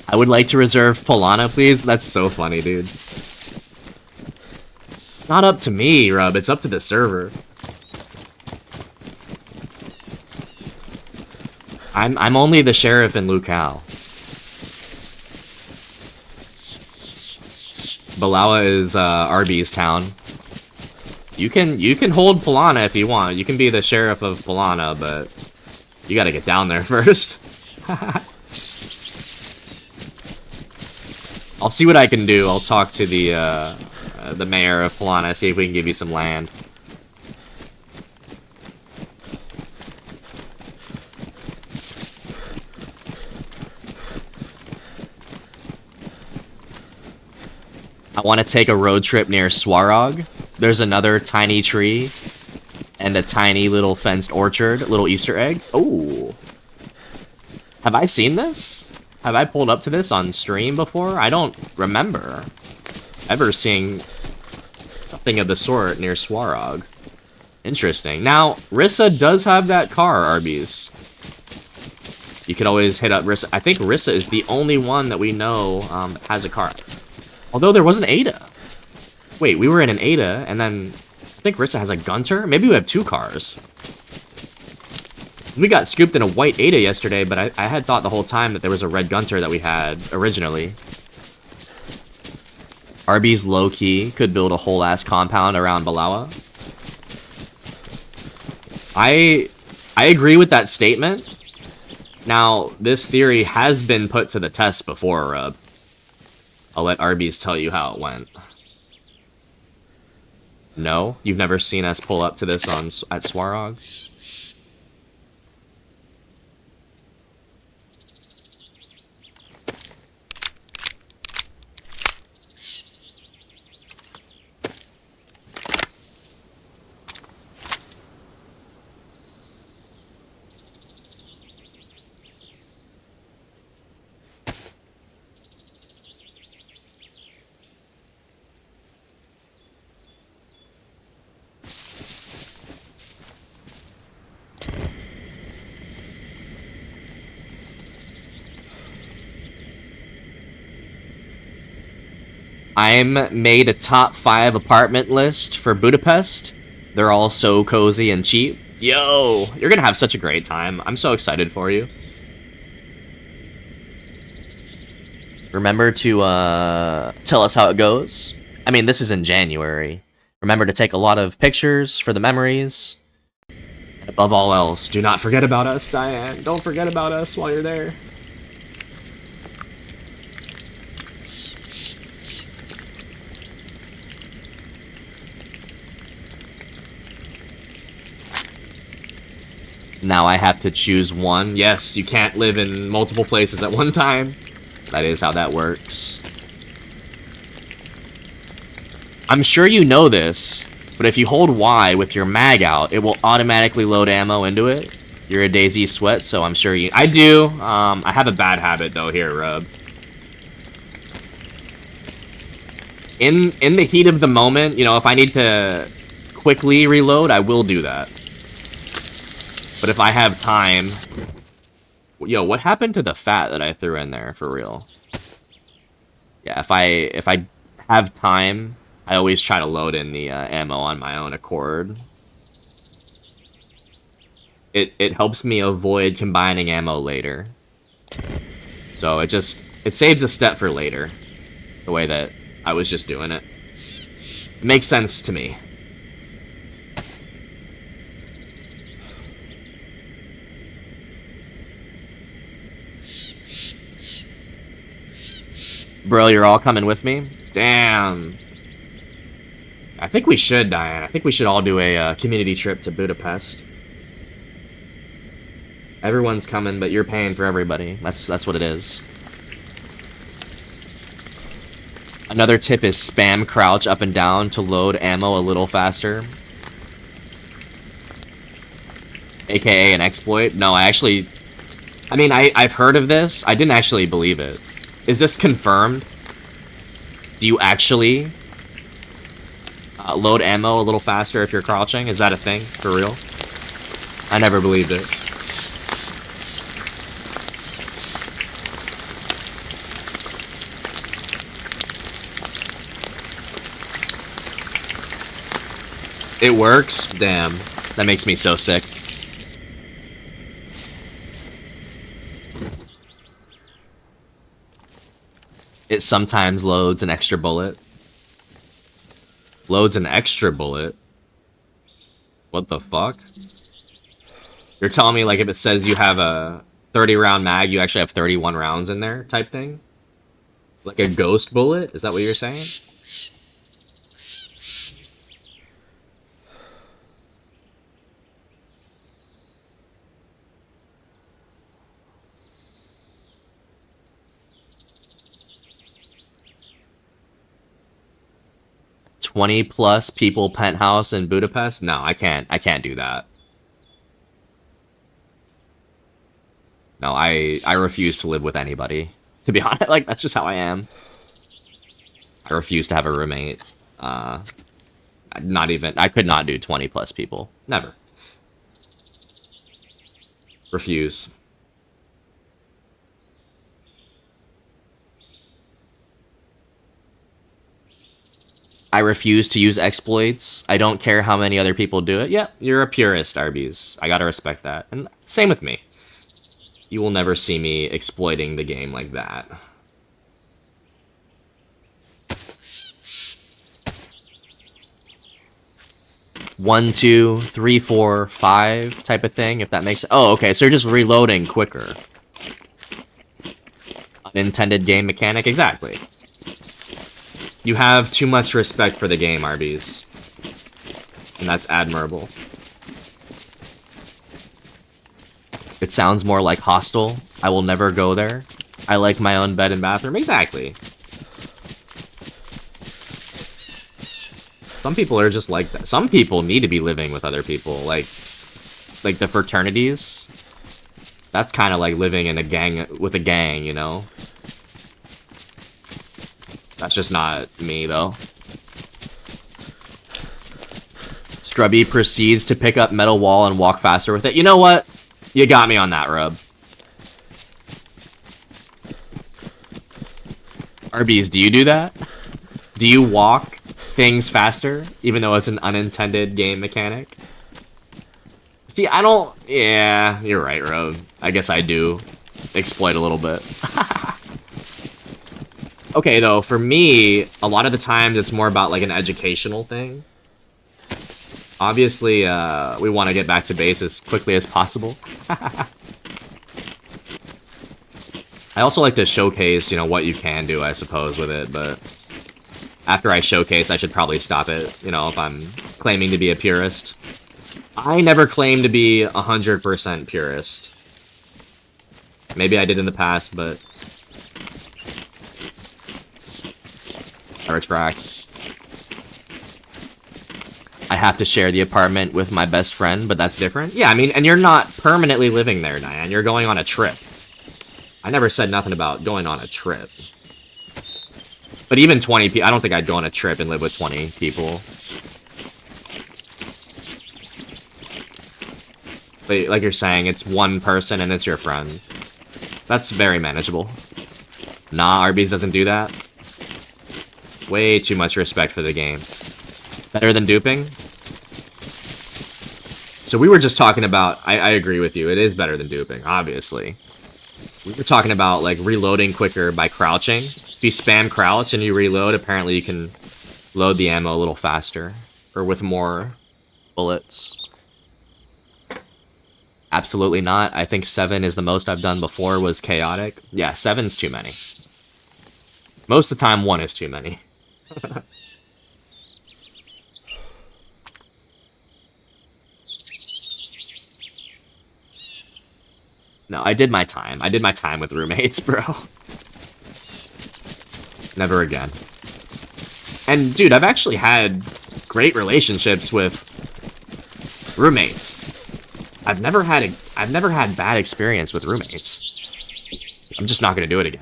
I would like to reserve Polana, please. That's so funny, dude. Not up to me, Rub. It's up to the server. I'm only the sheriff in Lukao. Balawa is RB's town. You can hold Polana if you want. You can be the sheriff of Polana, but you gotta get down there first. I'll see what I can do. I'll talk to the mayor of Polana, see if we can give you some land. I want to take a road trip near Swarog. There's another tiny tree and a tiny little fenced orchard, little Easter egg. Oh, have I seen this? Have I pulled up to this on stream before? I don't remember ever seeing something of the sort near Swarog. Interesting. Now, Rissa does have that car, RBs. You could always hit up Rissa. I think Rissa is the only one that we know that has a car. Although there was an Ada. Wait, we were in an Ada, and then I think Rissa has a Gunter? Maybe we have two cars. We got scooped in a white Ada yesterday, but I had thought the whole time that there was a red Gunter that we had originally. RB's low-key could build a whole-ass compound around Balawa. I agree with that statement. Now, this theory has been put to the test before, Rub. I'll let RB's tell you how it went. No? You've never seen us pull up to this at Swarog? I'm made a top 5 apartment list for Budapest. They're all so cozy and cheap. Yo, you're gonna have such a great time. I'm so excited for you. Remember to tell us how it goes. I mean, this is in January. Remember to take a lot of pictures for the memories. And above all else, do not forget about us, Diane. Don't forget about us while you're there. Now I have to choose one. Yes, you can't live in multiple places at one time. That is how that works. I'm sure you know this, but if you hold Y with your mag out, it will automatically load ammo into it. You're a Daisy Sweat, so I'm sure you... I do. I have a bad habit, though, here, Rub. In the heat of the moment, you know, if I need to quickly reload, I will do that. But if I have time... Yo, what happened to the fat that I threw in there, for real? Yeah, if I have time, I always try to load in the ammo on my own accord. It helps me avoid combining ammo later. So it saves a step for later. The way that I was just doing it. It makes sense to me. Bro, you're all coming with me? Damn. I think we should, Diane. I think we should all do a community trip to Budapest. Everyone's coming, but you're paying for everybody. That's what it is. Another tip is spam crouch up and down to load ammo a little faster. AKA an exploit. No, I mean, I've heard of this. I didn't actually believe it. Is this confirmed? Do you actually load ammo a little faster if you're crouching? Is that a thing? For real? I never believed it. It works? Damn. That makes me so sick. It sometimes loads an extra bullet. Loads an extra bullet? What the fuck? You're telling me, like, if it says you have a 30-round mag, you actually have 31 rounds in there type thing? Like a ghost bullet? Is that what you're saying? +20 people penthouse in Budapest? No, I can't do that. No, I refuse to live with anybody. To be honest, like, that's just how I am. I refuse to have a roommate. I could not do 20+ people. Never. Refuse. I refuse to use exploits. I don't care how many other people do it. Yeah, you're a purist, Arby's. I gotta respect that. And same with me. You will never see me exploiting the game like that. One, two, three, four, five type of thing, if that makes sense. Oh, okay, so you're just reloading quicker. Unintended game mechanic? Exactly. You have too much respect for the game, Arby's. And that's admirable. It sounds more like Hostel. I will never go there. I like my own bed and bathroom. Exactly. Some people are just like that. Some people need to be living with other people. Like the fraternities. That's kind of like living in a gang with a gang, you know? That's just not me, though. Scrubby proceeds to pick up metal wall and walk faster with it. You know what? You got me on that, Rub. Arby's, do you do that? Do you walk things faster, even though it's an unintended game mechanic? See, I don't... Yeah, you're right, Rub. I guess I do exploit a little bit. Okay, though, for me, a lot of the times it's more about, like, an educational thing. Obviously, we want to get back to base as quickly as possible. I also like to showcase, you know, what you can do, I suppose, with it, but after I showcase, I should probably stop it, you know, if I'm claiming to be a purist. I never claimed to be 100% purist. Maybe I did in the past, but I retract. I have to share the apartment with my best friend, but that's different. Yeah, I mean, and you're not permanently living there, Diane. You're going on a trip. I never said nothing about going on a trip. But even 20 people, I don't think I'd go on a trip and live with 20 people. But like you're saying, it's one person and it's your friend. That's very manageable. Nah, Arby's doesn't do that. Way too much respect for the game. Better than duping? So we were just talking about, I agree with you, it is better than duping, obviously. We were talking about like reloading quicker by crouching. If you spam crouch and you reload, apparently you can load the ammo a little faster. Or with more bullets. Absolutely not. I think 7 is the most I've done before was chaotic. Yeah, 7's too many. Most of the time, 1 is too many. No, I did my time. I did my time with roommates, bro. Never again. And, dude, I've actually had great relationships with roommates. I've never had bad experience with roommates. I'm just not gonna do it again.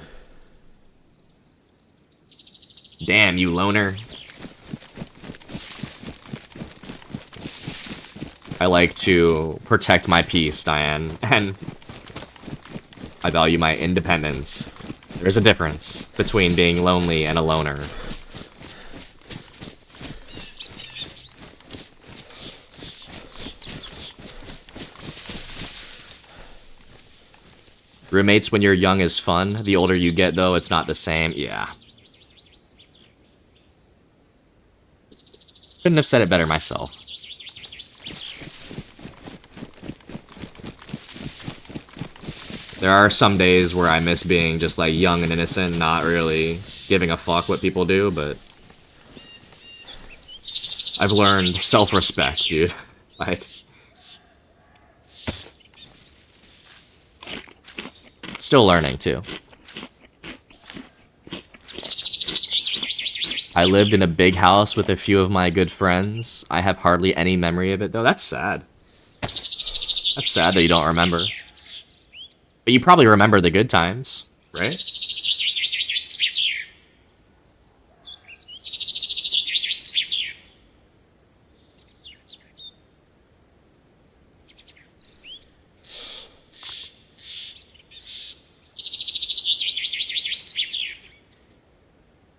Damn, you loner. I like to protect my peace, Diane, and I value my independence. There's a difference between being lonely and a loner. Roommates when you're young is fun. The older you get, though, it's not the same. Yeah. Couldn't have said it better myself. There are some days where I miss being just like young and innocent, not really giving a fuck what people do, but I've learned self-respect, dude. Like, still learning too. I lived in a big house with a few of my good friends. I have hardly any memory of it though. That's sad. That's sad that you don't remember. But you probably remember the good times, right?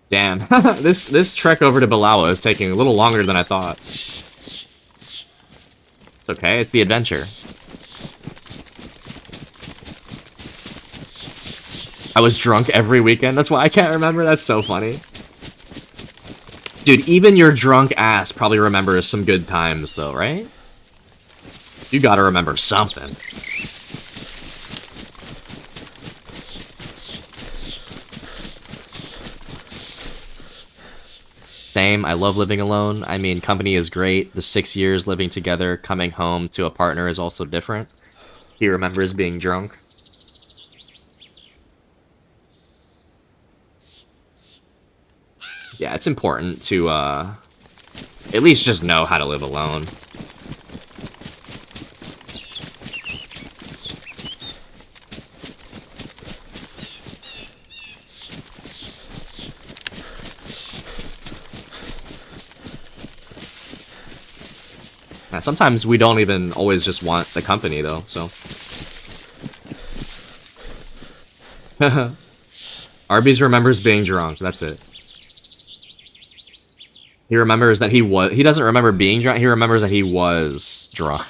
Damn, this trek over to Balawa is taking a little longer than I thought. It's okay, it's the adventure. I was drunk every weekend, that's why I can't remember, that's so funny. Dude, even your drunk ass probably remembers some good times though, right? You gotta remember something. Same, I love living alone. I mean, company is great. The 6 years living together, coming home to a partner is also different. He remembers being drunk. Yeah, it's important to, at least just know how to live alone. Sometimes we don't even always just want the company, though, so. Arby's remembers being drunk, that's it. He remembers that he doesn't remember being drunk, he remembers that he was drunk.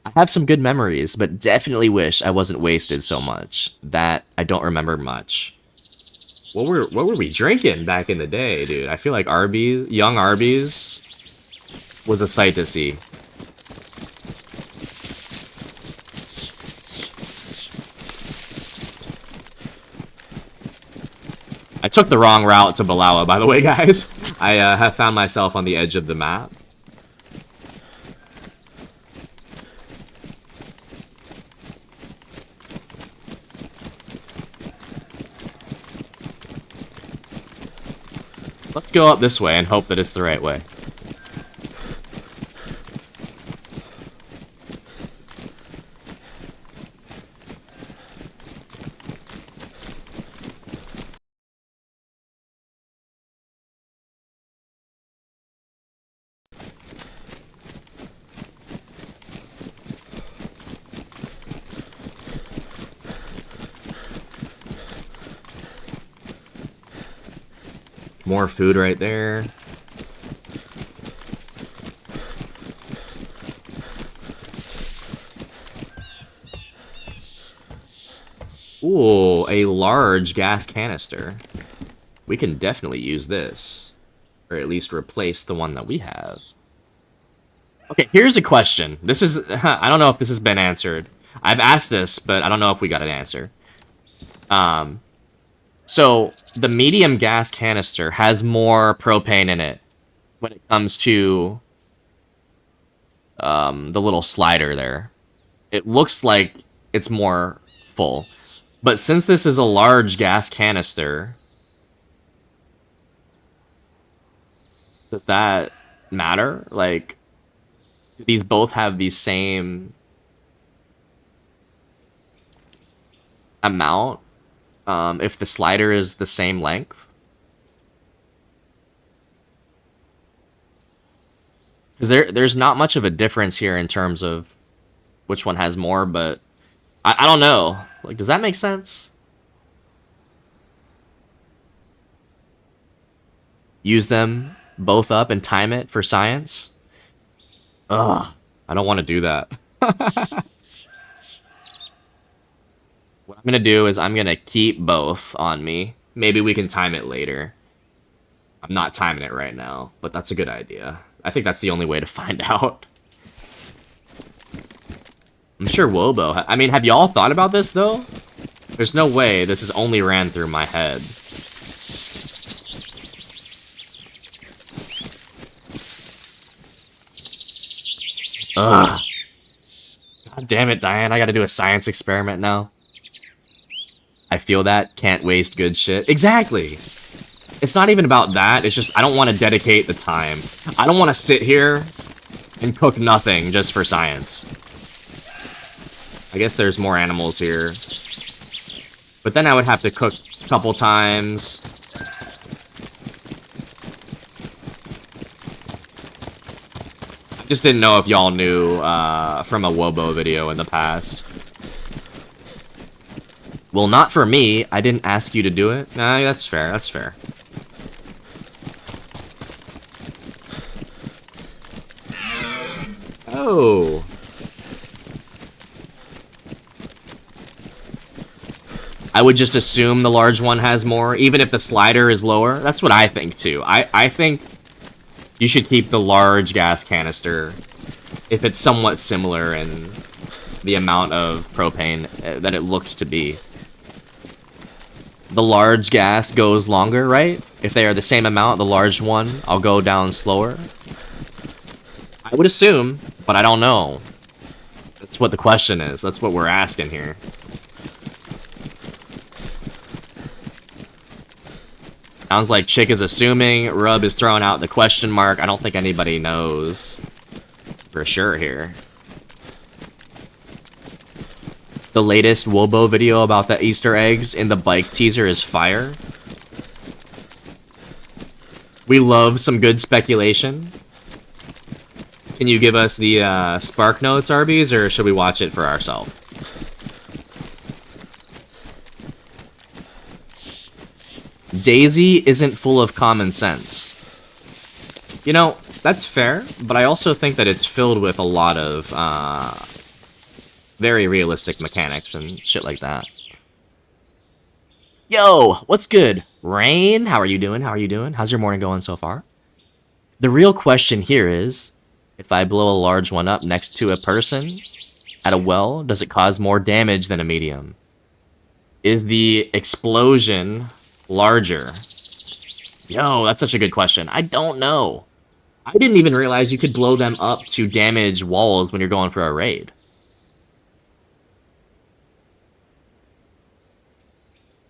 I have some good memories, but definitely wish I wasn't wasted so much. That, I don't remember much. What were we drinking back in the day, dude? I feel like Arby's, young Arby's, was a sight to see. I took the wrong route to Balawa, by the way, guys. I have found myself on the edge of the map. Let's go up this way and hope that it's the right way. More food right there. Ooh, a large gas canister. We can definitely use this. Or at least replace the one that we have. Okay, here's a question. This is... I don't know if this has been answered. I've asked this, but I don't know if we got an answer. So, the medium gas canister has more propane in it when it comes to the little slider there. It looks like it's more full. But since this is a large gas canister, does that matter? Like, do these both have the same amount? If the slider is the same length? Because there's not much of a difference here in terms of which one has more, but I don't know. Like, does that make sense? Use them both up and time it for science? Ugh, I don't want to do that. What I'm going to do is I'm going to keep both on me. Maybe we can time it later. I'm not timing it right now, but that's a good idea. I think that's the only way to find out. I'm sure Wobo... I mean, have y'all thought about this, though? There's no way this has only ran through my head. Ugh. God damn it, Diane. I gotta do a science experiment now. I feel that. Can't waste good shit. Exactly! It's not even about that. It's just I don't want to dedicate the time. I don't want to sit here and cook nothing just for science. I guess there's more animals here. But then I would have to cook a couple times. I just didn't know if y'all knew from a Wobo video in the past. Well, not for me. I didn't ask you to do it. Nah, that's fair. That's fair. Oh. I would just assume the large one has more, even if the slider is lower. That's what I think, too. I think you should keep the large gas canister if it's somewhat similar in the amount of propane that it looks to be. The large gas goes longer, right? If they are the same amount, the large one, I'll go down slower. I would assume, but I don't know. That's what the question is. That's what we're asking here. Sounds like Chick is assuming, Rub is throwing out the question mark. I don't think anybody knows for sure here. The latest Wobo video about the Easter eggs in the bike teaser is fire. We love some good speculation. Can you give us the Spark Notes, Arby's, or should we watch it for ourselves? Daisy isn't full of common sense. You know, that's fair, but I also think that it's filled with a lot of very realistic mechanics and shit like that. Yo, what's good? Rain, how are you doing? How are you doing? How's your morning going so far? The real question here is, if I blow a large one up next to a person at a well, does it cause more damage than a medium? Is the explosion larger? Yo, that's such a good question. I don't know. I didn't even realize you could blow them up to damage walls when you're going for a raid.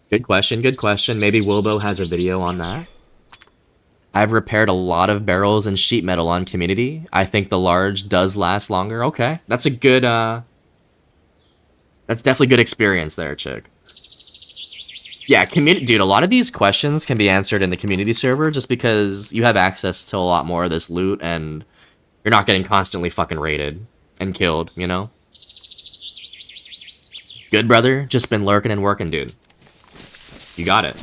Good question, good question. Maybe Wilbo has a video on that. I've repaired a lot of barrels and sheet metal on community. I think the large does last longer. Okay. That's a good, that's definitely good experience there, chick. Yeah, community, dude, a lot of these questions can be answered in the community server just because you have access to a lot more of this loot and you're not getting constantly fucking raided and killed, you know? Good, brother. Just been lurking and working, dude. You got it.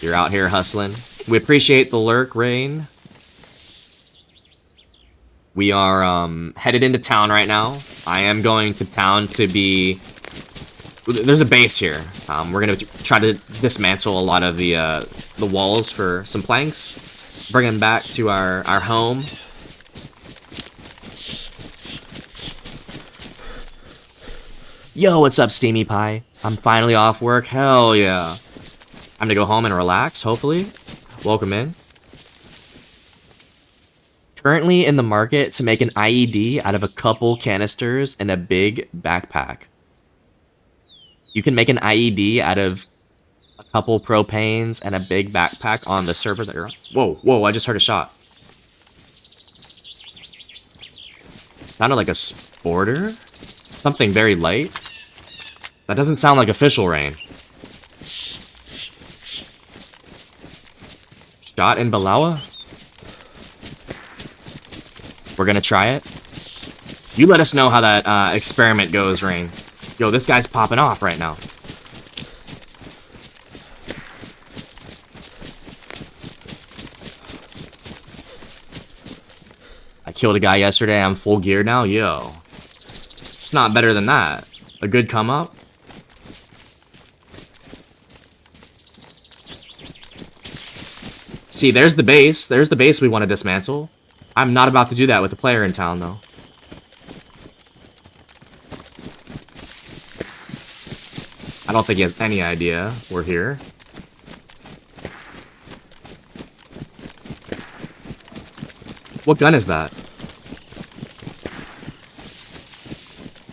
You're out here hustling. We appreciate the lurk, Rain. We are headed into town right now. I am going to town to be... There's a base here. We're gonna try to dismantle a lot of the walls for some planks. Bring them back to our home. Yo, what's up, Steamy Pie? I'm finally off work. Hell yeah. Time to go home and relax, hopefully. Welcome in. Currently in the market to make an IED out of a couple canisters and a big backpack. You can make an IED out of a couple propanes and a big backpack on the server that you're on. Whoa, whoa, I just heard a shot. Sounded like a sporter? Something very light? That doesn't sound like official rain. Shot in Balawa? We're gonna try it. You let us know how that experiment goes, Rain. Yo, this guy's popping off right now. I killed a guy yesterday. I'm full gear now. Yo. It's not better than that. A good come up. See, there's the base. There's the base we want to dismantle. I'm not about to do that with a player in town, though. I don't think he has any idea we're here. What gun is that?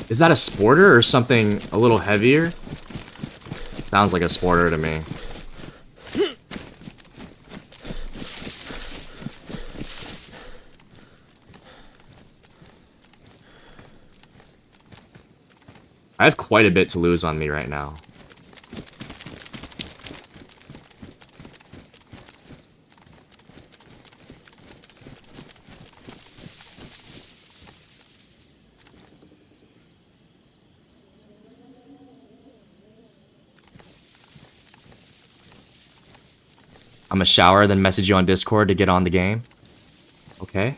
Is that a sporter or something a little heavier? Sounds like a sporter to me. I have quite a bit to lose on me right now. I'm gonna shower, then message you on Discord to get on the game. Okay.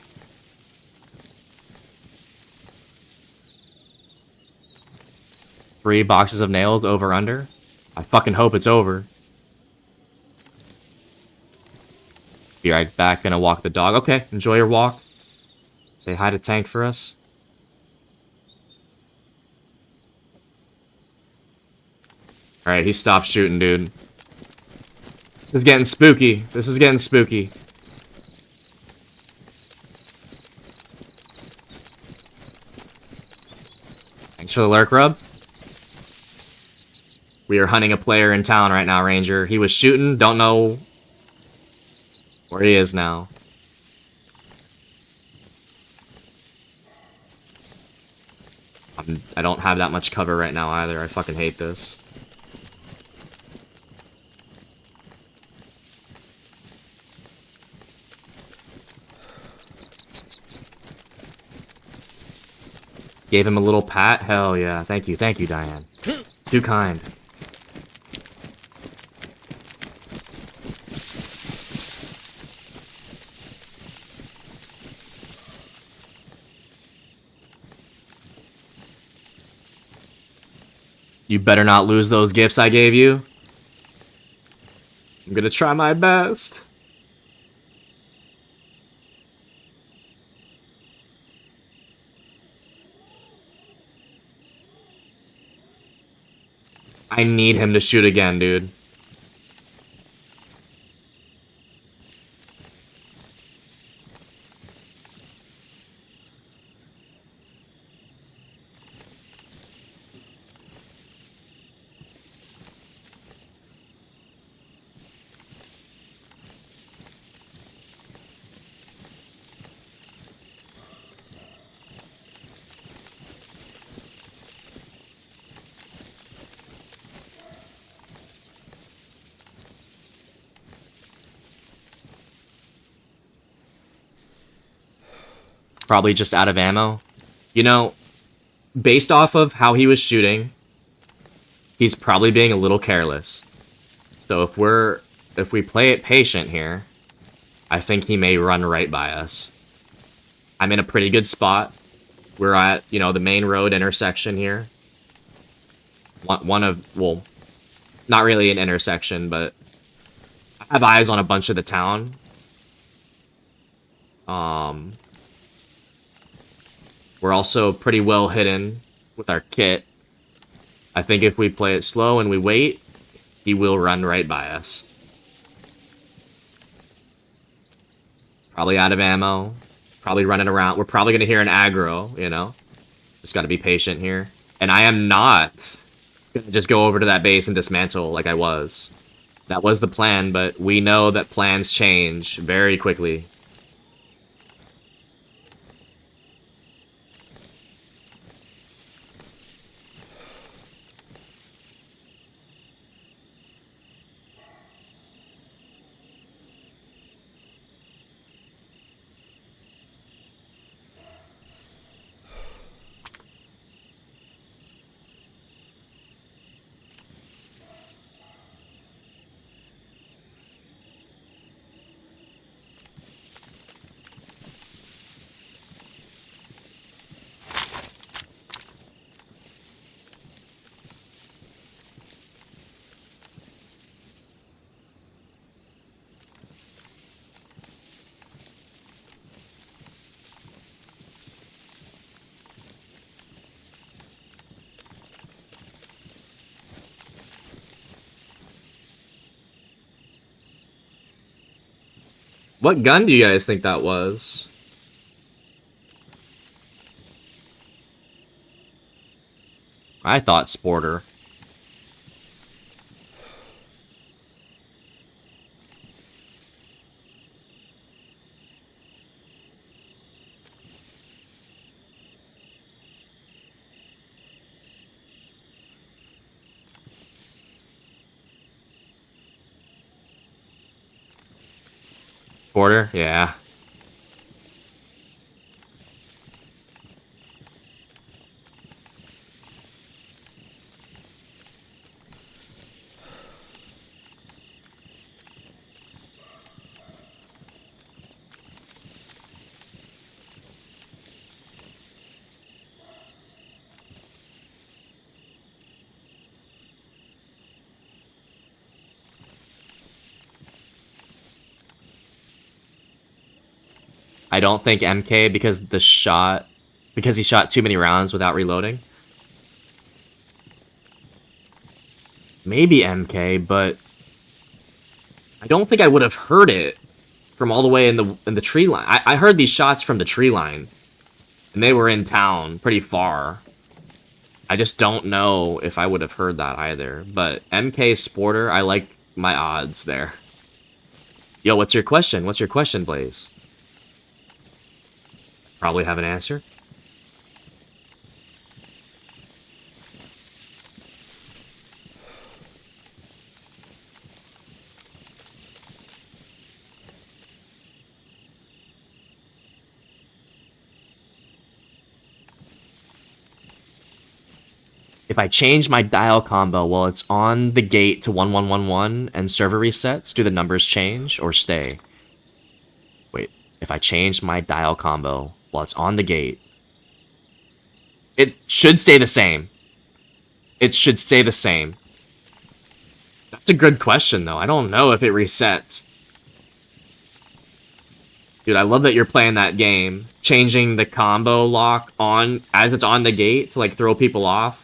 Three boxes of nails, over, under. I fucking hope it's over. Be right back, gonna walk the dog. Okay, enjoy your walk. Say hi to Tank for us. Alright, he stopped shooting, dude. This is getting spooky. This is getting spooky. Thanks for the lurk, Rub. We are hunting a player in town right now, Ranger. He was shooting, don't know where he is now. I don't have that much cover right now either. I fucking hate this. Gave him a little pat? Hell yeah. Thank you, Diane. Too kind. You better not lose those gifts I gave you. I'm gonna try my best. I need him to shoot again, dude. probably just out of ammo. You know, based off of how he was shooting, he's probably being a little careless. So if we play it patient here, I think he may run right by us. I'm in a pretty good spot. We're at, you know, the main road intersection here. One of, well, not really an intersection, but I have eyes on a bunch of the town. We're also pretty well hidden with our kit. I think if we play it slow and we wait, he will run right by us. Probably out of ammo. Probably running around. We're probably going to hear an aggro, you know? Just got to be patient here. And I am not going to just go over to that base and dismantle like I was. That was the plan, but we know that plans change very quickly. What gun do you guys think that was? I thought Sporter. Sporter? Yeah. I don't think MK because he shot too many rounds without reloading. Maybe MK, but I don't think I would have heard it from all the way in the tree line. I heard these shots from the tree line, and they were in town pretty far. I just don't know if I would have heard that either. But MK Sporter, I like my odds there. Yo, what's your question? What's your question, Blaze? Probably have an answer. If I change my dial combo while it's on the gate to 1111 and server resets, do the numbers change or stay? Wait, if I change my dial combo while it's on the gate, it should stay the same. It should stay the same. That's a good question, though. I don't know if it resets. Dude, I love that you're playing that game. Changing the combo lock on as it's on the gate to, like, throw people off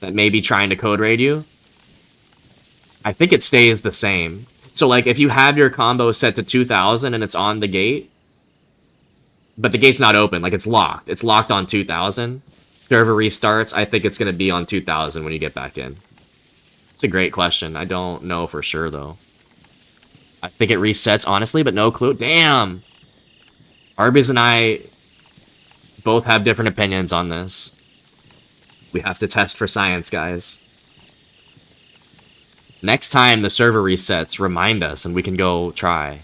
that may be trying to code raid you. I think it stays the same. So, like, if you have your combo set to 2000 and it's on the gate, but the gate's not open, like, it's locked. It's locked on 2000. Server restarts, I think it's going to be on 2000 when you get back in. It's a great question. I don't know for sure, though. I think it resets, honestly, but no clue. Damn! Arby's and I both have different opinions on this. We have to test for science, guys. Next time the server resets, remind us and we can go try.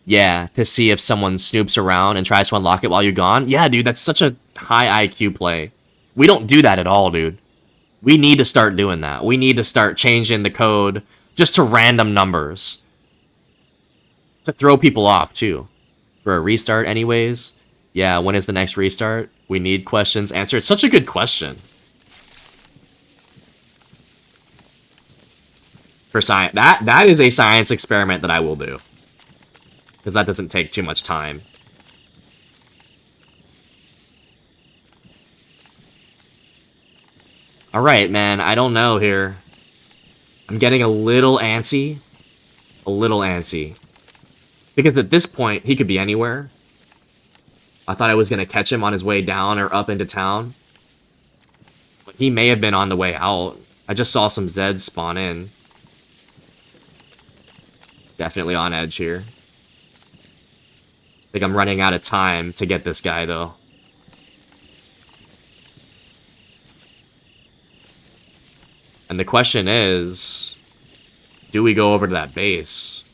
Yeah, to see if someone snoops around and tries to unlock it while you're gone. Yeah, dude, that's such a high IQ play. We don't do that at all, dude. We need to start doing that. We need to start changing the code just to random numbers. To throw people off, too. For a restart, anyways. Yeah, when is the next restart? We need questions answered. It's such a good question. For science. That is a science experiment that I will do. Because that doesn't take too much time. Alright, man. I don't know here. I'm getting a little antsy. A little antsy. Because at this point, he could be anywhere. I thought I was going to catch him on his way down or up into town. But he may have been on the way out. I just saw some Zeds spawn in. Definitely on edge here. I think I'm running out of time to get this guy, though. And the question is, do we go over to that base?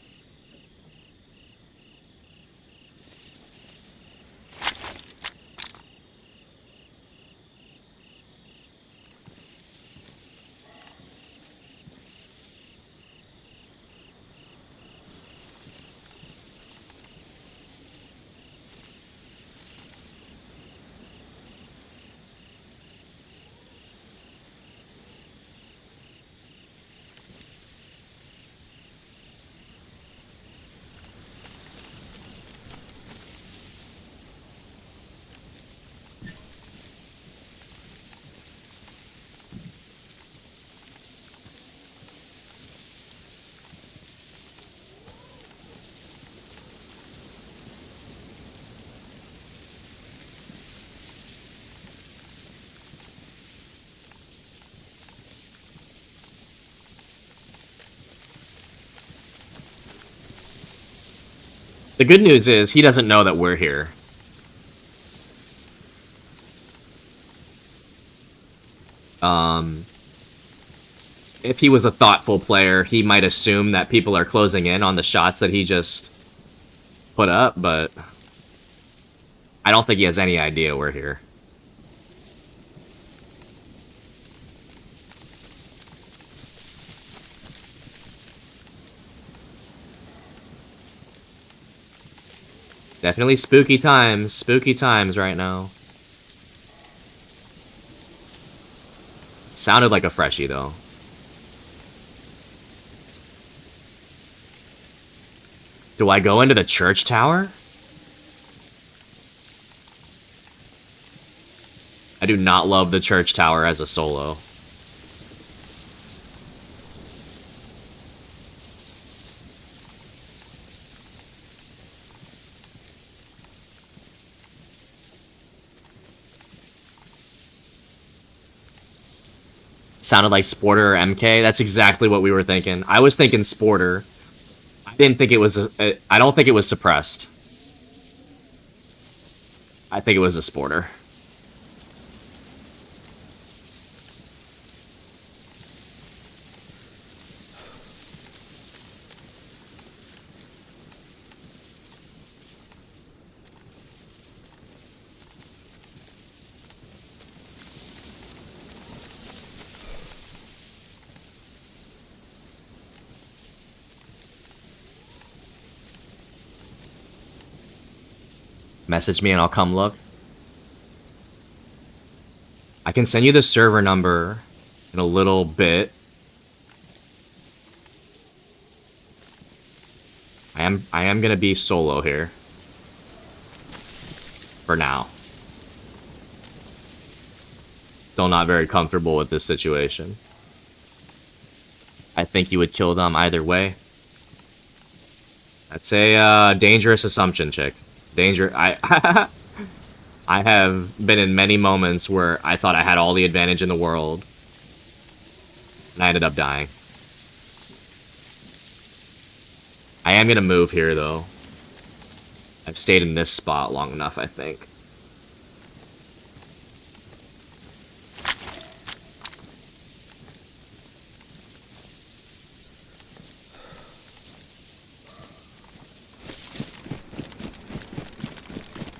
The good news is, he doesn't know that we're here. If he was a thoughtful player, he might assume that people are closing in on the shots that he just put up, but I don't think he has any idea we're here. Definitely spooky times right now. Sounded like a freshie, though. Do I go into the church tower? I do not love the church tower as a solo. Sounded like Sporter or MK. That's exactly what we were thinking. I was thinking Sporter. I didn't think it was I don't think it was suppressed. I think it was a Sporter. Message me and I'll come look. I can send you the server number in a little bit. I am gonna be solo here. For now. Still not very comfortable with this situation. I think you would kill them either way. That's a dangerous assumption, chick. I have been in many moments where I thought I had all the advantage in the world. And I ended up dying. I am gonna move here, though. I've stayed in this spot long enough, I think.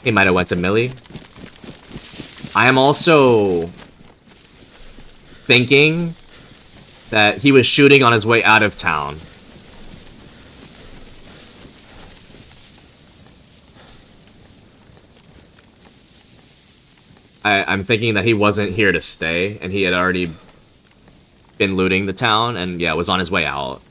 He might have went to Millie. I am also thinking that he was shooting on his way out of town. I'm thinking that he wasn't here to stay, and he had already been looting the town, and yeah, was on his way out.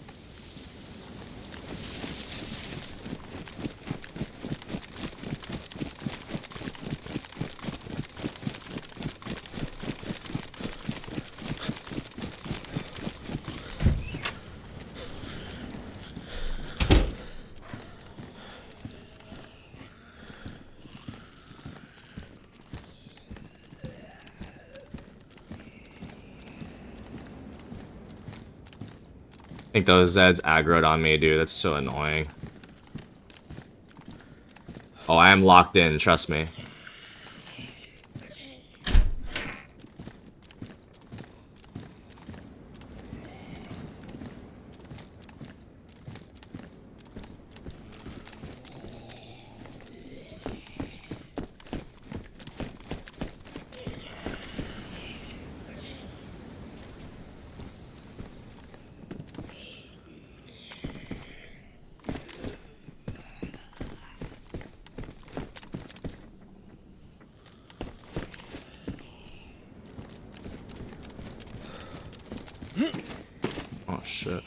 I think those Zeds aggroed on me, dude. That's so annoying. Oh, I am locked in, trust me. Oh, shit.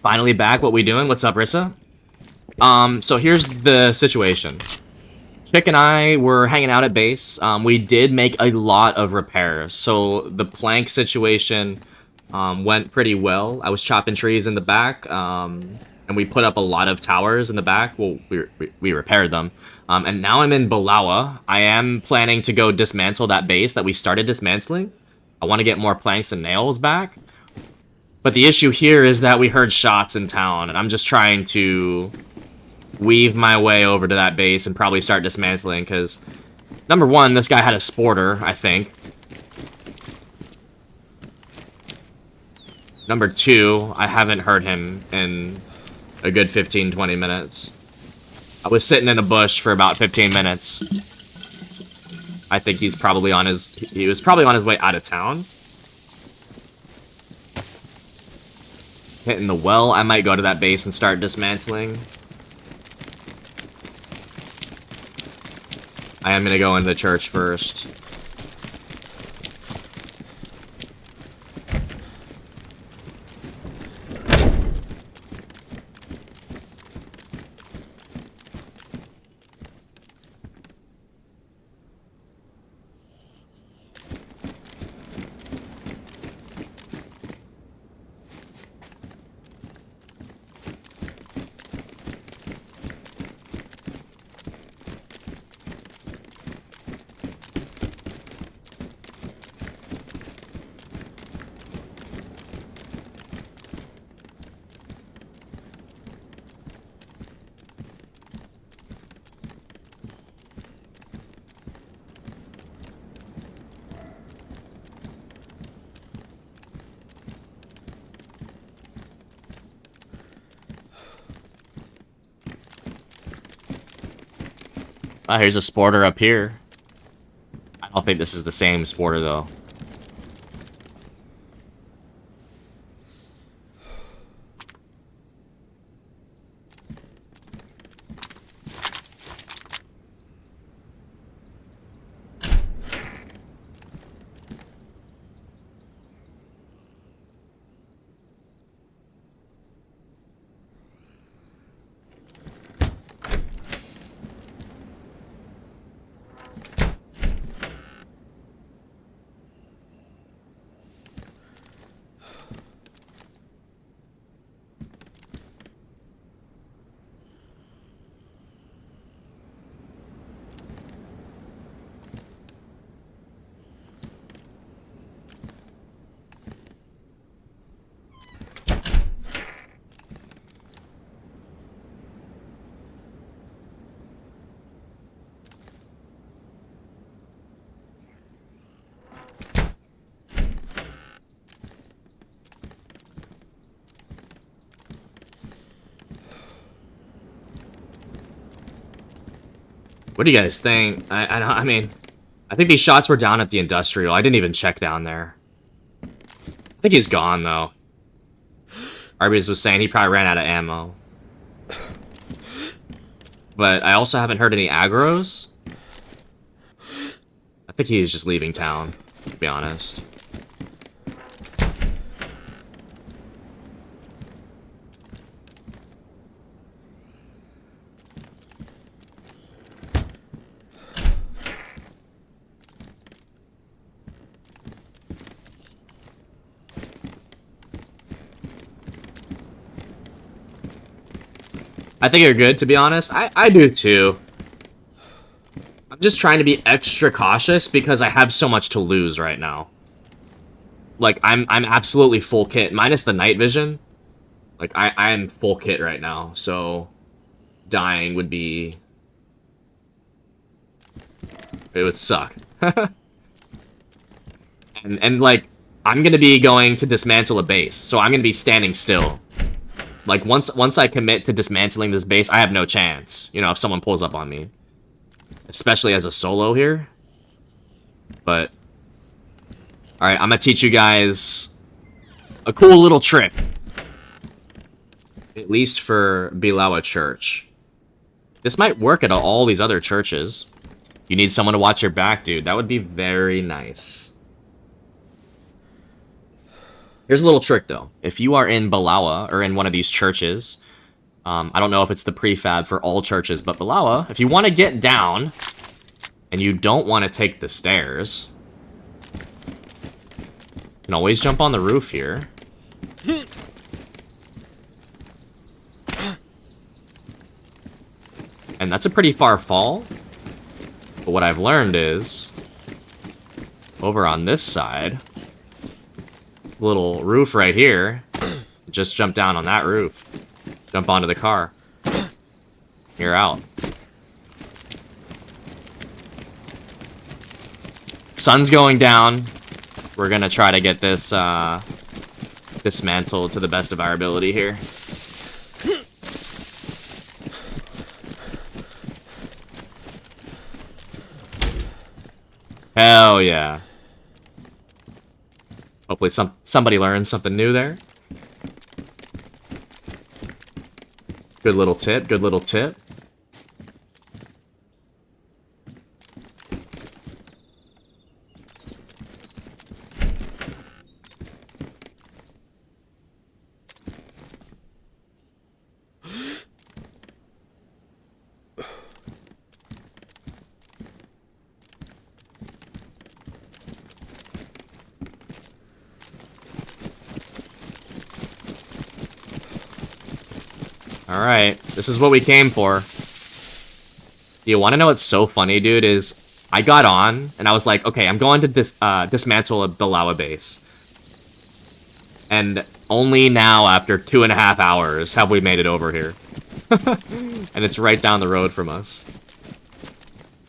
Finally back. What we doing? What's up, Rissa? So here's the situation. Chick and I were hanging out at base. We did make a lot of repairs. So the plank situation went pretty well. I was chopping trees in the back, and we put up a lot of towers in the back. Well, we repaired them. And now I'm in Balawa. I am planning to go dismantle that base that we started dismantling. I want to get more planks and nails back. But the issue here is that we heard shots in town, and I'm just trying to weave my way over to that base and probably start dismantling, because, number one, this guy had a sporter, I think. Number two, I haven't heard him in a good 15-20 minutes. I was sitting in a bush for about 15 minutes. I think he was probably on his way out of town. hitting the well. I might go to that base and start dismantling. I am gonna go into the church first. Ah, here's a sporter up here. I don't think this is the same sporter, though. What do you guys think? I mean, I think these shots were down at the industrial. I didn't even check down there. I think he's gone, though. Arby's was saying he probably ran out of ammo. But I also haven't heard any aggros. I think he's just leaving town, to be honest. I think you're good, to be honest. I do too. I'm just trying to be extra cautious because I have so much to lose right now. Like, I'm absolutely full kit, minus the night vision. Like, I'm full kit right now, so dying would be... It would suck. and like, I'm gonna be going to dismantle a base, so I'm gonna be standing still. Like, once I commit to dismantling this base, I have no chance, you know, if someone pulls up on me. Especially as a solo here. But... Alright, I'm gonna teach you guys a cool little trick. At least for Bilawa Church. This might work at all these other churches. You need someone to watch your back, dude. That would be very nice. Here's a little trick, though. If you are in Bilawa, or in one of these churches, I don't know if it's the prefab for all churches, but Bilawa, if you want to get down, and you don't want to take the stairs, you can always jump on the roof here. And that's a pretty far fall. But what I've learned is, over on this side, little roof right here, just jump down on that roof. Jump onto the car. You're out. Sun's going down. We're gonna try to get this dismantled to the best of our ability here. Hell yeah. Hopefully somebody learns something new there. Good little tip, good little tip. Alright, this is what we came for. You want to know what's so funny, dude, is I got on, and I was like, okay, I'm going to dismantle the lava base. And only now, after 2.5 hours, have we made it over here. And it's right down the road from us.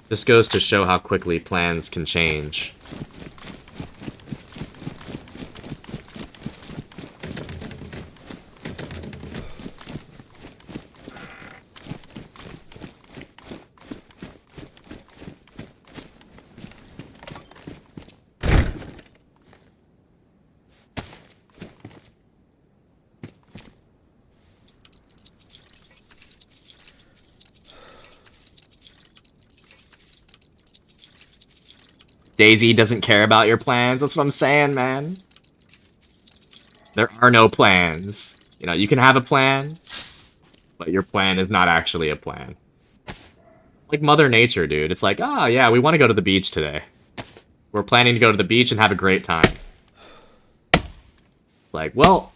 This goes to show how quickly plans can change. Daisy doesn't care about your plans. That's what I'm saying, man. There are no plans. You know, you can have a plan, but your plan is not actually a plan. Like Mother Nature, dude. It's like, oh, yeah, we want to go to the beach today. We're planning to go to the beach and have a great time. It's like, well,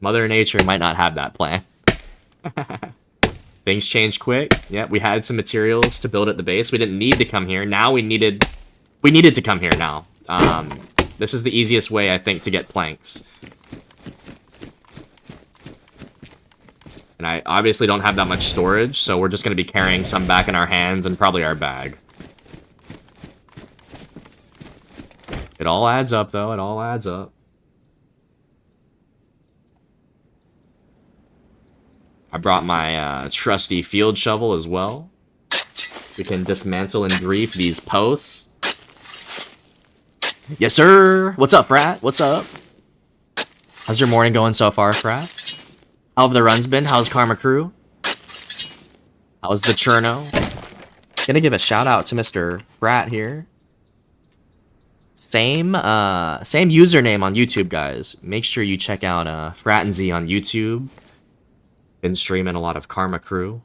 Mother Nature might not have that plan. Things change quick. Yeah, we had some materials to build at the base. We didn't need to come here. Now we needed to come here now. This is the easiest way, I think, to get planks. And I obviously don't have that much storage, so we're just going to be carrying some back in our hands and probably our bag. It all adds up, though. It all adds up. I brought my trusty field shovel as well. We can dismantle and grief these posts. Yes, sir! What's up, Frat? What's up? How's your morning going so far, Frat? How have the runs been? How's Karma Crew? How's the Cherno? Gonna give a shout out to Mr. Frat here. Same username on YouTube, guys. Make sure you check out Frat and Z on YouTube. Been streaming a lot of Karma Crew.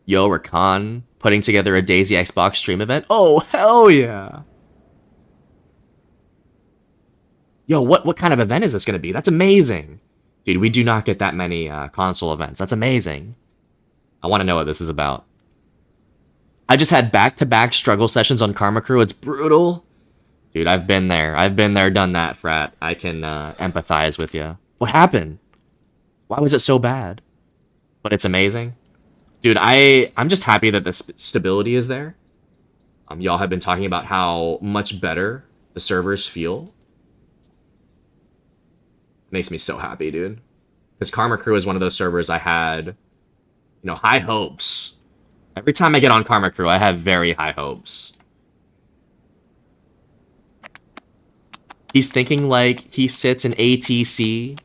Yo, Rakan putting together a Daisy Xbox stream event. Oh, hell yeah. Yo, what kind of event is this going to be? That's amazing. Dude, we do not get that many console events. That's amazing. I want to know what this is about. I just had back-to-back struggle sessions on Karma Crew. It's brutal. Dude, I've been there. I've been there, done that, Frat. I can empathize with you. What happened? Why was it so bad? But it's amazing. Dude, I'm just happy that the stability is there. Y'all have been talking about how much better the servers feel. Makes me so happy, dude. Because Karma Crew is one of those servers I had, you know, high hopes. Every time I get on Karma Crew, I have very high hopes. He's thinking like he sits in ATC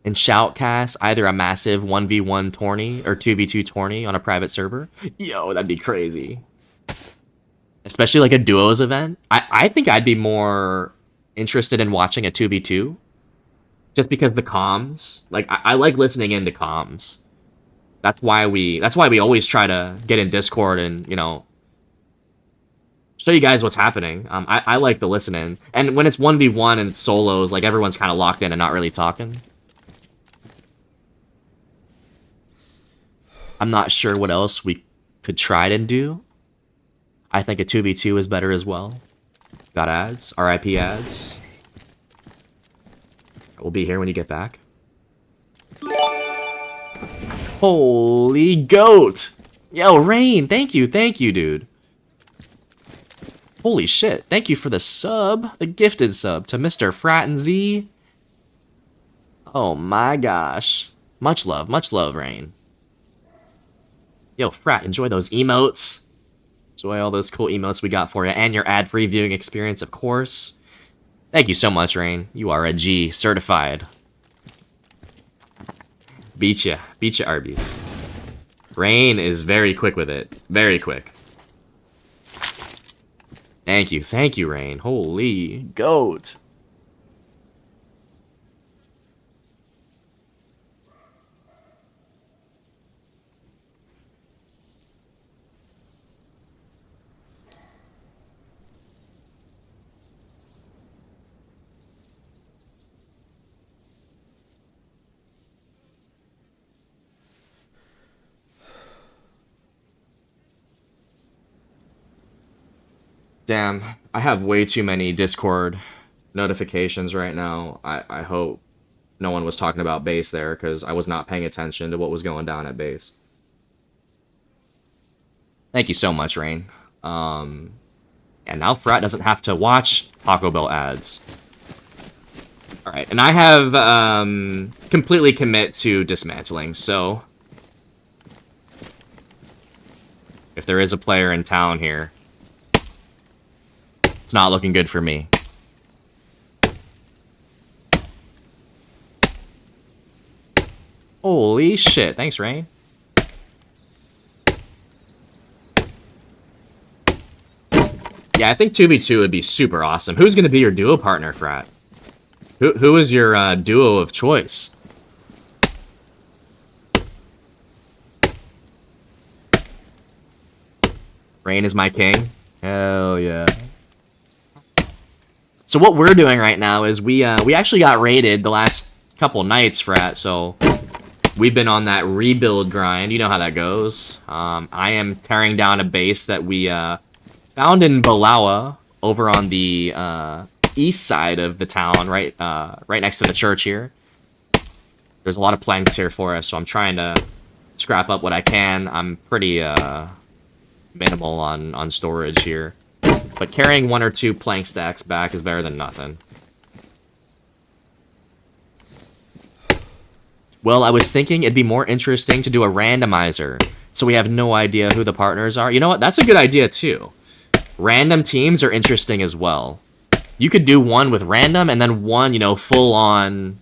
and shoutcasts either a massive 1v1 tourney or 2v2 tourney on a private server. Yo, that'd be crazy. Especially like a duos event. I think I'd be more interested in watching a 2v2. Just because the comms, like I like listening into comms. That's why we always try to get in Discord and, you know, show you guys what's happening. I like the listening. And when it's 1v1 and it's solos, like everyone's kind of locked in and not really talking. I'm not sure what else we could try to do. I think a 2v2 is better as well. Got ads, RIP ads. We'll be here when you get back. Holy goat! Yo, Rain, thank you, dude. Holy shit, thank you for the sub, the gifted sub to Mr. Frat and Z. Oh my gosh. Much love, Rain. Yo, Frat, enjoy those emotes. Enjoy all those cool emotes we got for you, and your ad-free viewing experience, of course. Thank you so much, Rain. You are a G, certified. Beat ya, Arby's. Rain is very quick with it. Very quick. Thank you, Rain. Holy goat. Damn, I have way too many Discord notifications right now. I hope no one was talking about base there, because I was not paying attention to what was going down at base. Thank you so much, Rain. And now Frat doesn't have to watch Taco Bell ads. Alright, and I have completely commit to dismantling, so if there is a player in town here, it's not looking good for me. Holy shit. Thanks, Rain. Yeah, I think 2v2 would be super awesome. Who's going to be your duo partner, Frat? Who is your duo of choice? Rain is my king. Hell yeah. So what we're doing right now is we actually got raided the last couple nights, Frat, so we've been on that rebuild grind. You know how that goes. I am tearing down a base that we found in Balawa over on the east side of the town, right next to the church here. There's a lot of planks here for us, so I'm trying to scrap up what I can. I'm pretty minimal on storage here. But carrying 1 or 2 plank stacks back is better than nothing. Well, I was thinking it'd be more interesting to do a randomizer, so we have no idea who the partners are. You know what? That's a good idea, too. Random teams are interesting as well. You could do one with random, and then one, you know, full-on,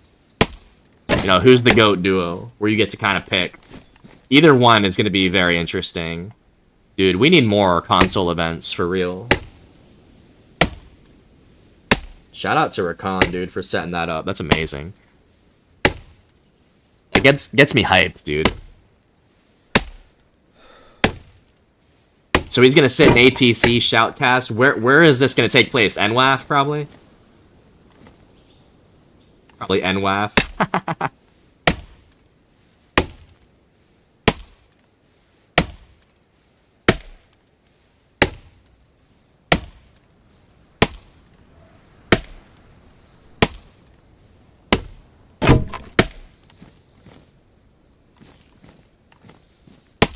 you know, who's the GOAT duo, where you get to kind of pick. Either one is going to be very interesting. Dude, we need more console events, for real. Shout out to Rakan, dude, for setting that up. That's amazing. It gets me hyped, dude. So he's gonna sit in ATC Shoutcast. Where is this gonna take place? NWAF, probably? Probably NWAF.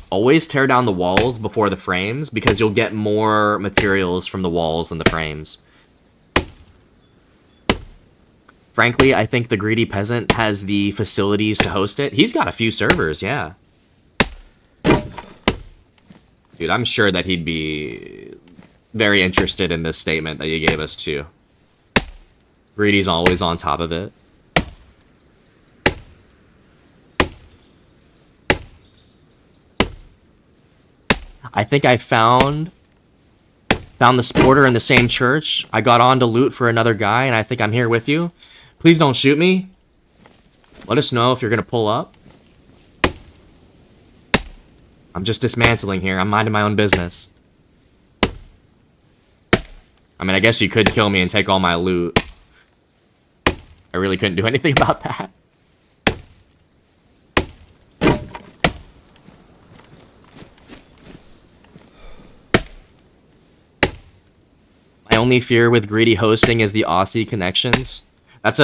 Always tear down the walls before the frames, because you'll get more materials from the walls than the frames. Frankly, I think the Greedy Peasant has the facilities to host it. He's got a few servers, yeah. Dude, I'm sure that he'd be very interested in this statement that you gave us, too. Greedy's always on top of it. I think I found the sporter in the same church. I got on to loot for another guy, and I think I'm here with you. Please don't shoot me. Let us know if you're gonna pull up. I'm just dismantling here. I'm minding my own business. I mean, I guess you could kill me and take all my loot. I really couldn't do anything about that. My only fear with greedy hosting is the Aussie connections. That's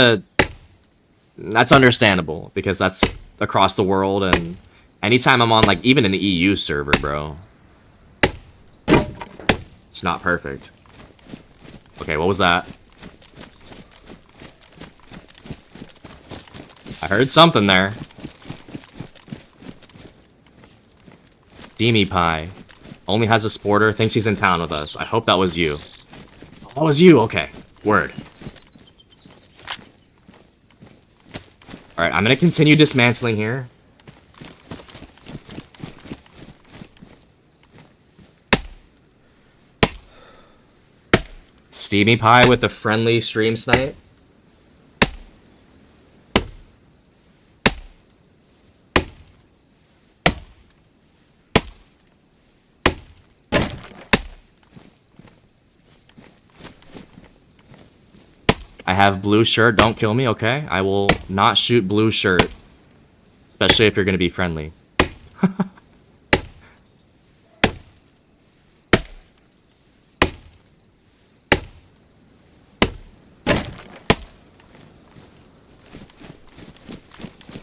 understandable, because that's across the world, and anytime I'm on, like, even an EU server, bro, it's not perfect. Okay, what was that? I heard something there. Demi Pie. Only has a sporter, thinks he's in town with us. I hope that was you. That was you? Okay. Word. Alright, I'm gonna continue dismantling here. Steamy Pie with the friendly stream snipe. I have blue shirt, don't kill me, okay? I will not shoot blue shirt. Especially if you're gonna be friendly. I'm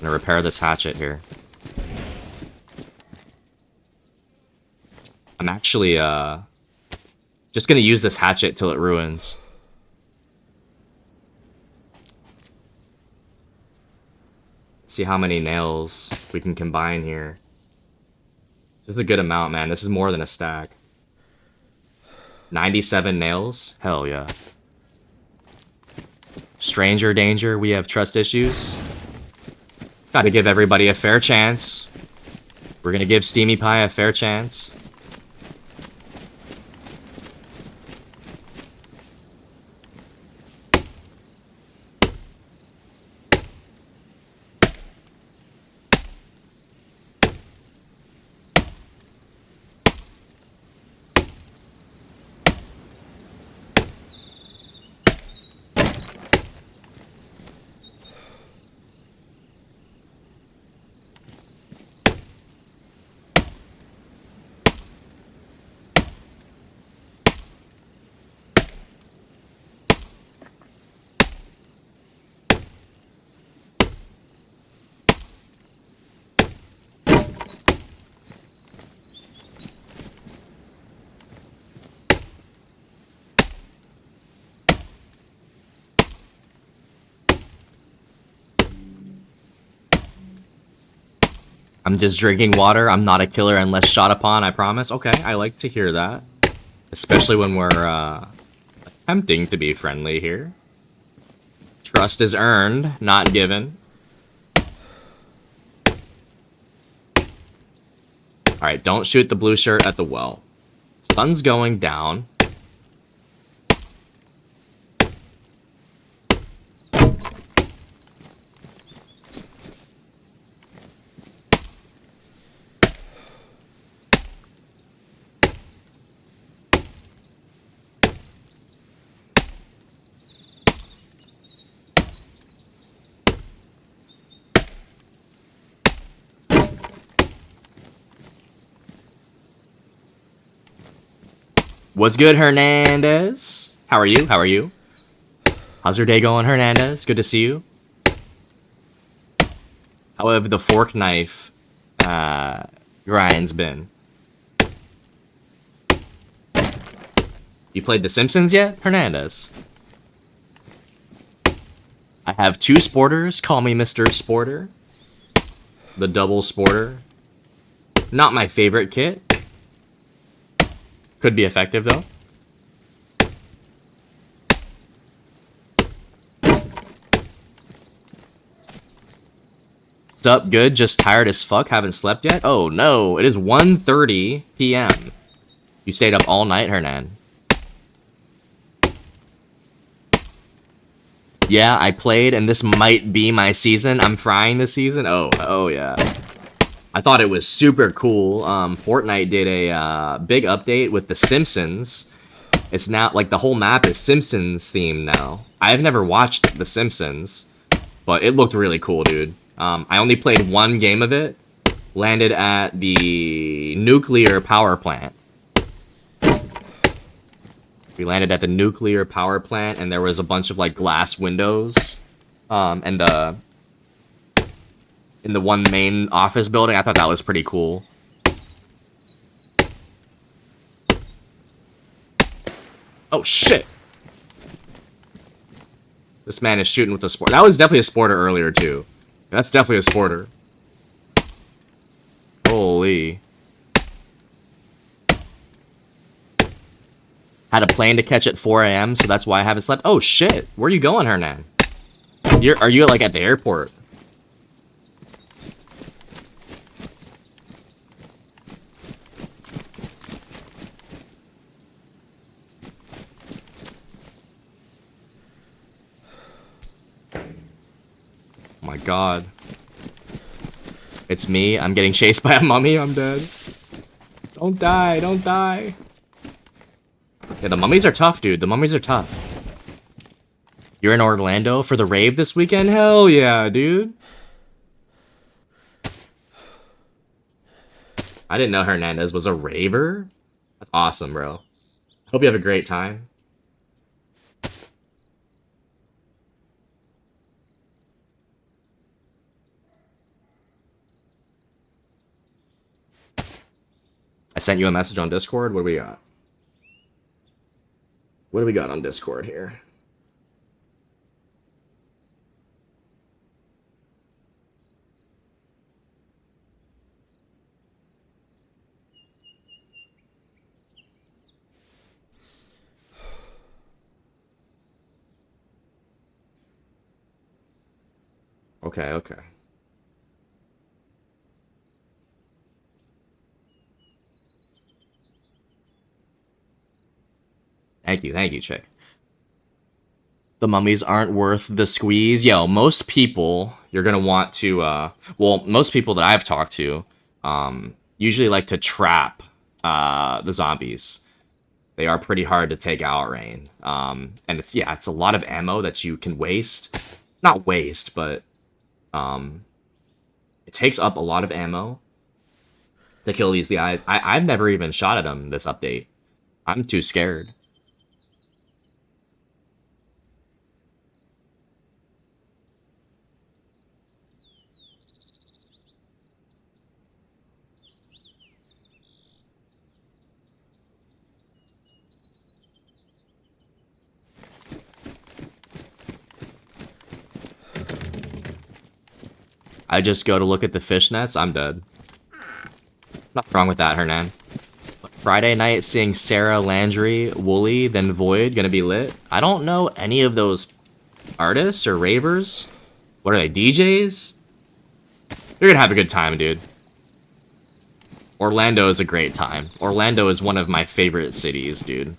gonna repair this hatchet here. I'm actually, just gonna use this hatchet till it ruins. See how many nails we can combine here. This is a good amount, man. This is more than a stack. 97 nails? Hell yeah. Stranger danger, we have trust issues. Gotta give everybody a fair chance. We're gonna give Steamy Pie a fair chance. I'm just drinking water. I'm not a killer unless shot upon, I promise. Okay, I like to hear that. Especially when we're attempting to be friendly here. Trust is earned, not given. Alright, don't shoot the blue shirt at the well. Sun's going down. What's good, Hernandez? How are you? How are you? How's your day going, Hernandez? Good to see you. How have the fork knife grinds been? You played The Simpsons yet, Hernandez? I have 2 sporters. Call me Mr. Sporter. The double sporter. Not my favorite kit. Could be effective, though. Sup, good? Just tired as fuck? Haven't slept yet? Oh, no. It is 1:30 p.m. You stayed up all night, Hernan. Yeah, I played, and this might be my season. I'm frying this season. Oh yeah. I thought it was super cool. Fortnite did a big update with The Simpsons. It's now, like, the whole map is Simpsons themed now. I've never watched The Simpsons, but it looked really cool, dude. I only played 1 game of it. Landed at the nuclear power plant. We landed at the nuclear power plant, and there was a bunch of, like, glass windows. And in the one main office building. I thought that was pretty cool. Oh, shit! This man is shooting with a sport. That was definitely a sporter earlier, too. That's definitely a sporter. Holy. Had a plane to catch at 4 a.m., so that's why I haven't slept. Oh, shit! Where are you going, Hernan? Are you, like, at the airport? god. It's me. I'm getting chased by a mummy. I'm dead. Don't die. Don't die. Yeah, the mummies are tough, dude. The mummies are tough. You're in Orlando for the rave this weekend? Hell yeah, dude. I didn't know Hernandez was a raver. That's awesome, bro. Hope you have a great time. I sent you a message on Discord. What do we got? What do we got on Discord here? Okay, okay. Thank you, chick. The mummies aren't worth the squeeze. Yo, most people you're gonna want to, well, most people that I've talked to, usually like to trap, the zombies. They are pretty hard to take out, Rain. And it's, yeah, it's a lot of ammo that you can waste. Not waste, but, it takes up a lot of ammo to kill these guys. I've never even shot at them this update. I'm too scared. I just go to look at the fishnets, I'm dead. Nothing wrong with that, Hernan. Friday night seeing Sarah Landry, Wooly, then Void gonna be lit. I don't know any of those artists or ravers. What are they, DJs? You're gonna have a good time, dude. Orlando is a great time. Orlando is one of my favorite cities, dude.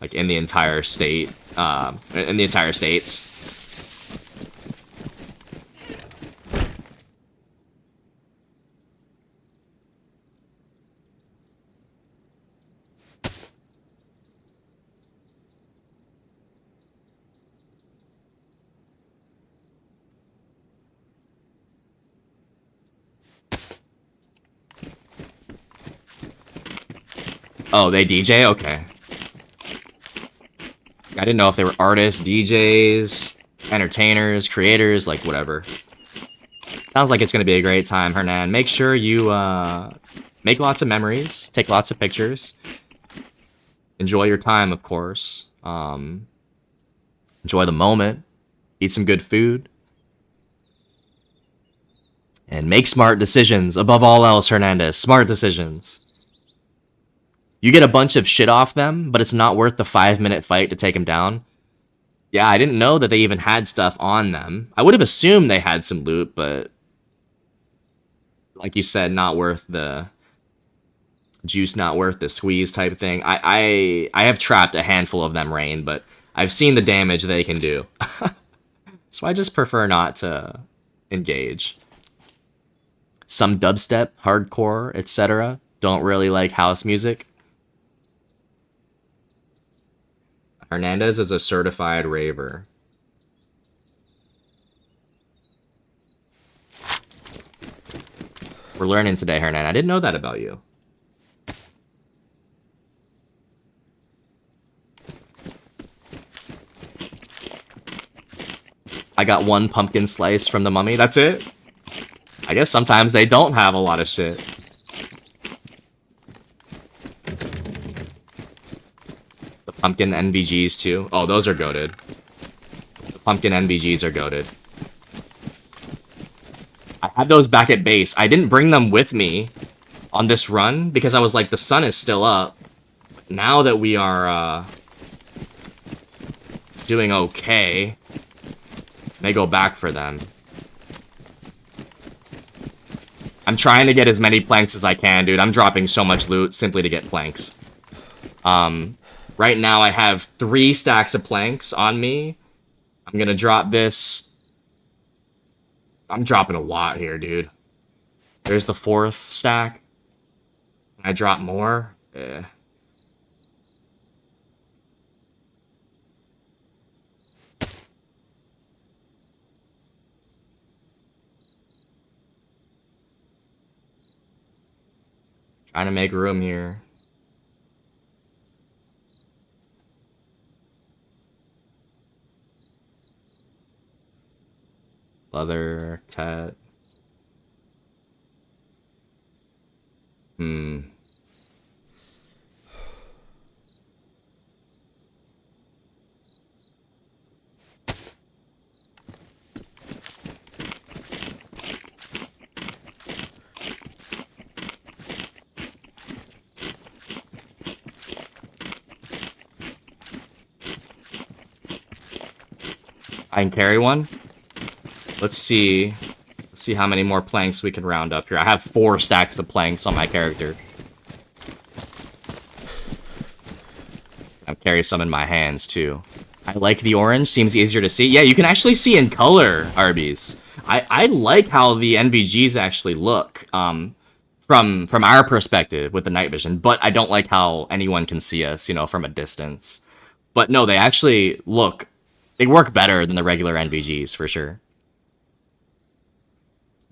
Like, in the entire state, in the entire states. Oh, they DJ? Okay. I didn't know if they were artists, DJs, entertainers, creators, like whatever. Sounds like it's gonna be a great time, Hernan. Make sure you make lots of memories, take lots of pictures. Enjoy your time, of course. Enjoy the moment. Eat some good food. And make smart decisions. Above all else, Hernandez, smart decisions. You get a bunch of shit off them, but it's not worth the 5-minute fight to take them down. Yeah, I didn't know that they even had stuff on them. I would have assumed they had some loot, but like you said, not worth the juice, not worth the squeeze type thing. I have trapped a handful of them, Rain, but I've seen the damage they can do. So I just prefer not to engage. Some dubstep, hardcore, etc. Don't really like house music. Hernandez is a certified raver. We're learning today, Hernan. I didn't know that about you. I got one pumpkin slice from the mummy. That's it? I guess sometimes they don't have a lot of shit. The pumpkin NVGs too. Oh, those are goated. The pumpkin NVGs are goated. I had those back at base. I didn't bring them with me on this run because I was like, the sun is still up. Now that we are doing okay, may go back for them. I'm trying to get as many planks as I can, dude. I'm dropping so much loot simply to get planks. Right now I have 3 stacks of planks on me. I'm gonna drop this I'm dropping a lot here, dude. There's the 4th stack. Can I drop more? Eh. Trying to make room here. Leather, tet. Hmm. I can carry one. Let's see. Let's see how many more planks we can round up here. I have 4 stacks of planks on my character. I carry some in my hands too. I like the orange. Seems easier to see. Yeah, you can actually see in color, Arby's. I like how the NVGs actually look. From our perspective with the night vision, but I don't like how anyone can see us, you know, from a distance. But no, they actually look. They work better than the regular NVGs for sure.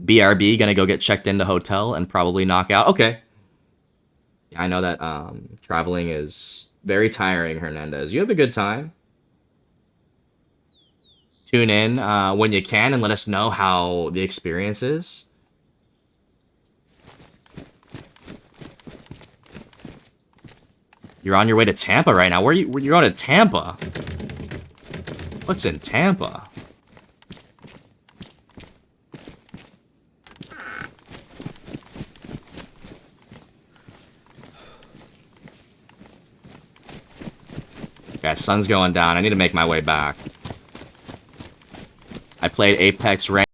BRB gonna go get checked into hotel and probably knock out. Okay. Yeah, I know that traveling is very tiring, Hernandez. You have a good time. Tune in when you can and let us know how the experience is. You're on your way to Tampa right now. You're going to Tampa? What's in Tampa? Yeah, sun's going down. I need to make my way back. I played Apex Rank.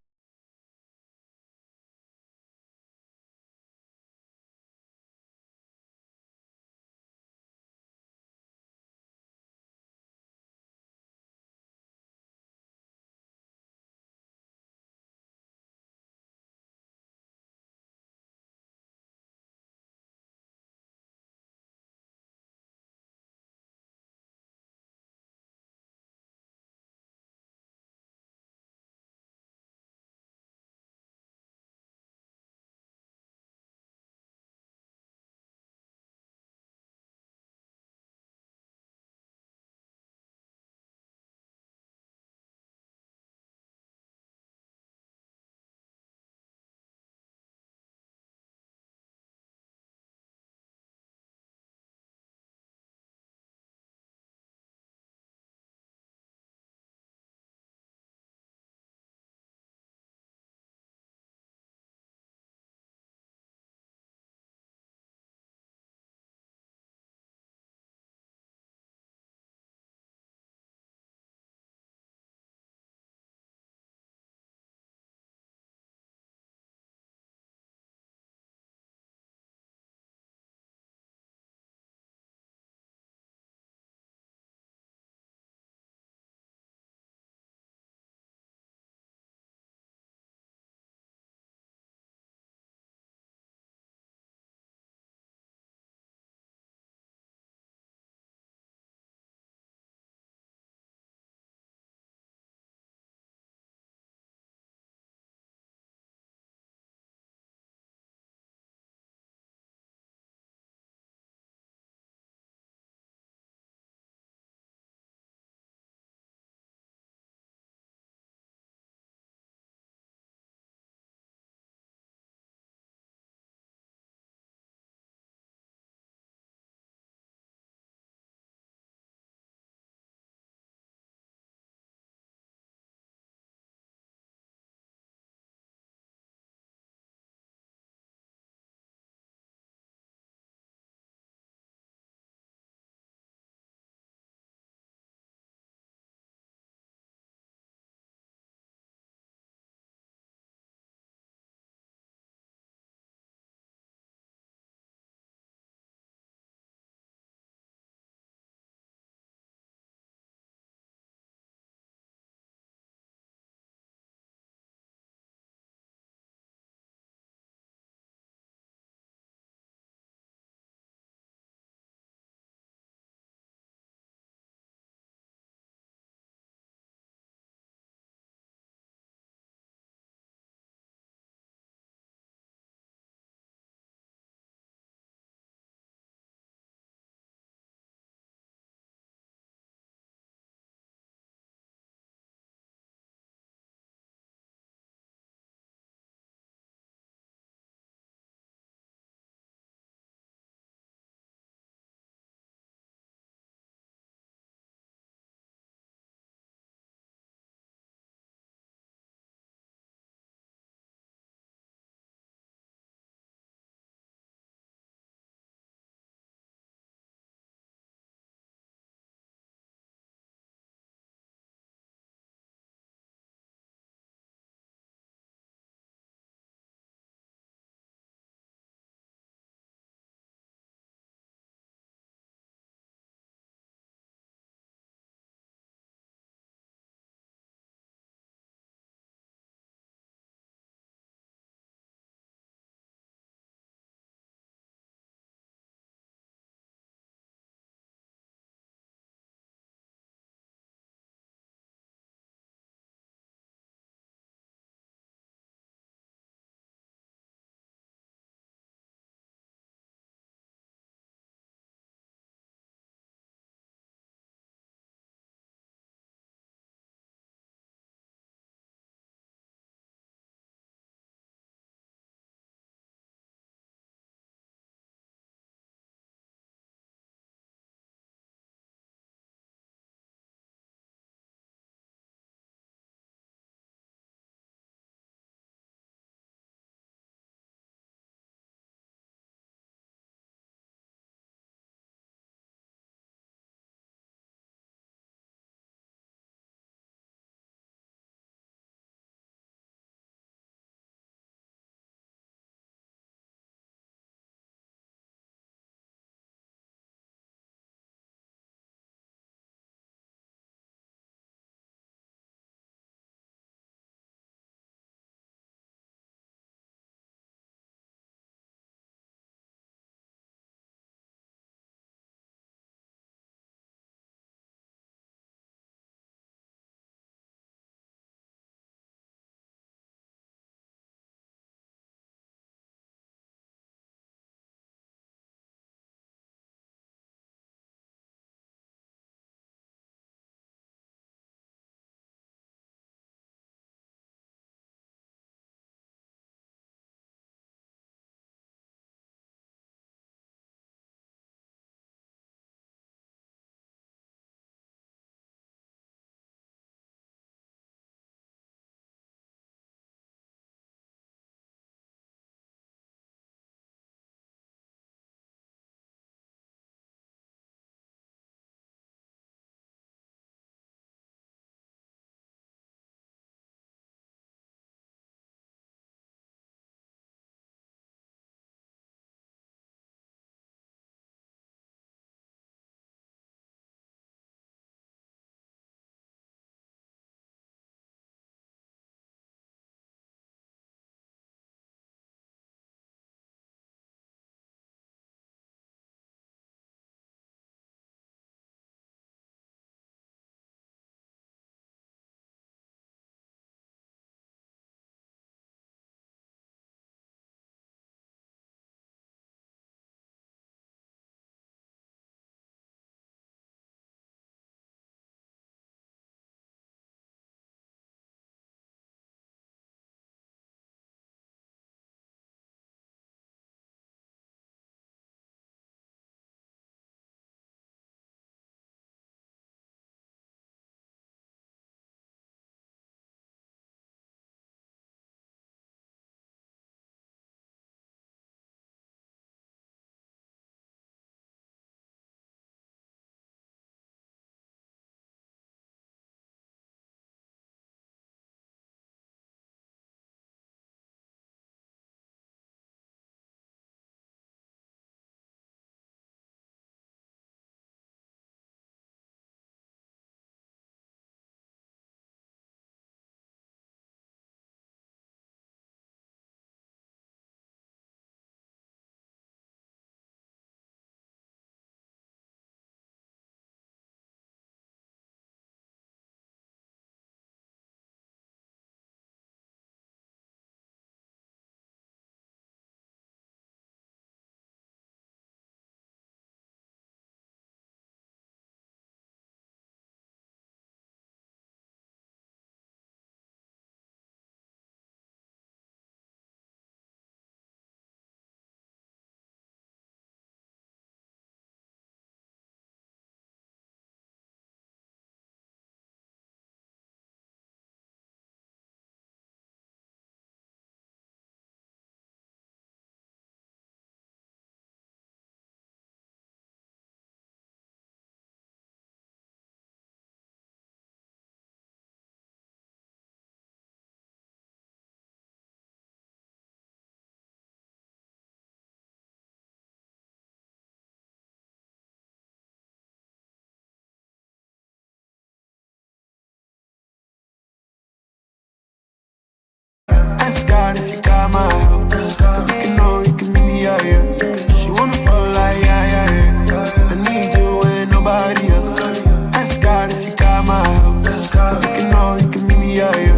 Ask God if you got my help. And we can know you can meet me out here. She wanna fall like yeah. I need you and nobody else. Ask God if you got my help. And we can know you can meet me out here.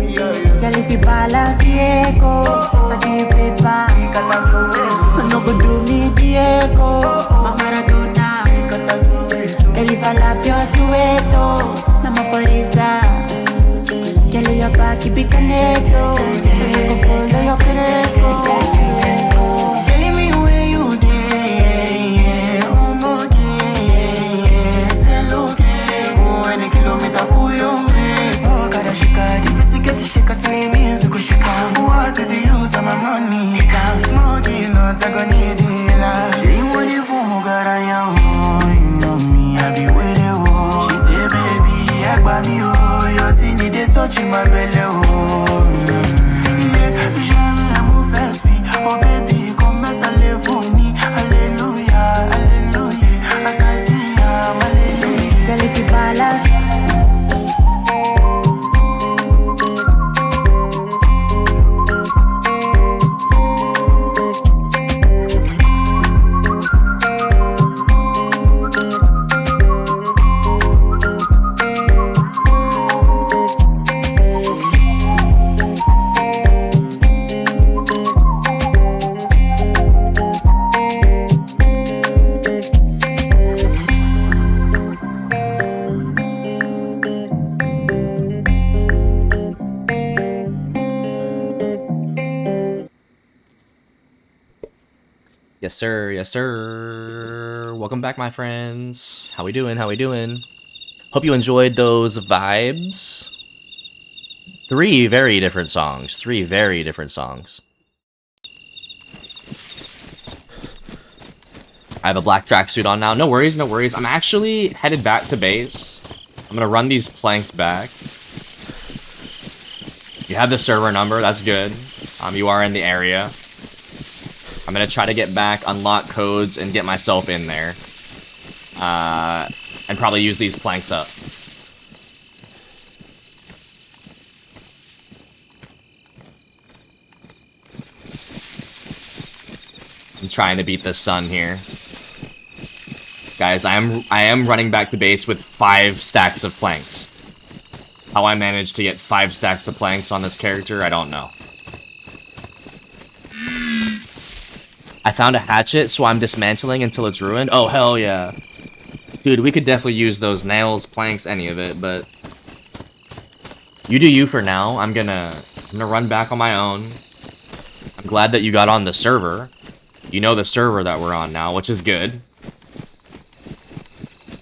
Girl, if you balance Diego, I give paper, Ricata Soweto. No go do me Diego, my Maradona, Ricata Soweto. Girl, if I lap your Soweto, na maforisa. Girl, your back, keep it connected. Go follow your Cresco. Telling me where you there, oh, no, yeah. Say, look, oh, and a kilometer for your waist. Oh, gotta shika, get to shika, say music, shika. What is the use of my money? I'm smoking, not I gonna need it. She want it for Mugara, you know me, I be with you. She say, baby, I got me, oh, your thing, they touching my belly, oh. Yeah, j'aime l'amour fast feet, oh baby, come as I live for me. Hallelujah, hallelujah, as I see, hallelujah. Girl, if you balance. Yes, sir. Yes, sir. Welcome back, my friends. How we doing? How we doing? Hope you enjoyed those vibes. 3 very different songs. 3 very different songs. I have a black tracksuit on now. No worries, no worries. I'm actually headed back to base. I'm gonna run these planks back. You have the server number. That's good. You are in the area. I'm gonna try to get back, unlock codes, and get myself in there. And probably use these planks up. I'm trying to beat the sun here. Guys, I am running back to base with 5 stacks of planks. How I managed to get 5 stacks of planks on this character, I don't know. I found a hatchet, so I'm dismantling until it's ruined. Oh, hell yeah. Dude, we could definitely use those nails, planks, any of it, but... You do you for now. I'm gonna run back on my own. I'm glad that you got on the server. You know the server that we're on now, which is good.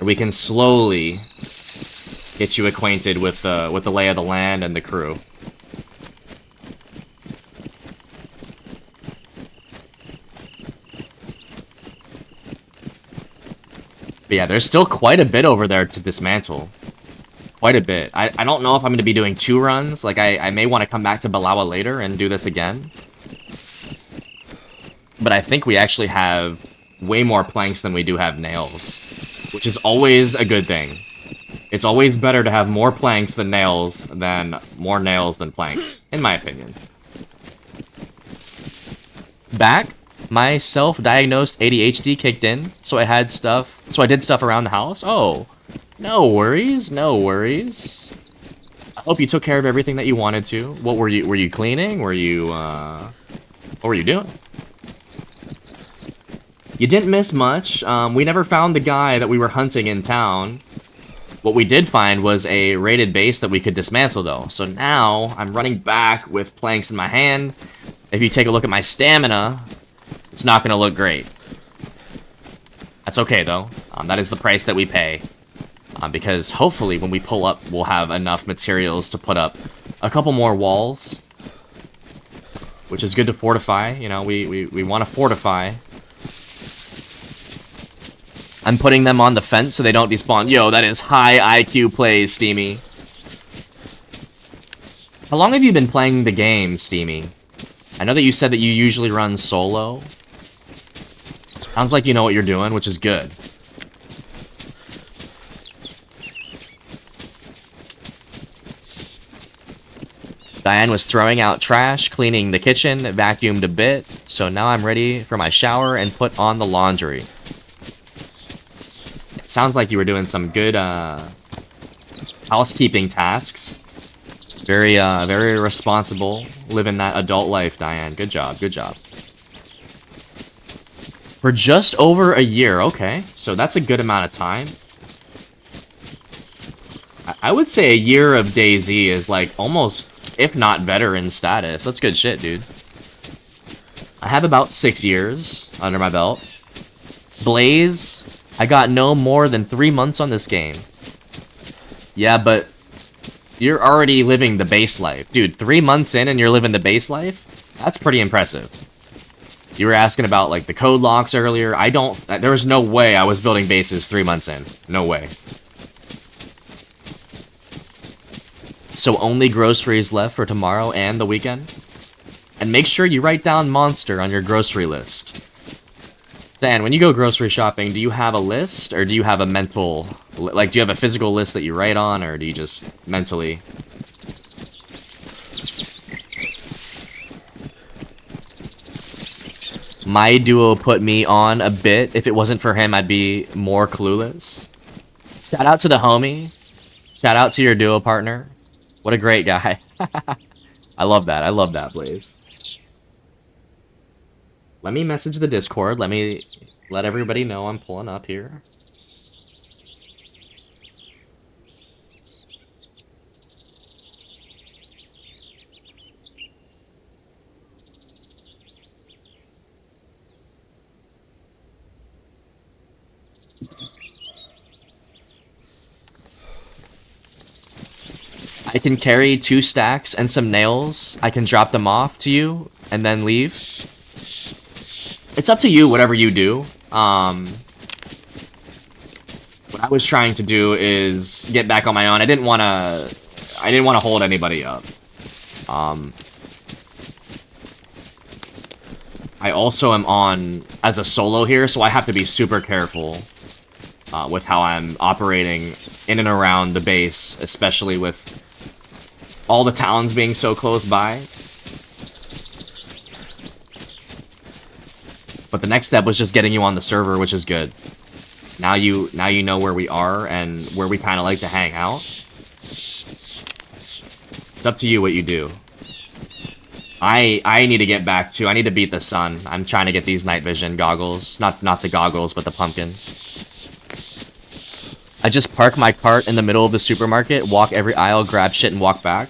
We can slowly get you acquainted with the lay of the land and the crew. But yeah, there's still quite a bit over there to dismantle. Quite a bit. I don't know if I'm going to be doing 2 runs. Like, I may want to come back to Balawa later and do this again. But I think we actually have way more planks than we do have nails. Which is always a good thing. It's always better to have more planks than nails than more nails than planks, in my opinion. Back? My self-diagnosed ADHD kicked in, so I did stuff around the house. Oh, no worries, no worries. I hope you took care of everything that you wanted to. What were you cleaning? What were you doing? You didn't miss much. We never found the guy that we were hunting in town. What we did find was a raided base that we could dismantle, though. So now I'm running back with planks in my hand. If you take a look at my stamina, it's not going to look great. That's okay, though. That is the price that we pay. Because hopefully when we pull up, we'll have enough materials to put up a couple more walls. Which is good to fortify. You know, we want to fortify. I'm putting them on the fence so they don't despawn. Yo, that is high IQ plays, Steamy. How long have you been playing the game, Steamy? I know that you said that you usually run solo. Sounds like you know what you're doing, which is good. Diane was throwing out trash, cleaning the kitchen, vacuumed a bit, so now I'm ready for my shower and put on the laundry. It sounds like you were doing some good housekeeping tasks. Very very responsible, living that adult life, Diane. Good job, good job. For just over a year, okay, so that's a good amount of time. I would say a year of DayZ is like almost, if not veteran status. That's good shit, dude. I have about 6 years under my belt. Blaze, I got no more than 3 months on this game. Yeah, but you're already living the base life. Dude, 3 months in and you're living the base life? That's pretty impressive. You were asking about like the code locks earlier. There was no way I was building bases 3 months in. No way. So only groceries left for tomorrow and the weekend? And make sure you write down Monster on your grocery list. Dan, when you go grocery shopping, do you have a list? Or do you have a mental... Like, do you have a physical list that you write on? Or do you just mentally... My duo put me on a bit. If it wasn't for him, I'd be more clueless. Shout out to the homie. Shout out to your duo partner. What a great guy. I love that. I love that, Blaze. Let me message the Discord. Let me let everybody know I'm pulling up here. I can carry 2 stacks and some nails. I can drop them off to you and then leave. It's up to you, whatever you do. What I was trying to do is get back on my own. I didn't want to hold anybody up. I also am on as a solo here, so I have to be super careful with how I'm operating in and around the base, especially with all the towns being so close by. But the next step was just getting you on the server, which is good. Now you know where we are and where we kind of like to hang out. It's up to you what you do. I need to get back to... I need to beat the sun. I'm trying to get these night vision goggles. Not the goggles, but the pumpkin. I just park my cart in the middle of the supermarket, walk every aisle, grab shit, and walk back.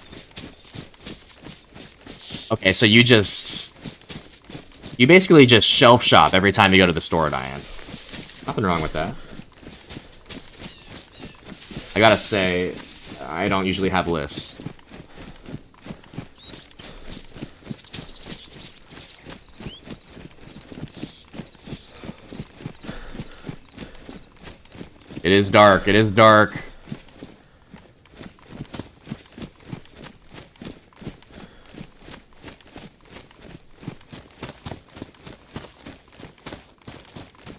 Okay, so you basically just shelf shop every time you go to the store, Diane. Nothing wrong with that. I gotta say, I don't usually have lists. It is dark. It is dark.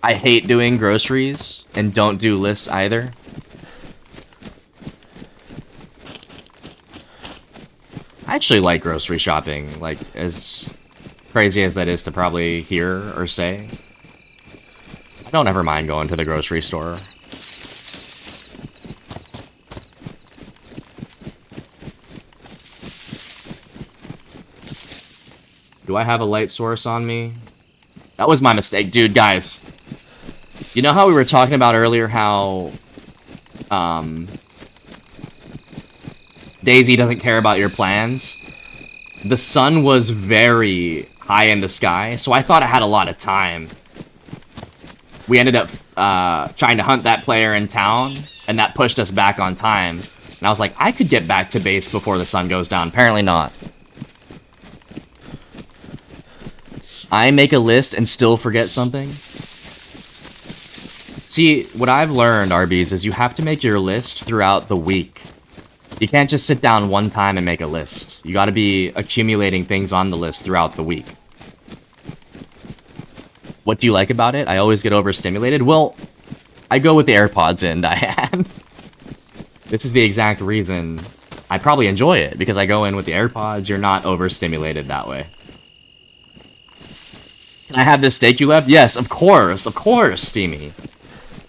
I hate doing groceries and don't do lists either. I actually like grocery shopping, like, as crazy as that is to probably hear or say. I don't ever mind going to the grocery store. Do I have a light source on me? That was my mistake. Dude, guys. You know how we were talking about earlier how... DayZ doesn't care about your plans? The sun was very high in the sky, so I thought I had a lot of time. We ended up trying to hunt that player in town, and that pushed us back on time. And I was like, I could get back to base before the sun goes down. Apparently not. I make a list and still forget something. See, what I've learned, RBs, is you have to make your list throughout the week. You can't just sit down one time and make a list. You gotta be accumulating things on the list throughout the week. What do you like about it? I always get overstimulated. Well, I go with the AirPods in, Diane. This is the exact reason I probably enjoy it because I go in with the AirPods. You're not overstimulated that way. Can I have this steak you left? Yes, of course, Steamy.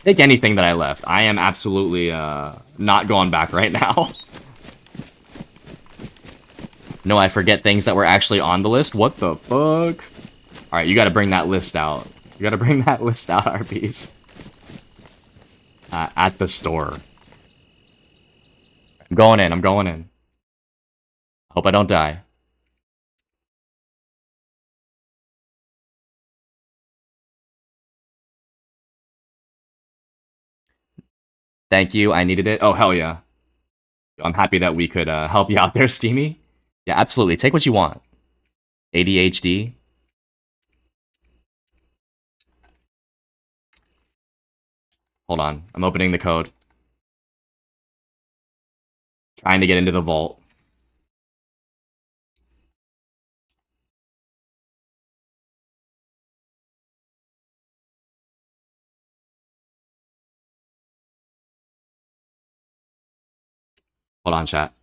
Take anything that I left. I am absolutely not going back right now. No, I forget things that were actually on the list. What the fuck? All right, you got to bring that list out. You got to bring that list out, RPs. At the store. I'm going in. I'm going in. Hope I don't die. Thank you. I needed it. Oh, hell yeah. I'm happy that we could help you out there, Steamy. Yeah, absolutely. Take what you want. ADHD. Hold on. I'm opening the code. Trying to get into the vault. Hold on, chat.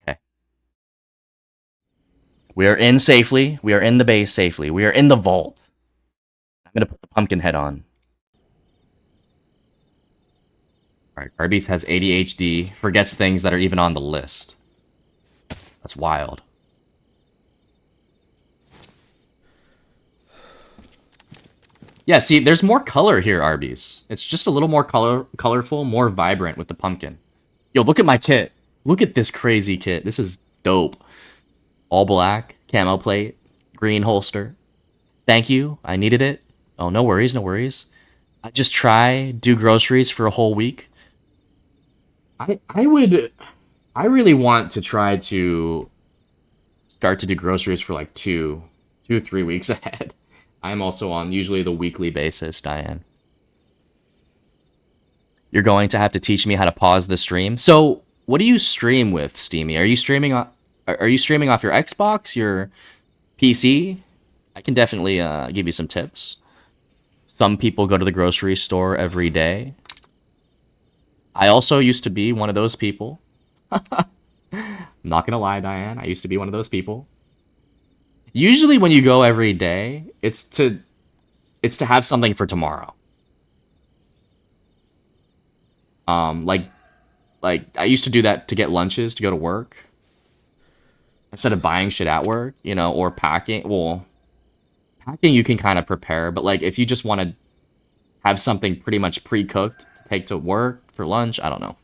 Okay. We are in safely. We are in the base safely. We are in the vault. I'm gonna put the pumpkin head on. Alright, Arby's has ADHD, forgets things that are even on the list. That's wild. Yeah, see, there's more color here, Arby's. It's just a little more colorful, more vibrant with the pumpkin. Yo, look at my kit. Look at this crazy kit. This is dope. All black, camo plate, green holster. Thank you, I needed it. Oh, no worries, no worries. I just do groceries for a whole week. I really want to try to start to do groceries for like 3 weeks ahead. I'm also on usually the weekly basis, Diane. You're going to have to teach me how to pause the stream. So, what do you stream with, Steamy? Are you streaming off your Xbox, your PC? I can definitely give you some tips. Some people go to the grocery store every day. I also used to be one of those people. I'm not gonna lie, Diane. I used to be one of those people. Usually when you go every day, it's to have something for tomorrow. Like I used to do that to get lunches to go to work. Instead of buying shit at work, or packing. Well, packing you can kind of prepare, but like if you just want to have something pretty much pre-cooked to take to work for lunch, I don't know.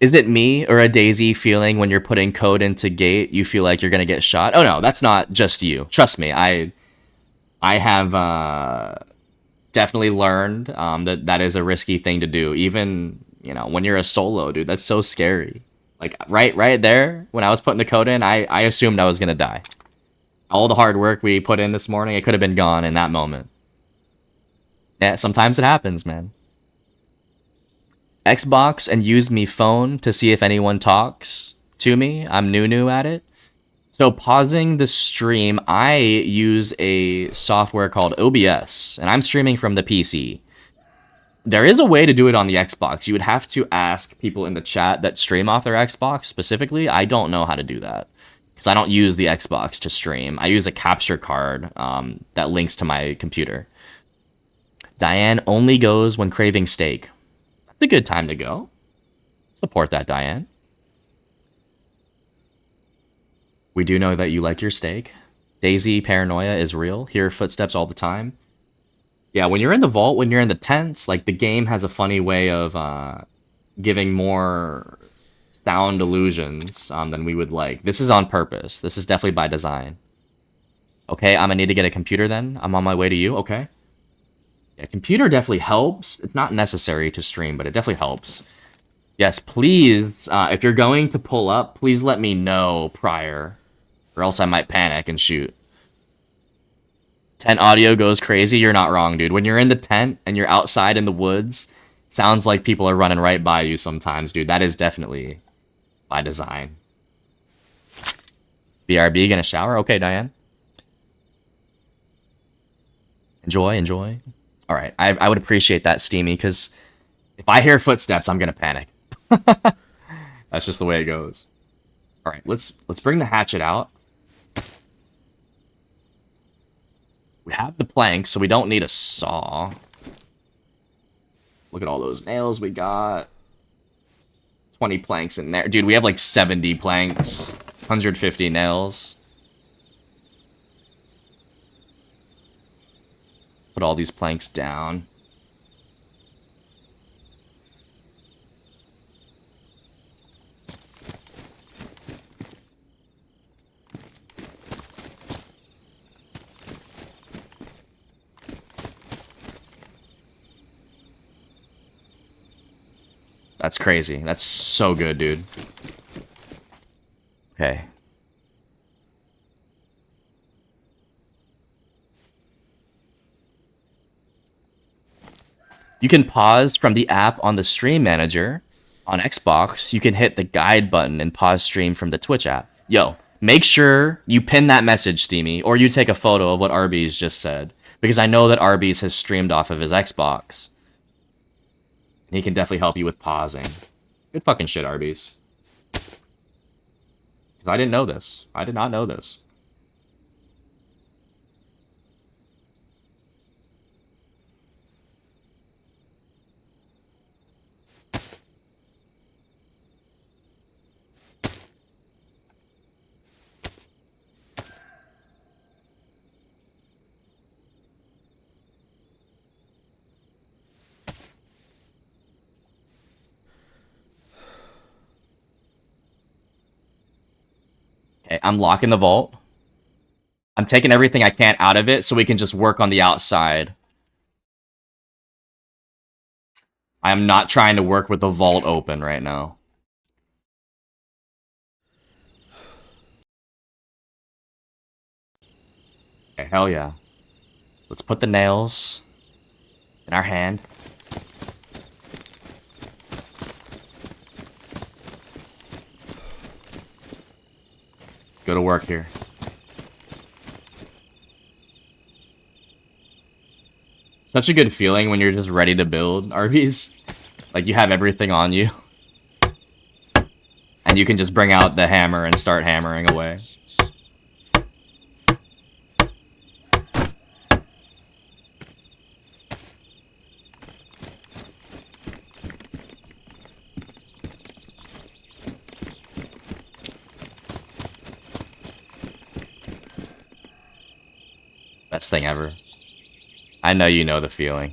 Is it me or a Daisy feeling when you're putting code into gate, you feel like you're gonna get shot? Oh no, that's not just you. Trust me, I have definitely learned that is a risky thing to do. Even when you're a solo, dude, that's so scary. Like right there, when I was putting the code in, I assumed I was gonna die. All the hard work we put in this morning, it could have been gone in that moment. Yeah, sometimes it happens, man. Xbox and use me phone to see if anyone talks to me. I'm new at it. So pausing the stream, I use a software called OBS, and I'm streaming from the PC. There is a way to do it on the Xbox. You would have to ask people in the chat that stream off their Xbox specifically. I don't know how to do that because I don't use the Xbox to stream. I use a capture card that links to my computer. Diane only goes when craving steak. That's a good time to go. Support that, Diane. We do know that you like your steak. Daisy paranoia is real. Hear footsteps all the time. Yeah, when you're in the vault, when you're in the tents, like the game has a funny way of giving more sound illusions than we would like. This is on purpose. This is definitely by design. Okay, I'm gonna need to get a computer then. I'm on my way to you. Okay. Yeah, computer definitely helps. It's not necessary to stream, but it definitely helps. Yes, please, if you're going to pull up, please let me know prior, or else I might panic and shoot. Tent audio goes crazy. You're not wrong, dude. When you're in the tent and you're outside in the woods, sounds like people are running right by you sometimes, dude. That is definitely by design. BRB gonna shower? Okay, Diane. Enjoy, enjoy. All right, I would appreciate that, Steamy, because if I hear footsteps, I'm gonna panic. That's just the way it goes. All right, let's bring the hatchet out. We have the plank, so we don't need a saw. Look at all those nails we got. 20 planks in there. Dude, we have like 70 planks. 150 nails. Put all these planks down. That's crazy. That's so good, dude. Okay. You can pause from the app on the stream manager. On Xbox, you can hit the guide button and pause stream from the Twitch app. Yo, make sure you pin that message, Steamy, or you take a photo of what Arby's just said. Because I know that Arby's has streamed off of his Xbox. And he can definitely help you with pausing. Good fucking shit, Arby's. Because I didn't know this. I did not know this. Okay, I'm locking the vault. I'm taking everything I can out of it so we can just work on the outside. I am not trying to work with the vault open right now. Okay, hell yeah. Let's put the nails in our hand. Go to work here. Such a good feeling when you're just ready to build, Arby's. Like, you have everything on you. And you can just bring out the hammer and start hammering away. Best thing ever. I know you know the feeling.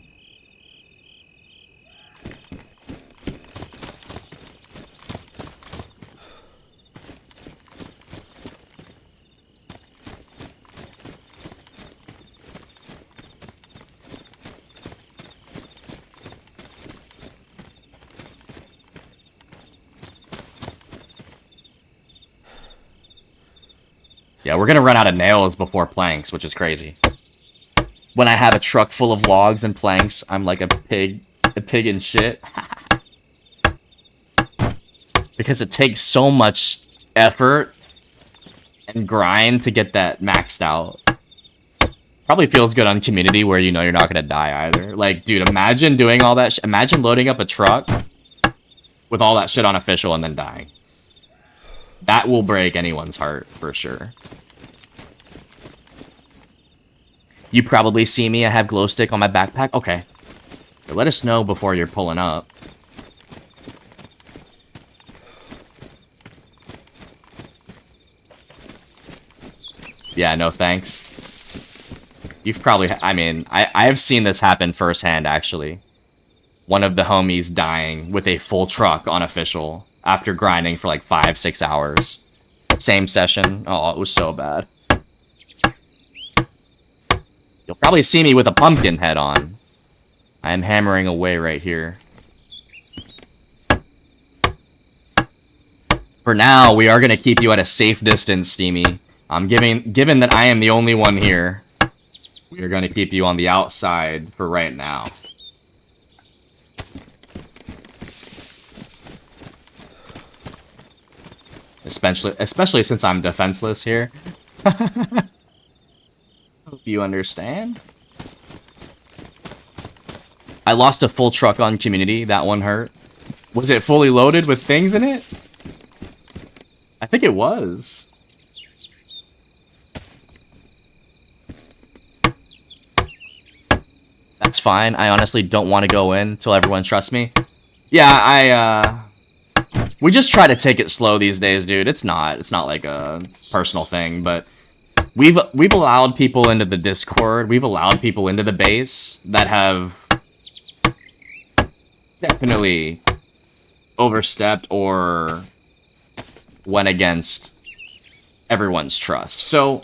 Yeah, we're gonna run out of nails before planks, which is crazy. When I have a truck full of logs and planks, I'm like a pig in shit. Because it takes so much effort and grind to get that maxed out. Probably feels good on community where you know you're not gonna die either. Like, dude, imagine doing all that imagine loading up a truck with all that shit on official and then dying. That will break anyone's heart, for sure. You probably see me, I have glow stick on my backpack. Okay. But let us know before you're pulling up. Yeah, no thanks. You've probably, I mean, I have seen this happen firsthand, actually. One of the homies dying with a full truck on official after grinding for like 5-6 hours. Same session. Oh, it was so bad. You'll probably see me with a pumpkin head on. I am hammering away right here. For now, we are going to keep you at a safe distance, Steamy. Given that I am the only one here. We are gonna keep you on the outside for right now. Especially since I'm defenseless here. Hope you understand. I lost a full truck on community. That one hurt. Was it fully loaded with things in it? I think it was. That's fine. I honestly don't want to go in until everyone trusts me. Yeah, we just try to take it slow these days, dude. It's not like a personal thing, but we've allowed people into the Discord. We've allowed people into the base that have definitely overstepped or went against everyone's trust. So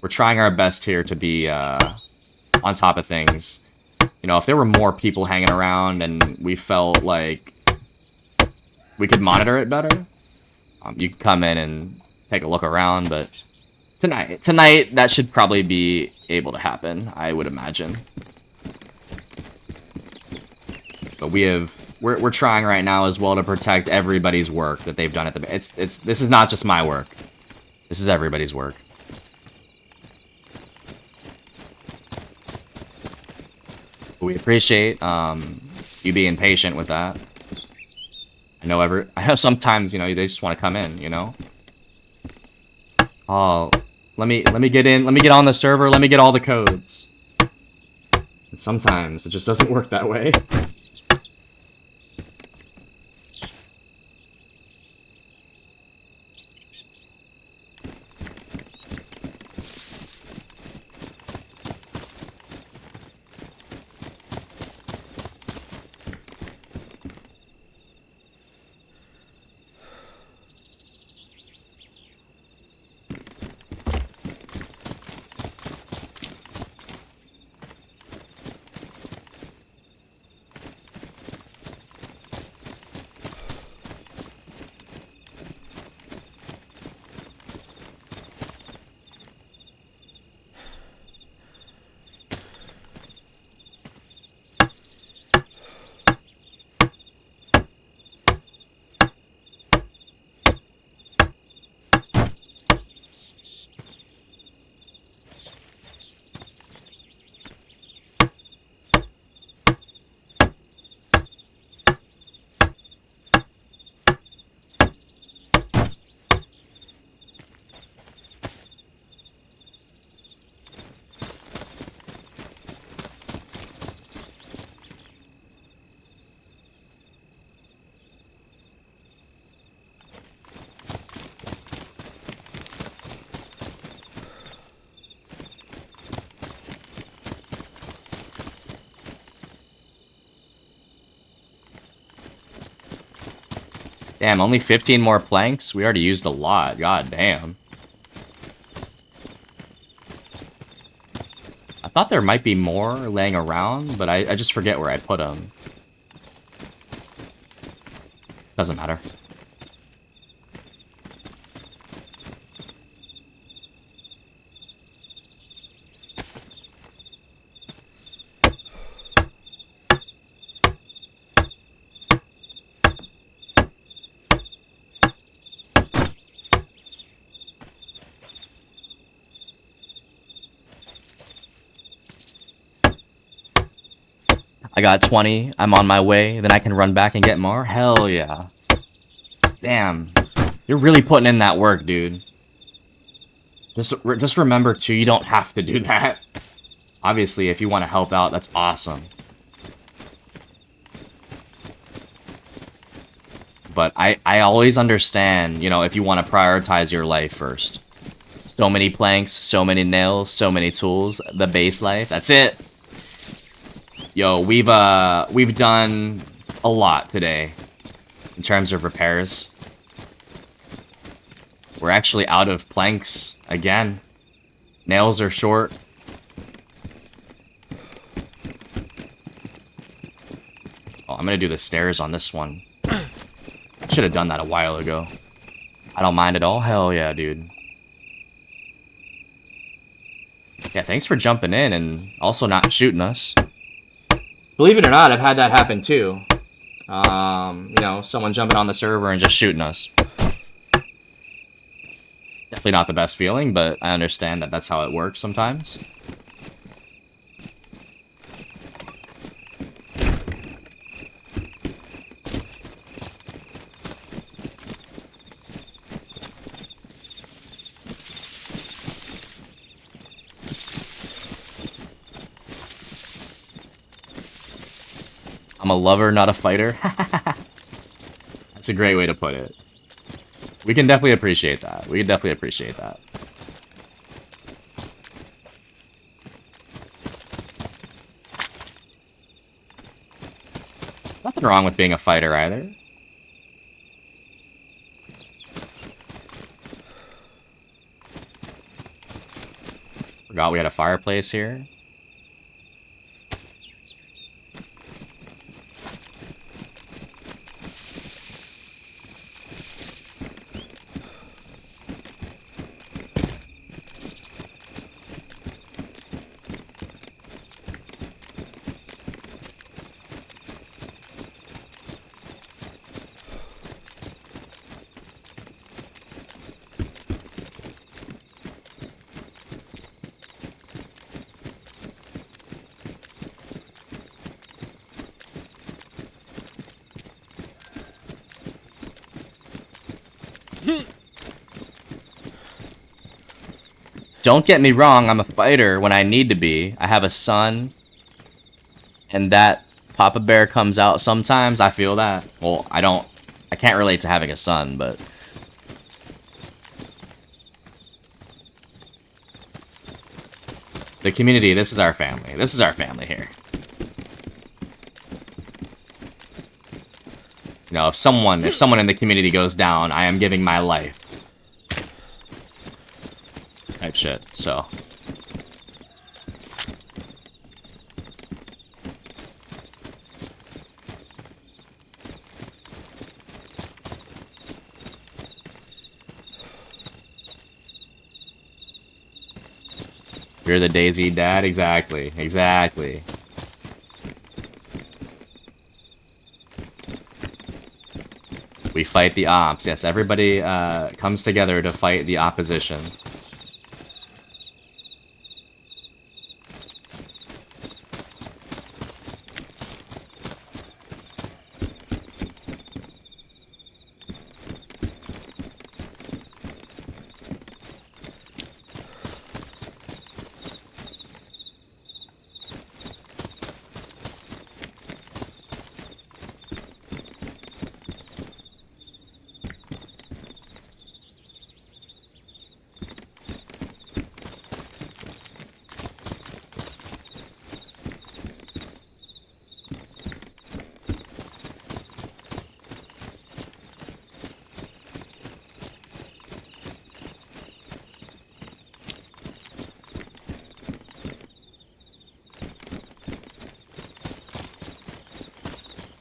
we're trying our best here to be on top of things. You know, if there were more people hanging around and we felt like we could monitor it better, you could come in and take a look around. But tonight that should probably be able to happen, I would imagine. But we're trying right now as well to protect everybody's work that they've done at the base. This is not just my work. This is everybody's work. We appreciate you being patient with that. I know sometimes, you know, they just want to come in, you know. Oh, let me get in. Let me get on the server. Let me get all the codes. And sometimes it just doesn't work that way. Damn, only 15 more planks? We already used a lot. God damn. I thought there might be more laying around, but I just forget where I put them. Doesn't matter. I got 20. I'm on my way. Then I can run back and get more? Hell yeah. Damn. You're really putting in that work, dude. Just remember, too, you don't have to do that. Obviously, if you want to help out, that's awesome. But I always understand, you know, if you want to prioritize your life first. So many planks, so many nails, so many tools. The base life. That's it. Yo, we've done a lot today in terms of repairs. We're actually out of planks again. Nails are short. Oh, I'm gonna do the stairs on this one. Should have done that a while ago. I don't mind at all. Hell yeah, dude. Yeah, thanks for jumping in and also not shooting us. Believe it or not, I've had that happen too. You know, someone jumping on the server and just shooting us. Definitely not the best feeling, but I understand that that's how it works sometimes. I'm a lover, not a fighter. That's a great way to put it. We can definitely appreciate that. We can definitely appreciate that. Nothing wrong with being a fighter either. Forgot we had a fireplace here. Don't get me wrong, I'm a fighter when I need to be. I have a son, and that Papa Bear comes out sometimes. I feel that. Well, I can't relate to having a son, but... The community, this is our family. This is our family here. You know, if someone in the community goes down, I am giving my life. Type shit, so. You're the Daisy dad? Exactly, exactly. We fight the ops. Yes, everybody comes together to fight the opposition.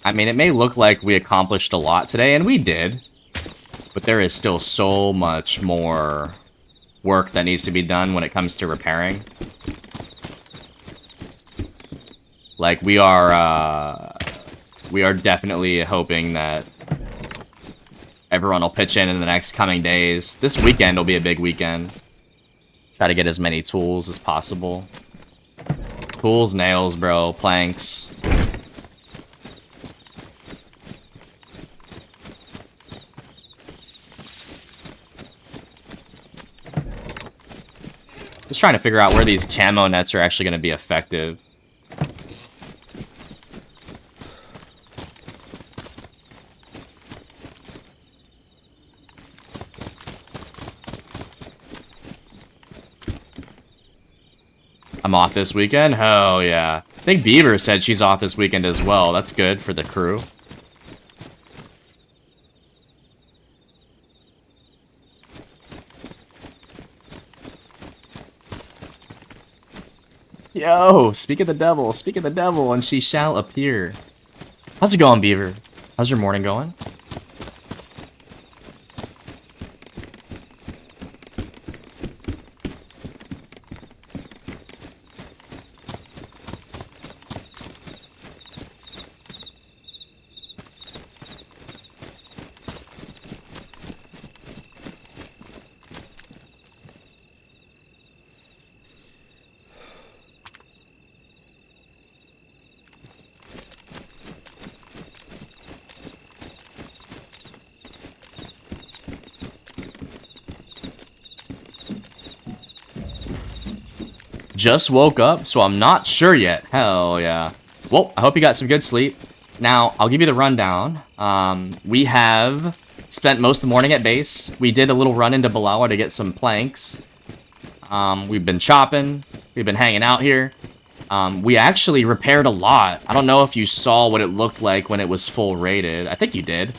I mean, it may look like we accomplished a lot today, and we did. But there is still so much more work that needs to be done when it comes to repairing. Like, we are definitely hoping that everyone will pitch in the next coming days. This weekend will be a big weekend. Try to get as many tools as possible. Tools, nails, bro, planks. Just trying to figure out where these camo nets are actually going to be effective. I'm off this weekend? Hell yeah. I think Beaver said she's off this weekend as well. That's good for the crew. Yo, speak of the devil, and she shall appear. How's it going, Beaver? How's your morning going? Just woke up, so I'm not sure yet. Hell yeah. Well, I hope you got some good sleep. Now, I'll give you the rundown. We have spent most of the morning at base. We did a little run into Balawa to get some planks. We've been chopping. We've been hanging out here. We actually repaired a lot. I don't know if you saw what it looked like when it was full rated. I think you did.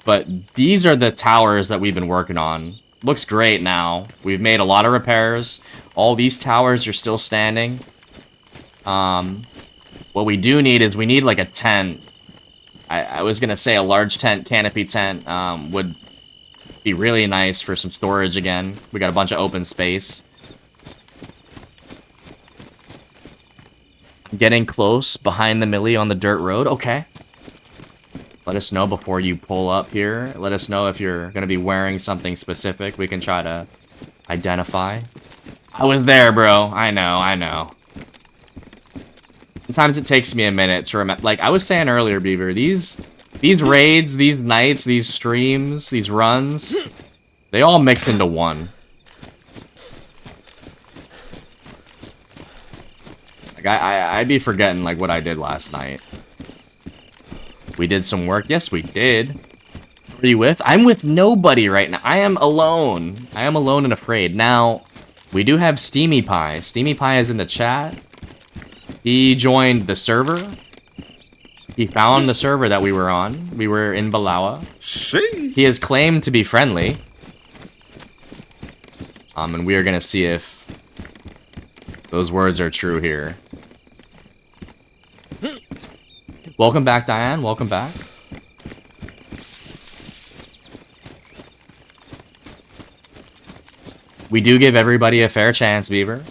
But these are the towers that we've been working on. Looks great now. We've made a lot of repairs. All these towers are still standing. What we do need is we need like a tent. I was going to say a large tent, canopy tent, would be really nice for some storage again. We got a bunch of open space. Getting close behind the Millie on the dirt road. Okay. Let us know before you pull up here. Let us know if you're going to be wearing something specific. We can try to identify. I was there, bro. I know. Sometimes it takes me a minute to remember. Like I was saying earlier, Beaver, these raids, these nights, these streams, these runs, they all mix into one. Like I'd be forgetting like what I did last night. We did some work. Yes, we did. Who are you with? I'm with nobody right now. I am alone. I am alone and afraid. Now, we do have Steamy Pie. Steamy Pie is in the chat. He joined the server. He found the server that we were on. We were in Balawa. He has claimed to be friendly. And we are going to see if those words are true here. Welcome back, Diane. Welcome back. We do give everybody a fair chance, Beaver.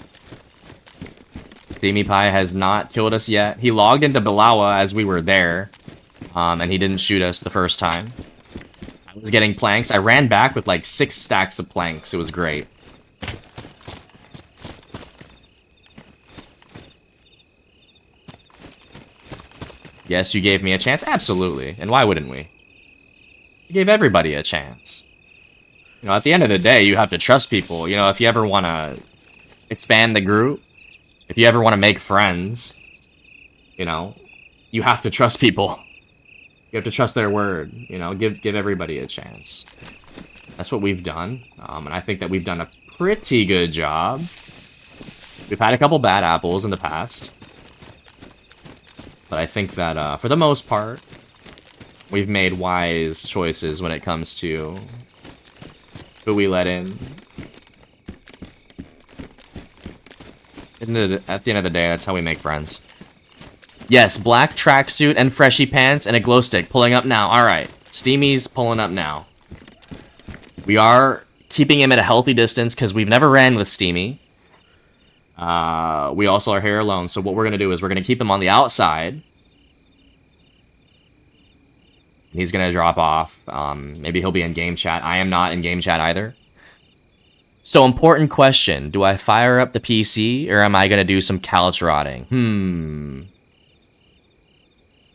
Steamy Pie has not killed us yet. He logged into Balawa as we were there, and he didn't shoot us the first time. I was getting planks. I ran back with like 6 stacks of planks. It was great. Yes, you gave me a chance. Absolutely. And why wouldn't we? You gave everybody a chance. You know, at the end of the day, you have to trust people. You know, if you ever want to expand the group, if you ever want to make friends, you know, you have to trust people. You have to trust their word. You know, give everybody a chance. That's what we've done. And I think that we've done a pretty good job. We've had a couple bad apples in the past. But I think that, for the most part, we've made wise choices when it comes to who we let in. At the end of the day, that's how we make friends. Yes, black tracksuit and freshy pants and a glow stick pulling up now. Alright, Steamy's pulling up now. We are keeping him at a healthy distance because we've never ran with Steamy. We also are here alone, so what we're going to do is we're going to keep him on the outside. He's going to drop off. Maybe he'll be in game chat. I am not in game chat either. So, important question. Do I fire up the PC, or am I going to do some couch rotting?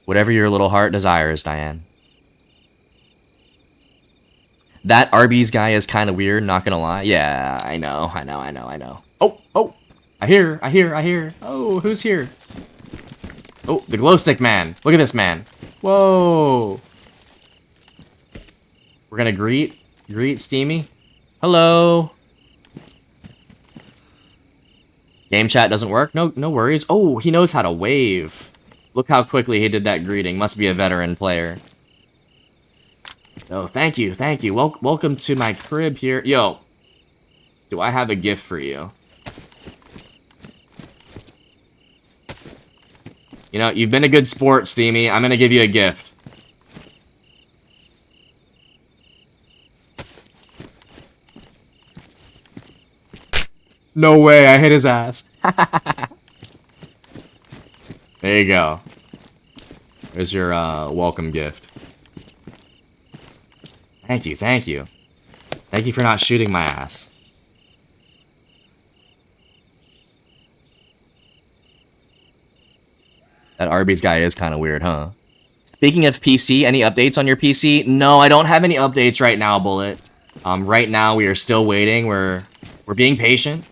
Whatever your little heart desires, Diane. That Arby's guy is kind of weird, not going to lie. Yeah, I know. Oh! I hear. Oh, who's here? Oh, the glow stick man. Look at this man. Whoa. We're gonna greet Steamy. Hello. Game chat doesn't work? No worries. Oh, he knows how to wave. Look how quickly he did that greeting. Must be a veteran player. Oh, thank you. Welcome to my crib here. Yo, do I have a gift for you? You know, you've been a good sport, Steamy. I'm gonna give you a gift. No way, I hit his ass. There you go. There's your welcome gift. Thank you. Thank you for not shooting my ass. That Arby's guy is kind of weird, huh? Speaking of PC, any updates on your PC? No, I don't have any updates right now, Bullet. Right now we are still waiting. We're being patient.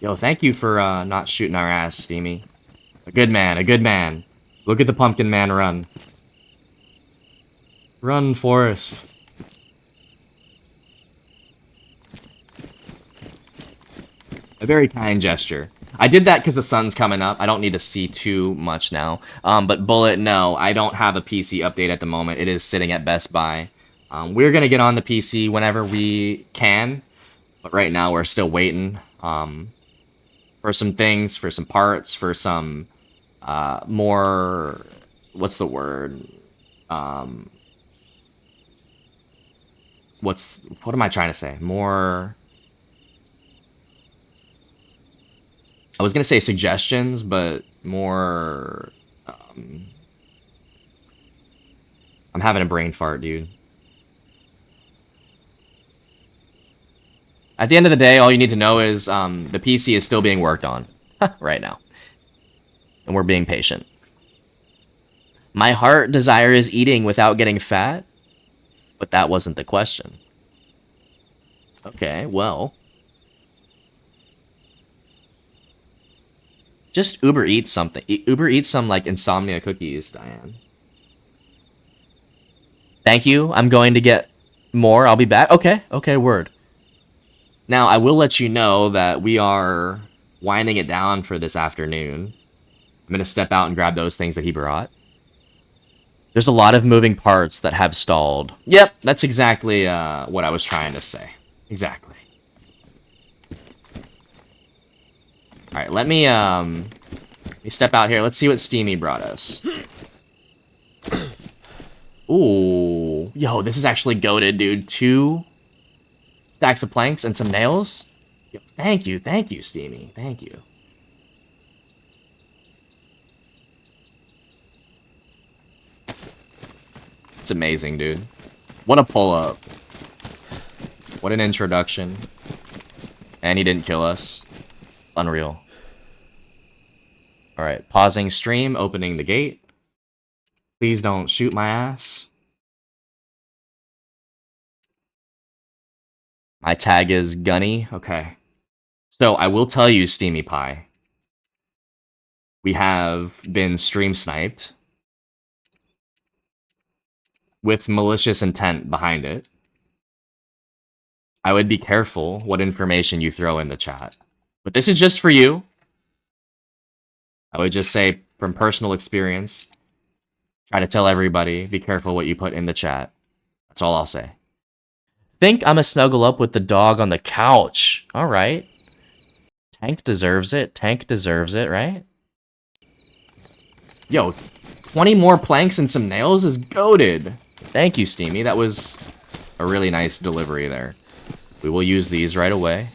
Yo, thank you for not shooting our ass, Steamy. A good man, a good man. Look at the pumpkin man run. Run, Forrest. A very kind gesture. I did that because the sun's coming up. I don't need to see too much now. But Bullet, no, I don't have a PC update at the moment. It is sitting at Best Buy. We're going to get on the PC whenever we can. But right now we're still waiting for some things, for some parts, for some more... What's the word? What am I trying to say? More... I was gonna say suggestions, but more... I'm having a brain fart, dude. At the end of the day, all you need to know is the PC is still being worked on right now. And we're being patient. My heart desire is eating without getting fat, but that wasn't the question. Okay, well... Just Uber Eats something. Uber Eats some, like, insomnia cookies, Diane. Thank you. I'm going to get more. I'll be back. Okay. Okay, word. Now, I will let you know that we are winding it down for this afternoon. I'm going to step out and grab those things that he brought. There's a lot of moving parts that have stalled. Yep, that's exactly what I was trying to say. Exactly. Alright, let me step out here. Let's see what Steamy brought us. Ooh. Yo, this is actually goated, dude. 2 stacks of planks and some nails. Yo, thank you, Steamy. Thank you. It's amazing, dude. What a pull-up. What an introduction. And he didn't kill us. Unreal. Alright, pausing stream, opening the gate. Please don't shoot my ass. My tag is Gunny. Okay. So, I will tell you, Steamy Pie. We have been stream sniped. With malicious intent behind it. I would be careful what information you throw in the chat. But this is just for you. I would just say, from personal experience, try to tell everybody, be careful what you put in the chat. That's all I'll say. Think I'm gonna snuggle up with the dog on the couch. Alright. Tank deserves it. Tank deserves it, right? Yo, 20 more planks and some nails is goated. Thank you, Steamy. That was a really nice delivery there. We will use these right away.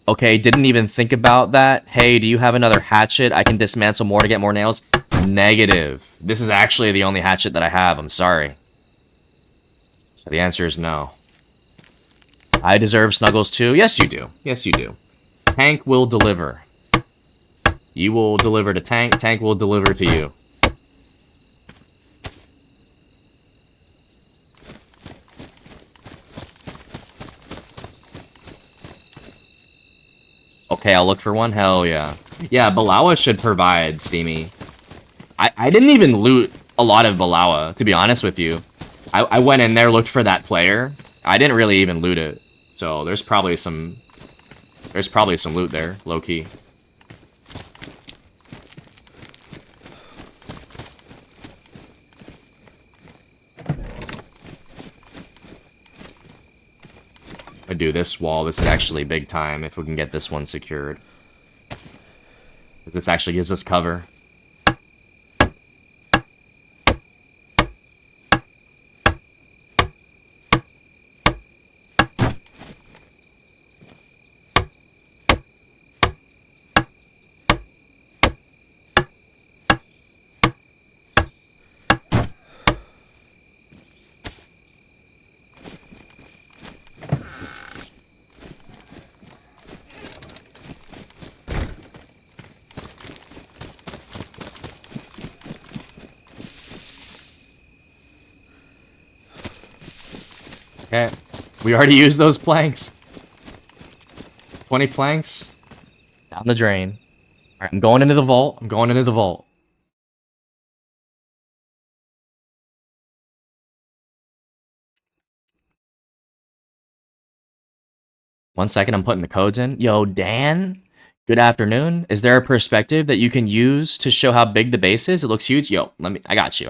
Okay, didn't even think about that. Hey, do you have another hatchet? I can dismantle more to get more nails. Negative. This is actually the only hatchet that I have. I'm sorry. So the answer is no. I deserve snuggles too? Yes, you do. Yes, you do. Tank will deliver. You will deliver to Tank. Tank will deliver to you. Okay, I'll look for one. Hell yeah. Yeah, Balawa should provide, Steamy. I didn't even loot a lot of Balawa, to be honest with you. I went in there, looked for that player. I didn't really even loot it. So there's probably some loot there, low-key. I do this wall. This is actually big time if we can get this one secured. Because this actually gives us cover. Okay. We already used those planks. 20 planks. Down the drain. Alright, I'm going into the vault. I'm going into the vault. One second, I'm putting the codes in. Yo, Dan, good afternoon. Is there a perspective that you can use to show how big the base is? It looks huge. Yo, I got you.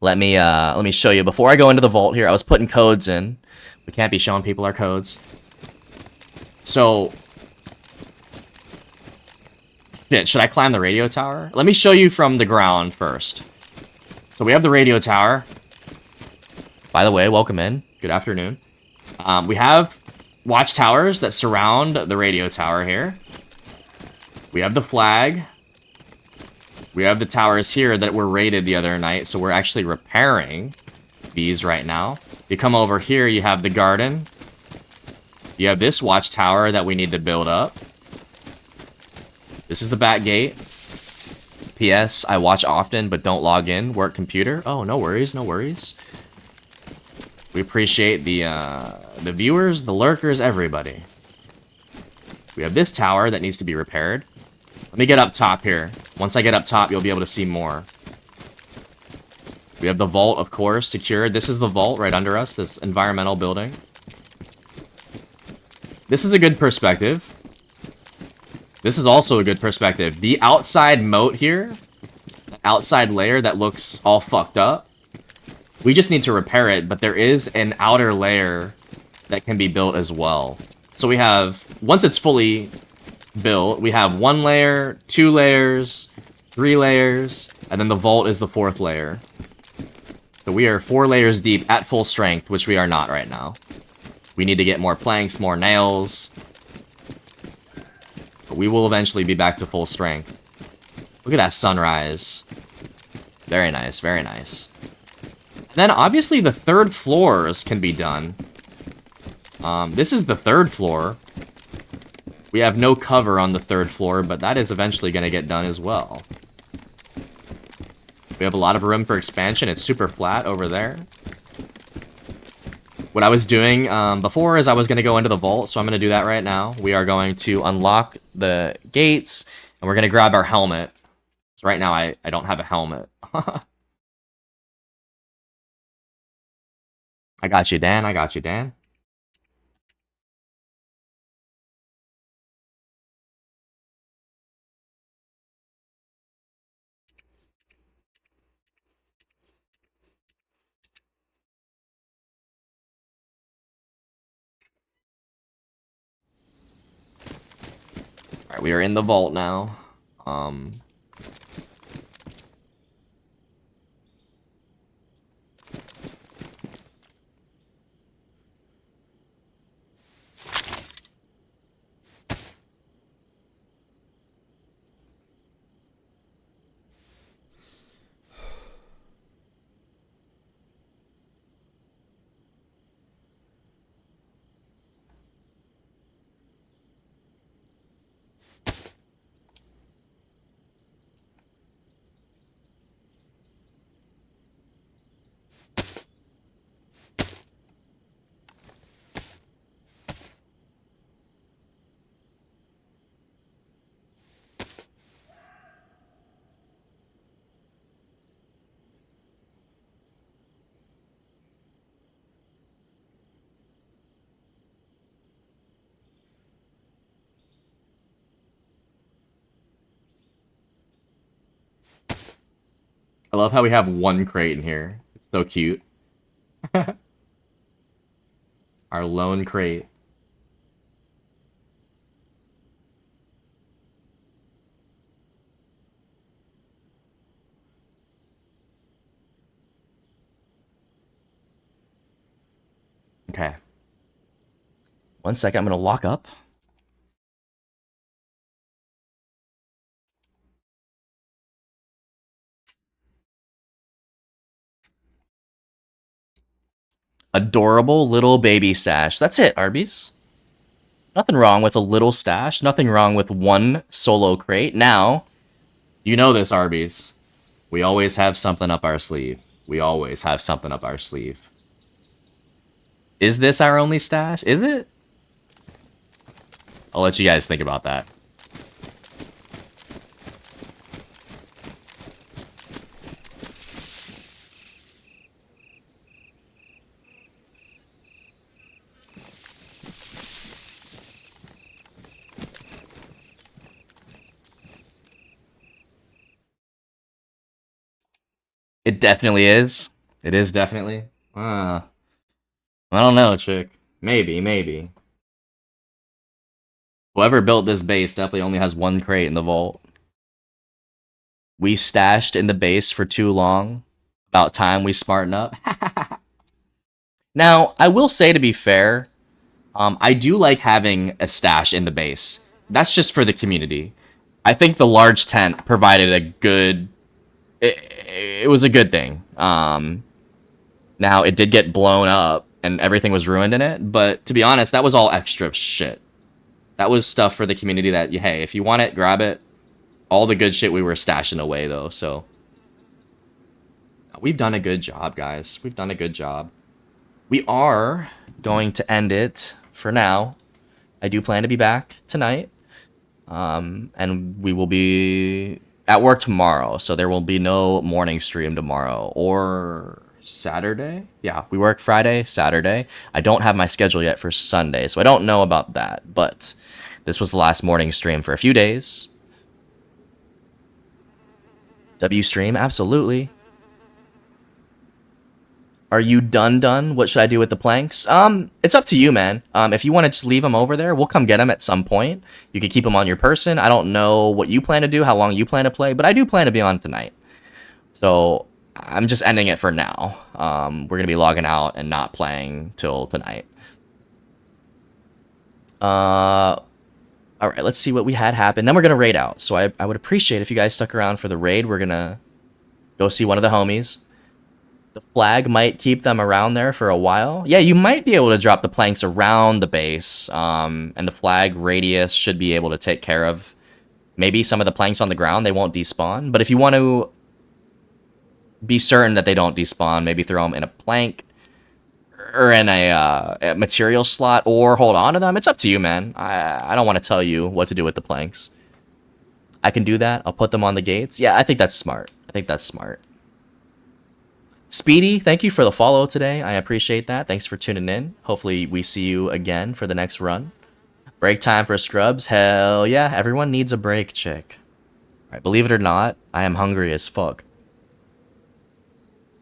Let me show you. Before I go into the vault here, I was putting codes in. We can't be showing people our codes. So, shit, should I climb the radio tower? Let me show you from the ground first. So we have the radio tower. By the way, welcome in. Good afternoon. We have watchtowers that surround the radio tower here. We have the flag. We have the towers here that were raided the other night, so we're actually repairing these right now. You come over here, you have the garden. You have this watchtower that we need to build up. This is the back gate. P.S. I watch often, but don't log in. Work computer. Oh, no worries, no worries. We appreciate the viewers, the lurkers, everybody. We have this tower that needs to be repaired. Let me get up top here. Once I get up top, you'll be able to see more. We have the vault, of course, secured. This is the vault right under us, this environmental building. This is a good perspective. This is also a good perspective. The outside moat here, the outside layer that looks all fucked up, we just need to repair it, but there is an outer layer that can be built as well. So we have, once it's fully built, we have 1 layer, 2 layers, 3 layers, and then the vault is the 4th layer. So we are 4 layers deep at full strength, which we are not right now. We need to get more planks, more nails. But we will eventually be back to full strength. Look at that sunrise. Very nice, very nice. And then obviously the 3rd floors can be done. This is the 3rd floor. We have no cover on the 3rd floor, but that is eventually going to get done as well. We have a lot of room for expansion. It's super flat over there. What I was doing before is I was going to go into the vault, so I'm going to do that right now. We are going to unlock the gates, and we're going to grab our helmet. So right now I don't have a helmet. I got you, Dan. I got you, Dan. Alright, we are in the vault now. I love how we have 1 crate in here. It's so cute. Our lone crate. Okay. 1 second, I'm gonna lock up. Adorable little baby stash. That's it, Arby's. Nothing wrong with a little stash. Nothing wrong with 1 solo crate. Now, you know this, Arby's. We always have something up our sleeve. We always have something up our sleeve. Is this our only stash? Is it? I'll let you guys think about that. It definitely is. It is definitely. I don't know, chick. Maybe. Whoever built this base definitely only has one crate in the vault. We stashed in the base for too long. About time we smarten up. Now, I will say, to be fair, I do like having a stash in the base. That's just for the community. I think the large tent provided a good... It was a good thing. Now, it did get blown up, and everything was ruined in it, but to be honest, that was all extra shit. That was stuff for the community that, hey, if you want it, grab it. All the good shit we were stashing away, though, so... We've done a good job, guys. We've done a good job. We are going to end it for now. I do plan to be back tonight. And we will be at work tomorrow, so there will be no morning stream tomorrow. Or Saturday? Yeah, we work Friday, Saturday. I don't have my schedule yet for Sunday, so I don't know about that. But this was the last morning stream for a few days. W stream? Absolutely. Are you done? What should I do with the planks? It's up to you, man. If you want to just leave them over there, we'll come get them at some point. You can keep them on your person. I don't know what you plan to do, how long you plan to play, but I do plan to be on tonight. So I'm just ending it for now. We're going to be logging out and not playing till tonight. Alright, let's see what we had happen. Then we're going to raid out. So I would appreciate if you guys stuck around for the raid. We're going to go see one of the homies. The flag might keep them around there for a while. Yeah, you might be able to drop the planks around the base. And the flag radius should be able to take care of maybe some of the planks on the ground. They won't despawn. But if you want to be certain that they don't despawn, maybe throw them in a plank or in a material slot, or hold on to them. It's up to you, man. I don't want to tell you what to do with the planks. I can do that. I'll put them on the gates. Yeah, I think that's smart. Speedy, thank you for the follow today. I appreciate that. Thanks for tuning in. Hopefully we see you again for the next run. Break time for scrubs. Hell yeah, everyone needs a break, chick. Alright, believe it or not, I am hungry as fuck.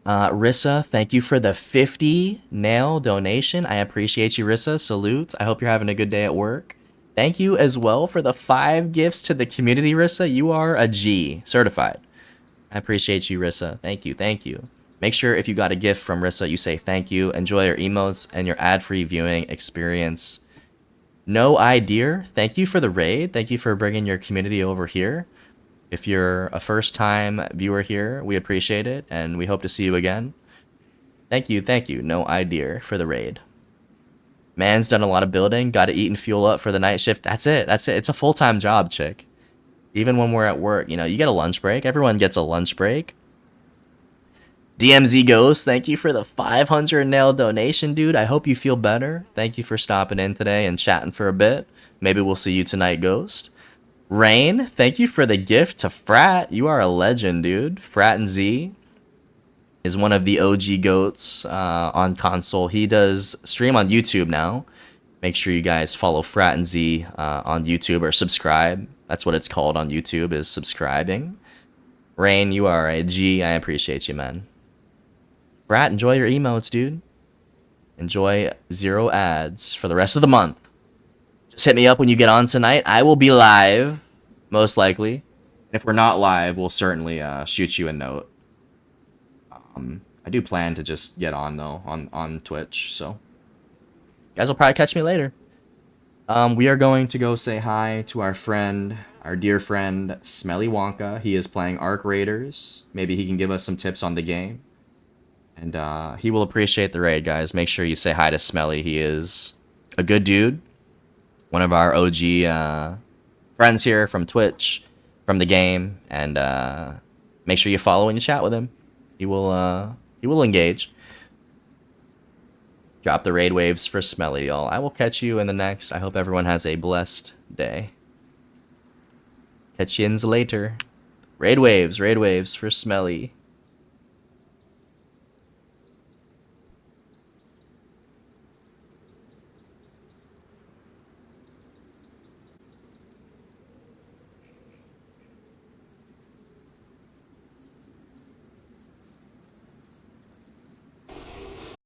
Rissa, thank you for the 50 nail donation. I appreciate you, Rissa. Salute. I hope you're having a good day at work. Thank you as well for the 5 gifts to the community, Rissa. You are a G. Certified. I appreciate you, Rissa. Thank you. Make sure if you got a gift from Rissa, you say thank you. Enjoy your emotes and your ad-free viewing experience. No idea. Thank you for the raid. Thank you for bringing your community over here. If you're a first-time viewer here, we appreciate it, and we hope to see you again. Thank you. No idea for the raid. Man's done a lot of building. Got to eat and fuel up for the night shift. That's it. It's a full-time job, chick. Even when we're at work, you get a lunch break. Everyone gets a lunch break. DMZ Ghost, thank you for the 500 nail donation, dude. I hope you feel better. Thank you for stopping in today and chatting for a bit. Maybe we'll see you tonight, Ghost. Rain, thank you for the gift to Frat. You are a legend, dude. Frat and Z is one of the OG goats on console. He does stream on YouTube now. Make sure you guys follow Frat and Z on YouTube, or subscribe. That's what it's called on YouTube, is subscribing. Rain, you are a G. I appreciate you, man. Brat, enjoy your emotes, dude. Enjoy 0 ads for the rest of the month. Just hit me up when you get on tonight. I will be live, most likely. If we're not live, we'll certainly shoot you a note. I do plan to just get on, though, on Twitch, so... You guys will probably catch me later. We are going to go say hi to our dear friend, Smelly Wonka. He is playing Arc Raiders. Maybe he can give us some tips on the game. And he will appreciate the raid, guys. Make sure you say hi to Smelly. He is a good dude. One of our OG friends here from Twitch, from the game. And make sure you follow and you chat with him. He will He will engage. Drop the raid waves for Smelly, y'all. I will catch you in the next. I hope everyone has a blessed day. Catch yins later. Raid waves for Smelly.